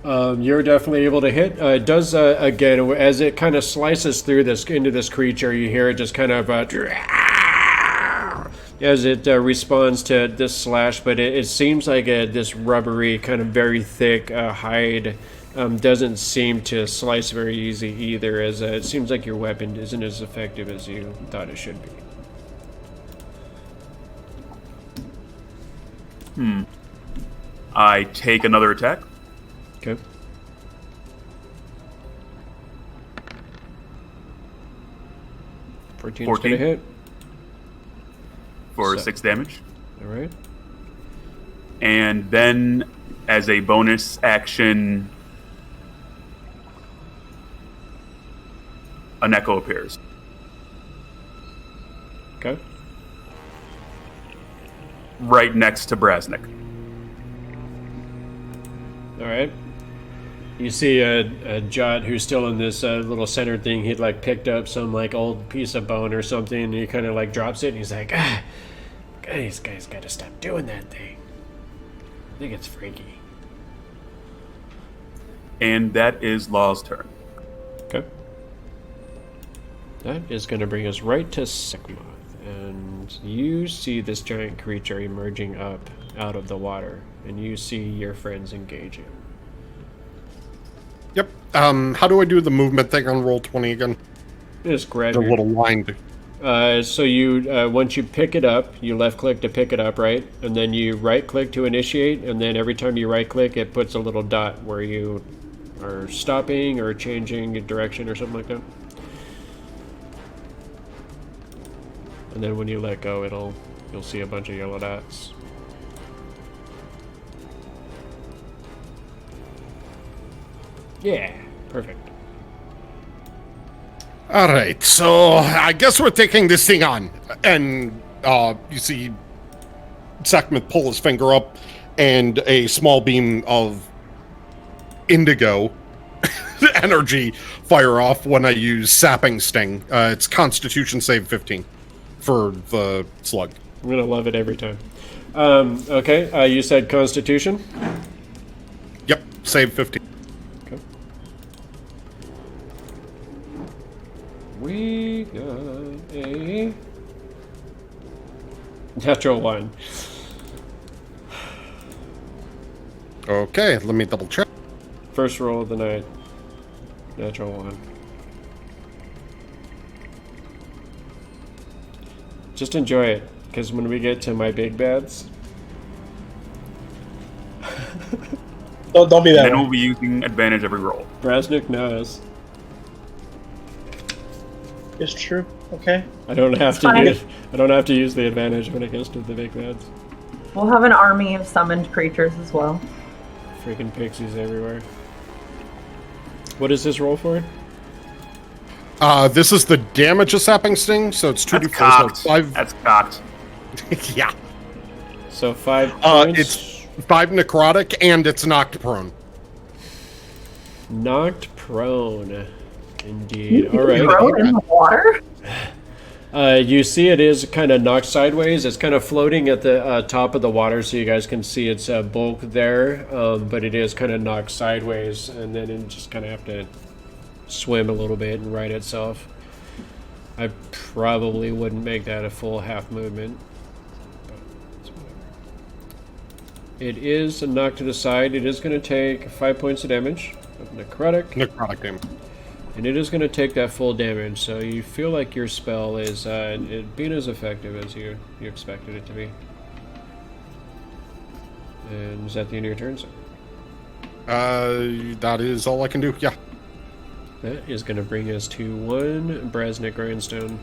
Okay. You're definitely able to hit. It does, again, as it kind of slices through into this creature, you hear it just kind of as it responds to this slash, but it seems like this rubbery, kind of very thick hide doesn't seem to slice very easy either, as it seems like your weapon isn't as effective as you thought it should be. I take another attack. Okay. Fourteen 14. gonna hit. For So- 6 damage. All right. And then, as a bonus action, an echo appears. Okay. Right next to Brasnic. All right. You see a Jot who's still in this little center thing. He'd like picked up some like old piece of bone or something, and he kind of like drops it, and he's like, "Guys, got to stop doing that thing. I think it's freaky." And that is Law's turn. Okay. That is going to bring us right to Seckmoth, and you see this giant creature emerging up out of the water, and you see your friends engaging. Yep. How do I do the movement thing on roll 20 again? Just grab The your little line. so you once you pick it up, you left click to pick it up, right? And then you right click to initiate, and then every time you right click, it puts a little dot where you are stopping or changing direction or something like that. And then when you let go, you'll see a bunch of yellow dots. Yeah, perfect. All right, so I guess we're taking this thing on. And you see Seckmoth pull his finger up, and a small beam of indigo energy fire off when I use Sapping Sting. It's Constitution save 15 for the slug. I'm gonna love it every time. Okay, you said Constitution? Yep, save 15. Okay. We got a natural 1. Okay, let me double check. First roll of the night. Natural 1. Just enjoy it, because when we get to my big bads, Don't be that Then way. we'll be using advantage every roll. Brasnic knows. It's true. Okay. I don't have It's fine. I don't have to use the advantage when it gets to the big bads. We'll have an army of summoned creatures as well. Freaking pixies everywhere. What is this roll for? This is the damage of Sapping Sting, so it's 2d4, That's so cocked. it's 5. That's cocked. Yeah. So 5 points. It's 5 necrotic, and it's knocked prone. Knocked prone. Indeed. All right. Throw it in the water? You see it is kind of knocked sideways. It's kind of floating at the top of the water, so you guys can see its bulk there. But it is kind of knocked sideways, and then it just kind of have to swim a little bit and right itself. I probably wouldn't make that a full half movement. But it's whatever. It is knocked to the side. It is going to take 5 points of damage of necrotic. Necrotic damage. And it is going to take that full damage, so you feel like your spell is being as effective as you expected it to be. And is that the end of your turn, sir? That is all I can do, yeah. That is going to bring us to 1 Brasnic Grindstone.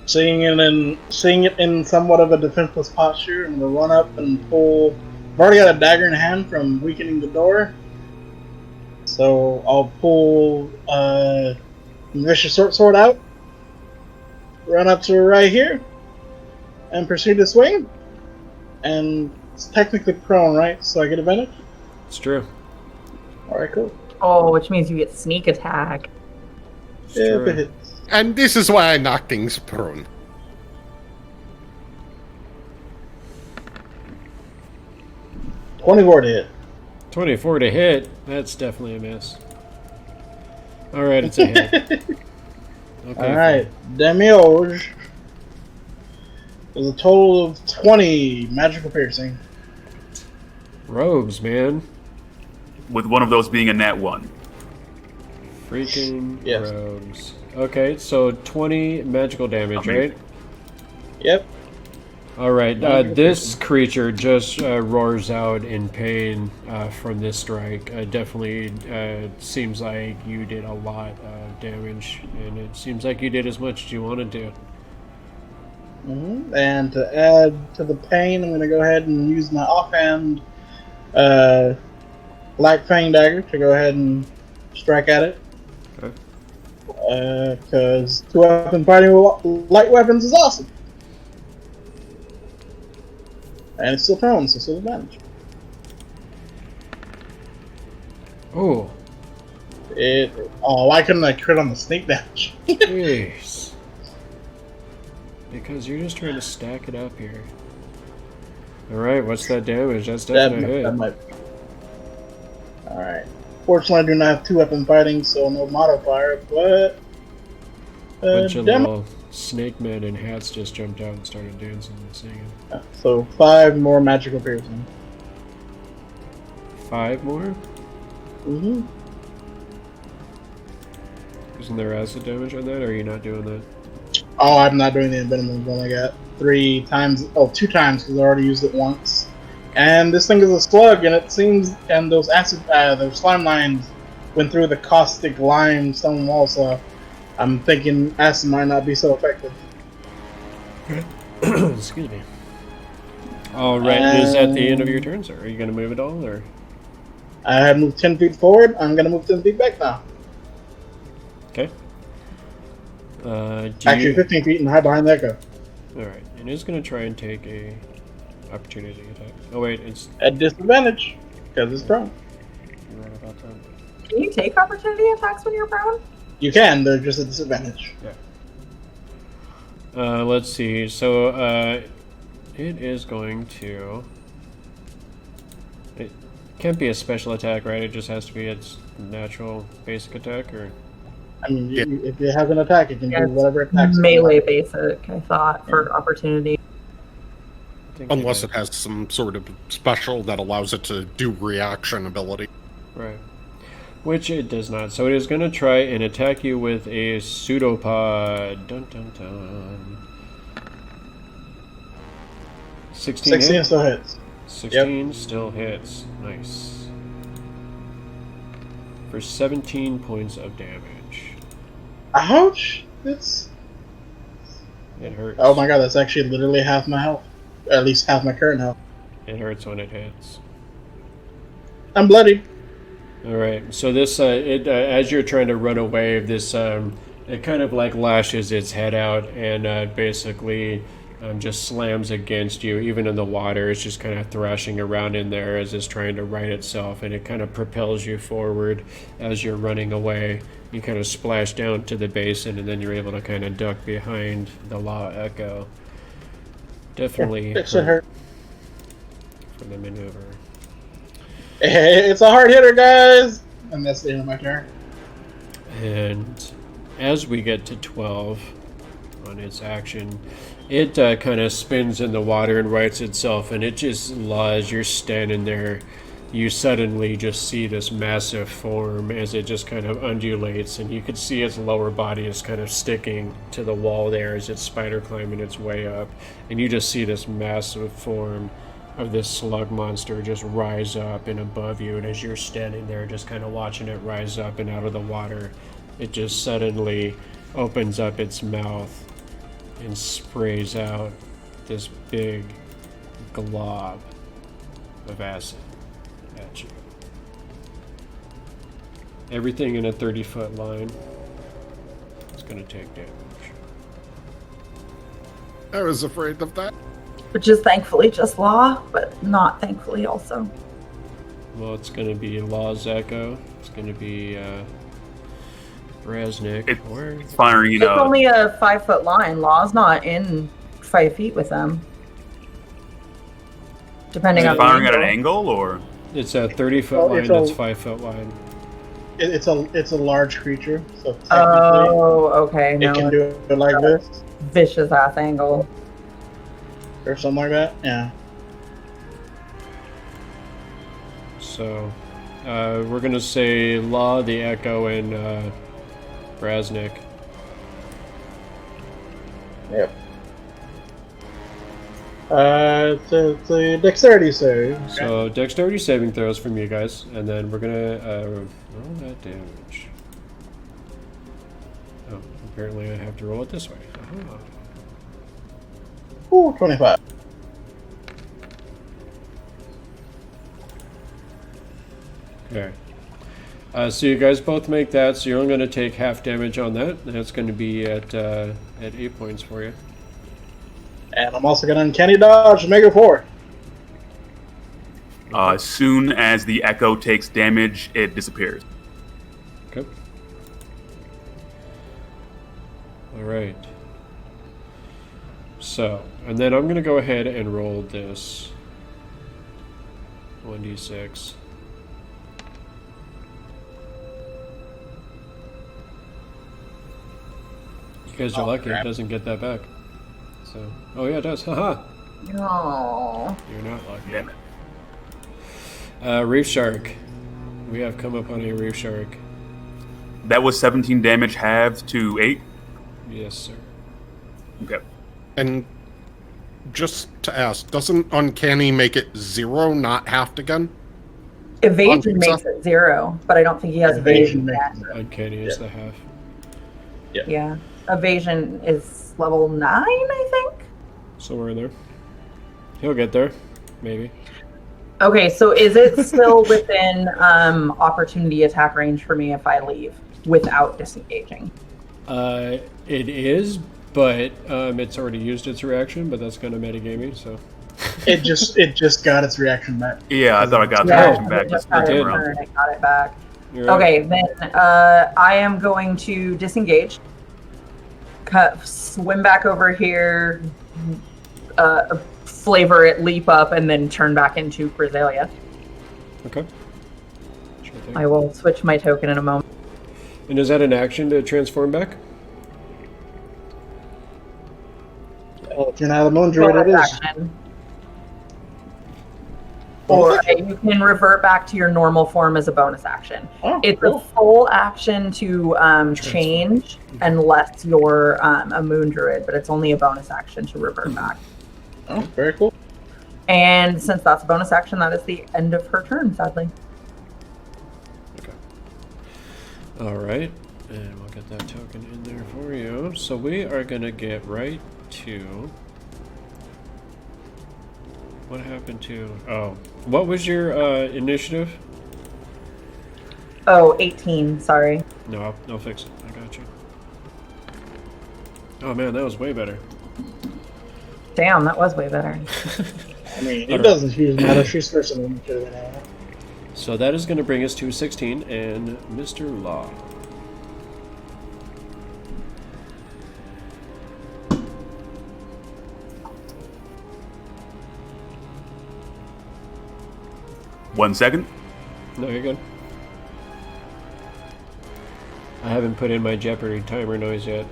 Seeing it in somewhat of a defenseless posture, I'm gonna run up and pull. I've already got a dagger in hand from weakening the door, so I'll pull Vicious Short Sword out, run up to her right here, and proceed to swing. And it's technically prone, right? So I get advantage. It's true. All right, cool. Oh, which means you get sneak attack. It's Yeah, true. if it hits. And this is why I knock things prone. 24 to hit. 24 to hit. That's definitely a miss. All right, it's a hit. Okay. All right, Demiurge. There's a total of 20 magical piercing. Robes, man. With one of those being a nat 1. Freaking Yes. robes. Okay, so 20 magical damage, Okay. right? Yep. All right, this creature just roars out in pain from this strike. Definitely seems like you did a lot of damage, and it seems like you did as much as you wanted to. And to add to the pain, I'm going to go ahead and use my offhand Black Fang Dagger to go ahead and strike at it. Okay. Because 2-weapon fighting with light weapons is awesome. And it's still prone, so still advantage. Oh. Why couldn't I crit on the sneak damage? Jeez. Because you're just trying to stack it up here. Alright, what's that damage? That's definitely a hit. Alright. Fortunately, I do not have 2-weapon fighting, so no modifier, but... Bunch of little snake men in hats just jumped out and started dancing and singing. So 5 more magical piercing. 5 more? Mm-hmm. Isn't there acid damage on that, or are you not doing that? Oh, I'm not doing the minimum one. I got 2 times, because I already used it once. And this thing is a slug, and it seems, and those those slime lines went through the caustic limestone wall, so I'm thinking acid might not be so effective. Excuse me. Alright, is that the end of your turn, sir? Are you going to move at all, or? I have moved 10 feet forward. I'm going to move 10 feet back now. Okay. Actually, 15 feet and hide behind the echo. Alright, and it's going to try and take a opportunity attack. Oh wait, it's... At disadvantage, because it's prone. You're right about that. Can you take opportunity attacks when you're prone? You can, they're just a disadvantage. Yeah. Let's see, so, it is going to... It can't be a special attack, right? It just has to be its natural basic attack, or... I mean, if it has an attack, it can do whatever attacks. Melee basic, I thought, for opportunity. Unless it has some sort of special that allows it to do reaction ability. Right. Which it does not. So it is going to try and attack you with a pseudopod. Dun dun dun. 16 hit? still hits. 16 still hits. Nice. For 17 points of damage. Ouch! It hurts. Oh my god, that's actually literally half my health. At least half my current health. It hurts when it hits. I'm bloodied. Alright, so this, as you're trying to run away, this, it kind of like lashes its head out and basically just slams against you. Even in the water, it's just kind of thrashing around in there as it's trying to right itself, and it kind of propels you forward as you're running away. You kind of splash down to the basin, and then you're able to kind of duck behind the Law Echo. Definitely It should hurt. for the maneuver. It's a hard hitter, guys! And that's the end of my turn. And as we get to 12 on its action, it kind of spins in the water and rights itself, and it just lies. You're standing there. You suddenly just see this massive form as it just kind of undulates, and you could see its lower body is kind of sticking to the wall there as it's spider climbing its way up. And you just see this massive form of this slug monster just rise up and above you, and as you're standing there just kind of watching it rise up and out of the water, it just suddenly opens up its mouth and sprays out this big glob of acid at you. Everything in a 30-foot line is going to take damage. I was afraid of that. Which is thankfully just Law, but not thankfully also. Well, it's going to be Law's Echo. It's going to be Brasnic. It's firing, It's only a 5-foot line. Law's not in 5 feet with them. Depending on firing the at an angle. angle, or It's a 30-foot line that's 5-foot wide. It's a large creature, so technically Oh, okay. No, it can do it like this vicious ass angle. or something like that. Yeah. So, we're going to say Law, the Echo, and Brasnic. Yep. It's a dexterity save. Okay. So dexterity saving throws from you guys, and then we're gonna roll that damage. Oh, apparently I have to roll it this way. Aha. Ooh, 25. Okay. So you guys both make that, so you're only going to take half damage on that. And that's going to be at 8 points for you. And I'm also going to uncanny dodge, make it 4. As soon as the echo takes damage, it disappears. Okay. All right. So, and then I'm going to go ahead and roll this 1d6. You guys are lucky it doesn't get that back. So, oh yeah, it does. Haha. No. You're not lucky. Damn it. Reef Shark. We have come upon a Reef Shark. That was 17 damage halved to 8. Yes, sir. Okay. And just to ask, doesn't Uncanny make it 0, not halved again? Evasion makes it 0, but I don't think he has evasion yet. Uncanny is the half. Yeah. Evasion is level 9, I think? Somewhere in there. He'll get there. Maybe. Okay, so is it still within opportunity attack range for me if I leave without disengaging? It is, but it's already used its reaction, but that's kind of metagaming, so. It just got its reaction back. Yeah, I thought I got the Yeah, reaction back. just Just got looked it, around. I got it back. You're right. Okay, then I am going to disengage, swim back over here, flavor it, leap up, and then turn back into Grisellia. Okay. Sure thing. I will switch my token in a moment. And is that an action to transform back? Well, if you're not a moon druid, it Bonus is. action. Or you can revert back to your normal form as a bonus action. Oh, It's cool. a full action to change unless you're a moon druid, but it's only a bonus action to revert back. Oh, very cool. And since that's a bonus action, that is the end of her turn, sadly. Okay. All right. And we'll get that token in there for you. So we are going to get right to... What happened to... Oh. What was your initiative? Oh, 18, sorry. No, I'll fix it. I got you. Oh man, that was way better. Damn, that was way better. I mean, it doesn't huge matter. She's first in the moon now. So that is going to bring us to 16 and Mr. Law. One second. No, you're good. I haven't put in my Jeopardy timer noise yet.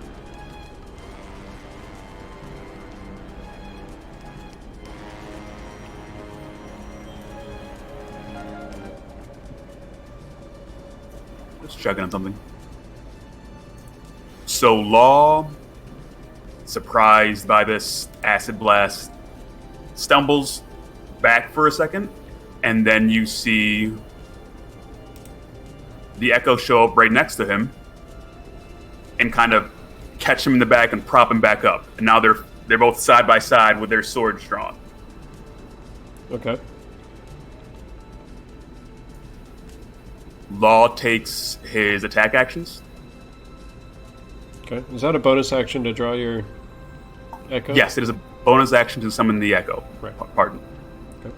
Just checking on something. So Law, surprised by this acid blast, stumbles back for a second, and then you see the Echo show up right next to him and kind of catch him in the back and prop him back up. And now they're both side by side with their swords drawn. Okay. Law takes his attack actions. Okay. Is that a bonus action to draw your Echo? Yes, it is a bonus action to summon the Echo. Right. Pardon. Okay.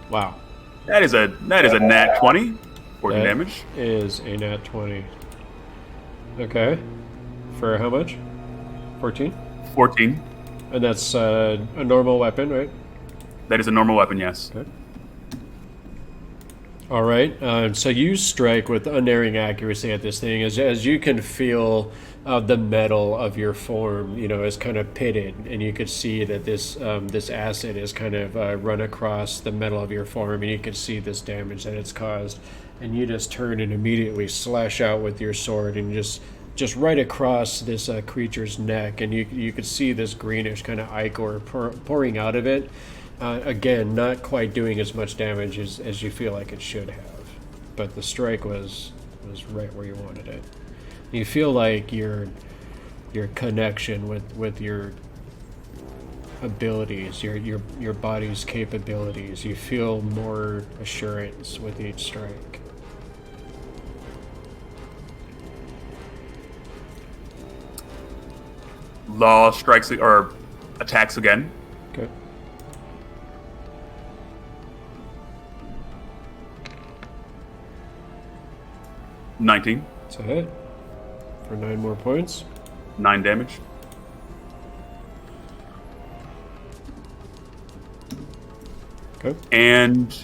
Wow. That is a nat 20 for the That damage. is a nat 20. Okay. For how much? 14? 14. And that's a normal weapon, right? That is a normal weapon, yes. Okay. All right. So you strike with unerring accuracy at this thing, as you can feel the metal of your form, is kind of pitted, and you could see that this acid is kind of run across the metal of your form, and you could see this damage that it's caused, and you just turn and immediately slash out with your sword, and just right across this creature's neck, and you could see this greenish kind of ichor pouring out of it. Again, not quite doing as much damage as you feel like it should have, but the strike was right where you wanted it. You feel like your connection with your abilities, your body's capabilities. You feel more assurance with each strike. Law strikes or attacks again. Okay. $19. It's a hit for 9 more points. 9 damage. Okay. And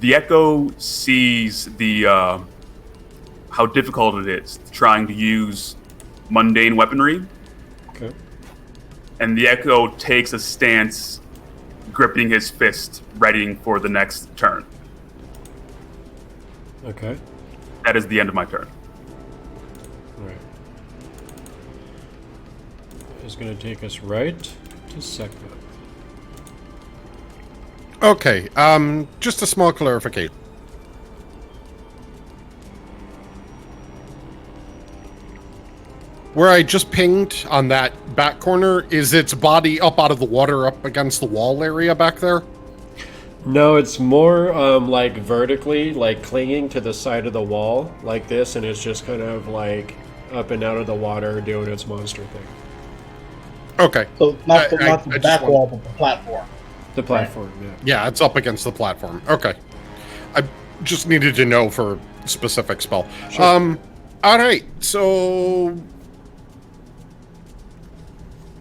the Echo sees the how difficult it is trying to use mundane weaponry. Okay. And the Echo takes a stance, gripping his fist, readying for the next turn. Okay. That is the end of my turn. All right. It's going to take us right to Seckmoth. Okay, just a small clarification. Where I just pinged on that back corner, is its body up out of the water up against the wall area back there? No, it's more like vertically, like clinging to the side of the wall like this, and it's just kind of like up and out of the water doing its monster thing. Okay. So not the I back just wall, but the platform. The platform, yeah. Yeah, it's up against the platform. Okay. I just needed to know for specific spell. Sure. Alright, so...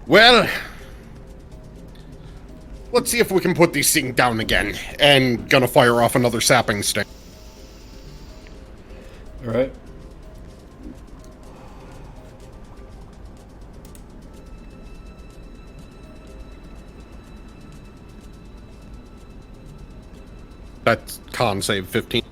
Well... Let's see if we can put these things down again. And gonna fire off another sapping sting. Alright. That's con save 15.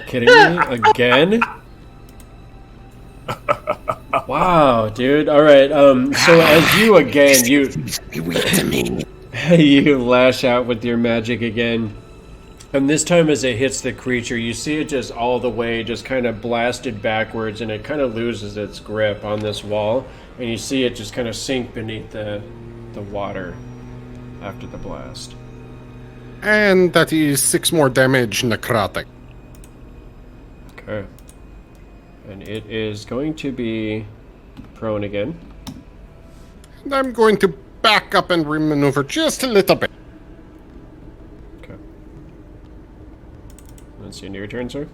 Kidding me? Again? Wow, dude. Alright, so as you again, you lash out with your magic again. And this time as it hits the creature, you see it just all the way just kind of blasted backwards, and it kind of loses its grip on this wall. And you see it just kind of sink beneath the water after the blast. And that is 6 more damage necrotic. Okay. And it is going to be prone again. And I'm going to back up and remaneuver just a little bit. Okay. That's the end of your turn, sir?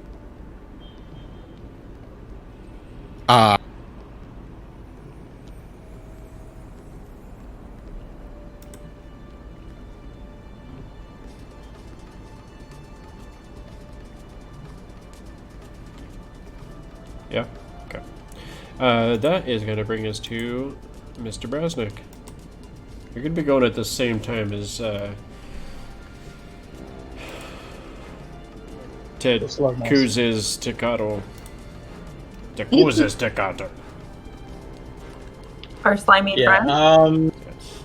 Yeah. Okay. That is going to bring us to Mr. Brasnic. You're going to be going at the same time as Ted Kuz's staccato. The Kuz's staccato. Our slimy Yeah. friend. Yes.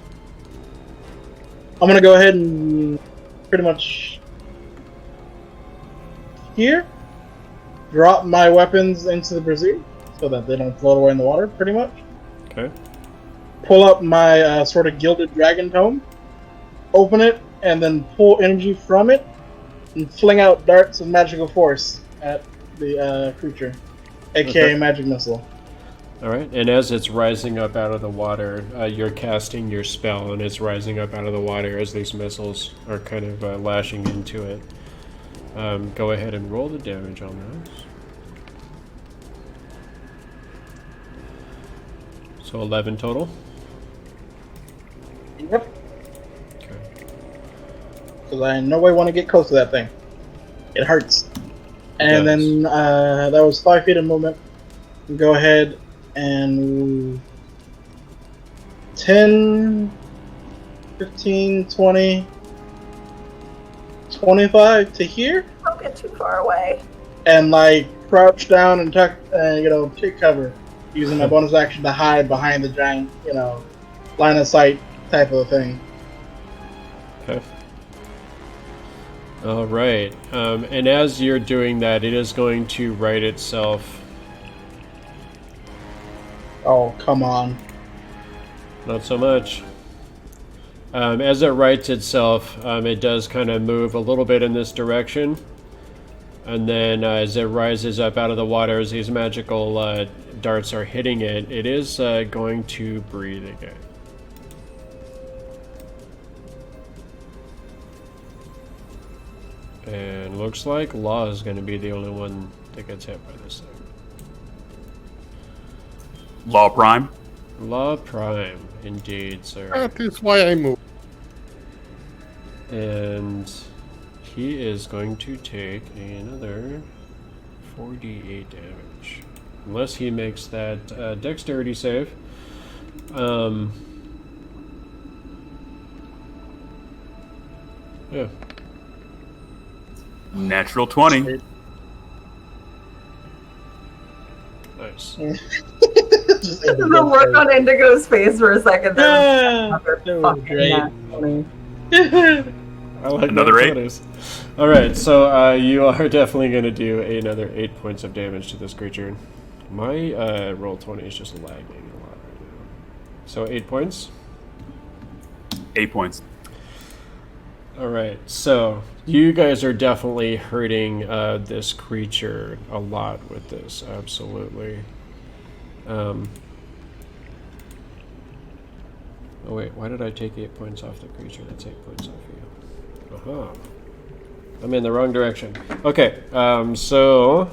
I'm gonna go ahead and pretty much here drop my weapons into the brazier so that they don't float away in the water. Pretty much. Okay. Pull up my sort of gilded dragon tome, open it, and then pull energy from it and fling out darts of magical force at the creature, aka Okay. magic missile. All right. And as it's rising up out of the water, you're casting your spell, and it's rising up out of the water as these missiles are kind of lashing into it. Go ahead and roll the damage on those. So 11 total? Yep. Okay. Because I in no way want to get close to that thing. It hurts. And does. then that was 5 feet of movement. Go ahead and 10, 15, 20, 25 to here. Don't get too far away. And like crouch down and tuck, take cover, using my bonus action to hide behind the giant, line of sight type of thing. Okay. All right. And as you're doing that, it is going to right itself. Oh, come on. Not so much. As it rights itself, it does kind of move a little bit in this direction. And then as it rises up out of the water, as these magical darts are hitting it, it is going to breathe again. And looks like Law is going to be the only one that gets hit by this thing. Law Prime. Law Prime, indeed, sir. That is why I move. And he is going to take another 4d8 damage. Unless he makes that dexterity save. Yeah. Natural 20. Nice. Just The look on Indigo's face for a second. That was great. I like Another that 8. bonus. Alright, so you are definitely going to do another 8 points of damage to this creature. My roll 20 is just lagging a lot right now. So 8 points? 8 points. Alright, so you guys are definitely hurting this creature a lot with this, absolutely. Oh wait, why did I take 8 points off the creature? That's 8 points off you. Aha. I'm in the wrong direction. Okay, so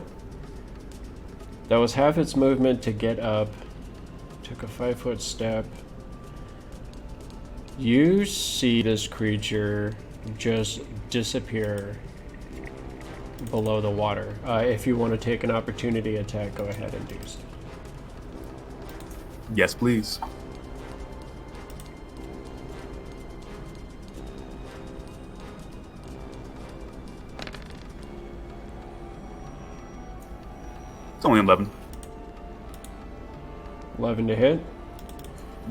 that was half its movement to get up. Took a 5-foot step. You see this creature just disappear below the water. If you want to take an opportunity attack, go ahead and do so. Yes, please. It's only 11. 11 to hit.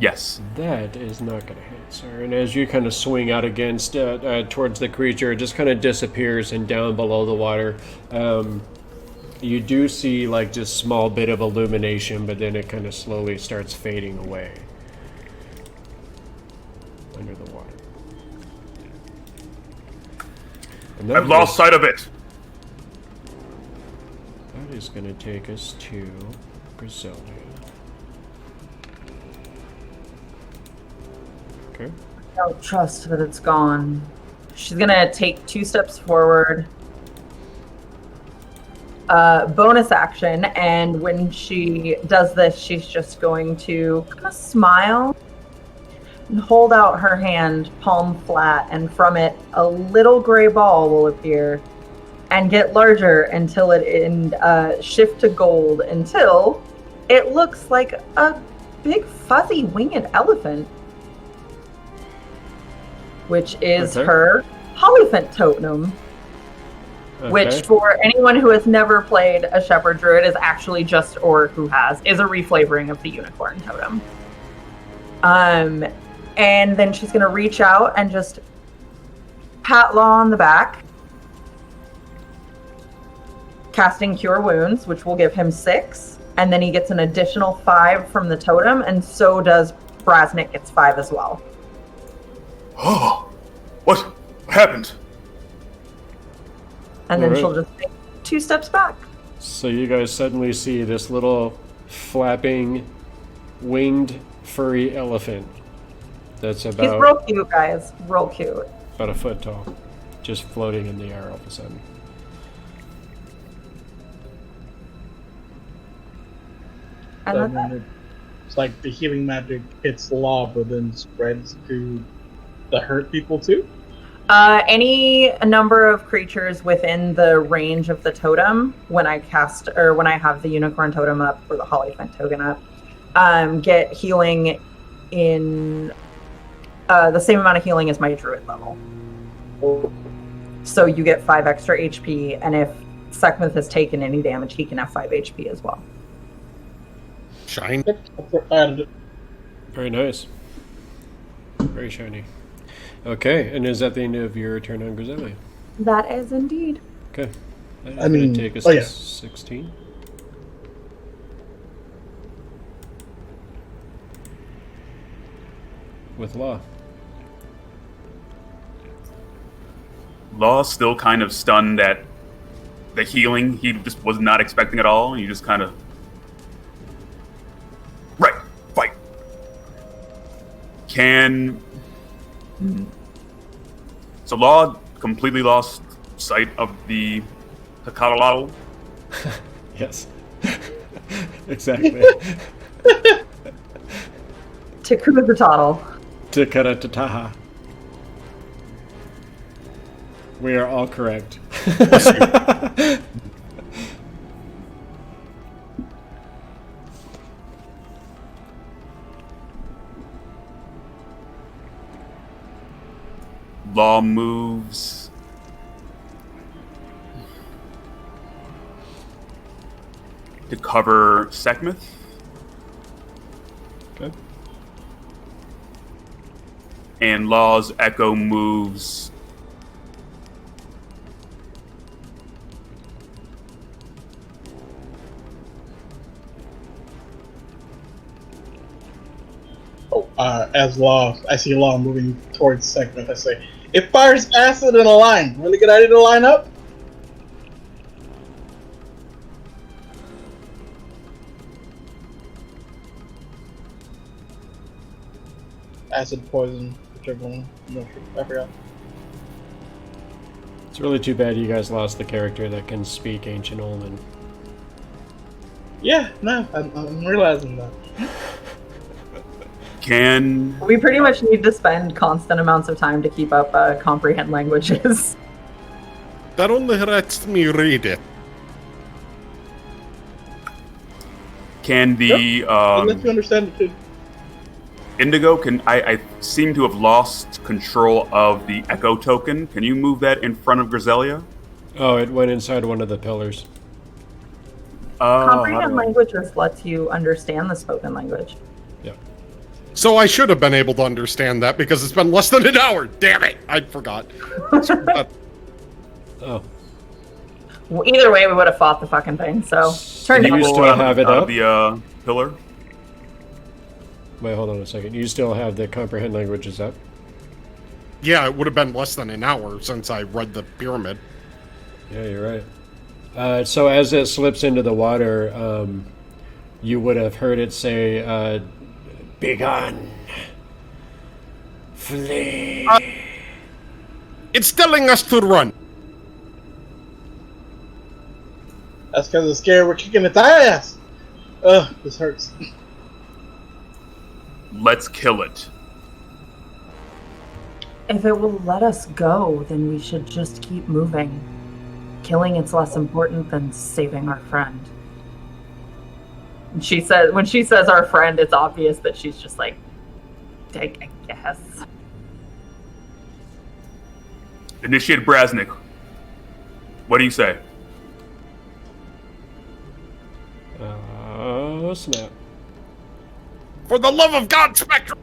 Yes. That is not going to hit, sir. And as you kind of swing out against, towards the creature, it just kind of disappears and down below the water. You do see like this small bit of illumination, but then it kind of slowly starts fading away under the water. And that I've lost sight of it. That is going to take us to Grisellia. Okay. I don't trust that it's gone. She's gonna take 2 steps forward. Bonus action, and when she does this, she's just going to kind of smile and hold out her hand, palm flat, and from it, a little gray ball will appear and get larger until it shift to gold until it looks like a big fuzzy winged elephant, which is Okay. her Hollyphant totem. Okay. Which, for anyone who has never played a Shepherd Druid, is actually just, or who has, is a reflavoring of the Unicorn totem. And then she's going to reach out and just pat Law on the back, casting Cure Wounds, which will give him 6, and then he gets an additional 5 from the totem, and so does Brasnic gets 5 as well. Oh, what happened? And then Alright. she'll just take 2 steps back. So you guys suddenly see this little flapping, winged, furry elephant that's He's about real cute, guys. Real cute. about a foot tall, just floating in the air all of a sudden. And that's it. It's like the healing magic hits the law, but then spreads to the hurt people too? Any number of creatures within the range of the totem, when I cast or when I have the unicorn totem up or the Hollyphant token up, get healing in the same amount of healing as my druid level. So you get 5 extra HP, and if Seckmoth has taken any damage, he can have 5 HP as well. Shine. Very nice. Very shiny. Okay, and is that the end of your turn on Grisellia? That is indeed. Okay. That is I mean, going to take us oh, to yeah. 16. With Law. Law's still kind of stunned at the healing. He just was not expecting at all. And you just kind of... Right, fight. Can... So Law completely lost sight of the Kakalalo. Yes. Exactly. Takuma the Toddle. Takara Tataha. We are all correct. Law moves to cover Seckmoth. Okay. And Law's Echo moves as Law, I see Law moving towards Seckmoth. I say, it fires acid in a line. Really good idea to line up? Acid, poison, whichever one. I'm not sure. I forgot. It's really too bad you guys lost the character that can speak Ancient Omen. Yeah, no, I'm realizing that. Can We pretty much need to spend constant amounts of time to keep up comprehend languages. That only lets me read it. the It lets you understand it too. Indigo, can I seem to have lost control of the Echo token. Can you move that in front of Grisellia? Oh, it went inside one of the pillars. Comprehend languages lets you understand the spoken language. Yeah. So I should have been able to understand that because it's been less than an hour. Damn it! I forgot. Oh. Well, either way, we would have fought the fucking thing. So turn Do you it. still have it out up? of the pillar? Wait, hold on a second. You still have the comprehend languages up? Yeah, it would have been less than an hour since I read the pyramid. Yeah, you're right. So as it slips into the water, you would have heard it say, "Begone, flee." It's telling us to run. That's because it's scared we're kicking its ass. Ugh, this hurts. Let's kill it. If it will let us go, then we should just keep moving. Killing it's less important than saving our friend. And she says, when she says our friend, it's obvious that she's just like, I guess. Initiate Brasnic. What do you say? Snap. For the love of God, Spectrum!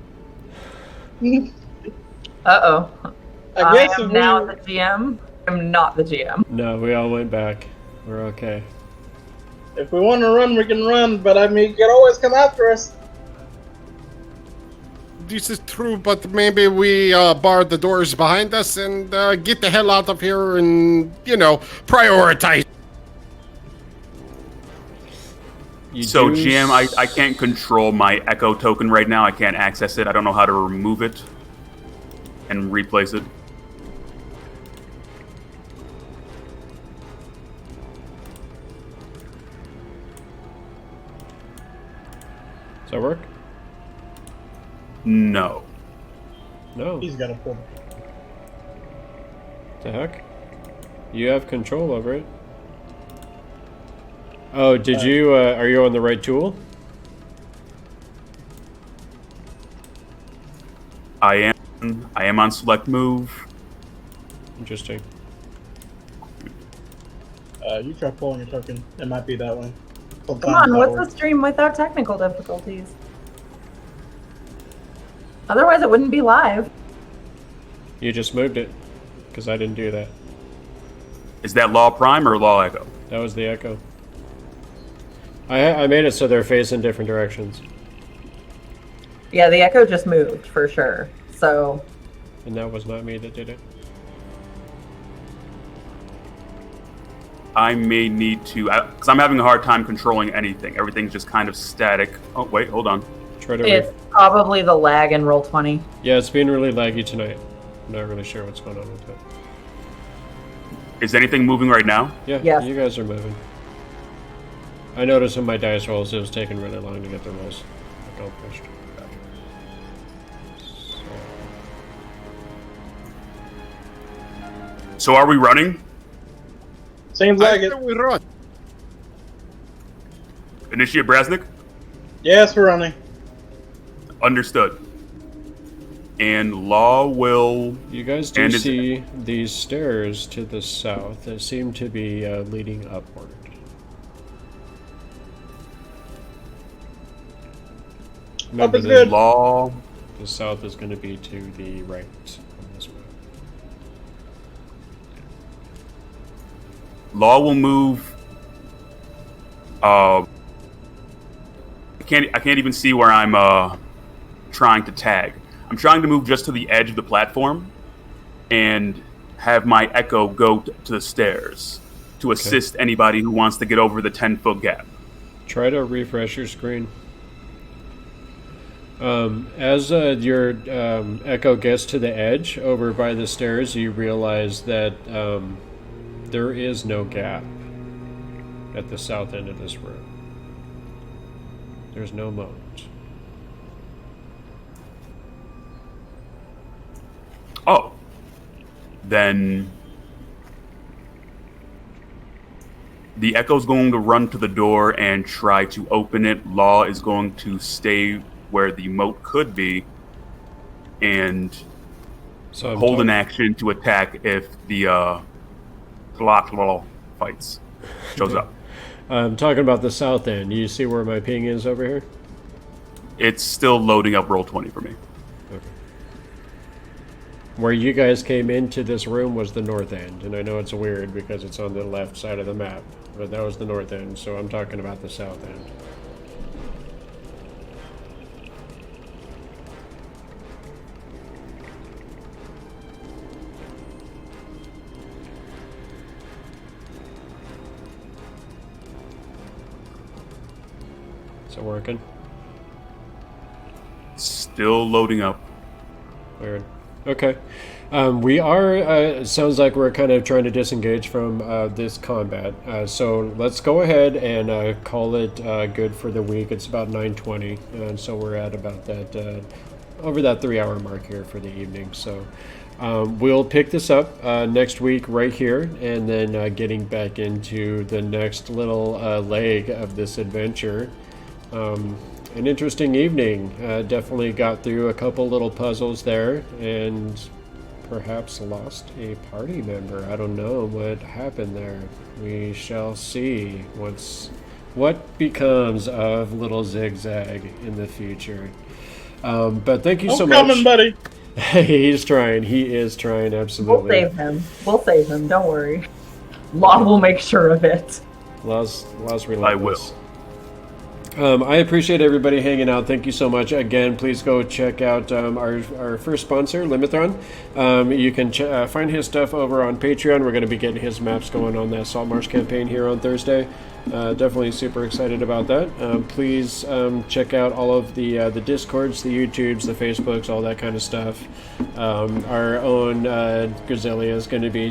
Uh-oh. I guess am if now we- the GM. I'm not the GM. No, we all went back. We're okay. If we want to run, we can run, but I mean, you can always come after us. This is true, but maybe we bar the doors behind us and get the hell out of here and, prioritize. So, GM, I can't control my Echo token right now. I can't access it. I don't know how to remove it and replace it. Does that work? No. No. He's got a pull. The heck? You have control over it. Oh, did you, are you on the right tool? I am on select move. Interesting. You try pulling a token. It might be that one. Come on, what's a stream without technical difficulties? Otherwise, it wouldn't be live. You just moved it, because I didn't do that. Is that Law Prime or Law Echo? That was the echo. I made it so they're facing different directions. Yeah, the echo just moved for sure. So. And that was not me that did it. I may need to, because I'm having a hard time controlling anything. Everything's just kind of static. Oh, wait, hold on. Try to. It's probably the lag in Roll20. Yeah, it's been really laggy tonight. I'm not really sure what's going on with it. Is anything moving right now? Yeah, Yes. you guys are moving. I noticed in my dice rolls it was taking really long to get the rolls accomplished. So are we running? Seems like it. We run. Initiate Brasnic? Yes, we're running. Understood. And Law will... You guys do And it's- see these stairs to the south that seem to be leading upward. Remember, is good. Law... the south is going to be to the right on this one. Law will move... I can't even see where I'm trying to tag. I'm trying to move just to the edge of the platform and have my echo go to the stairs to assist anybody who wants to get over the 10-foot gap. Try to refresh your screen. As your echo gets to the edge over by the stairs, you realize that there is no gap at the south end of this room. There's no moat. Oh. Then the echo's going to run to the door and try to open it. Law is going to stay where the moat could be and So hold an action to attack if the Tlotl fights shows up. I'm talking about the south end. You see where my ping is over here? It's still loading up Roll20 for me. Okay. Where you guys came into this room was the north end, and I know it's weird because it's on the left side of the map, but that was the north end, so I'm talking about the south end. Is it working? Still loading up. Weird. Okay. We are, sounds like we're kind of trying to disengage from this combat. So let's go ahead and call it good for the week. It's about 9:20, and so we're at about that, over that 3-hour mark here for the evening. So we'll pick this up next week right here, and then getting back into the next little leg of this adventure. An interesting evening. Definitely got through a couple little puzzles there, and perhaps lost a party member. I don't know what happened there. We shall see what becomes of little Zig Zag in the future. But thank you so much. Coming, buddy. He's trying. He is trying. Absolutely. We'll save him. We'll save him. Don't worry. Law will make sure of it. Law's relentless. I will. I appreciate everybody hanging out. Thank you so much. Again, please go check out our first sponsor, Limithron. You can find his stuff over on Patreon. We're going to be getting his maps going on that Saltmarsh campaign here on Thursday. Definitely super excited about that. Please check out all of the Discords, the YouTubes, the Facebooks, all that kind of stuff. Our own Grisellia is going to be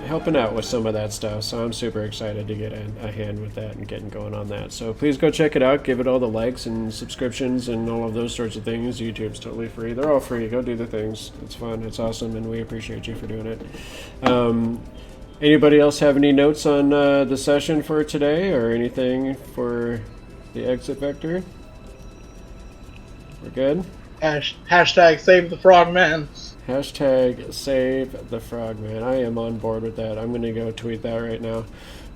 helping out with some of that stuff, so I'm super excited to get a hand with that and getting going on that. So please go check it out. Give it all the likes and subscriptions and all of those sorts of things. YouTube's totally free. They're all free. Go do the things. It's fun. It's awesome, and we appreciate you for doing it. Anybody else have any notes on the session for today or anything for the exit vector? We're good? Hashtag save the frogman. Hashtag save the frogman. I am on board with that. I'm going to go tweet that right now.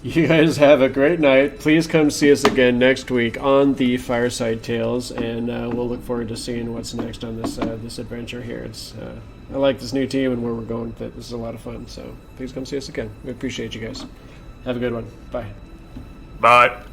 You guys have a great night. Please come see us again next week on the Fireside Tales, and we'll look forward to seeing what's next on this this adventure here. It's I like this new team and where we're going with it. This is a lot of fun, so please come see us again. We appreciate you guys. Have a good one. Bye. Bye.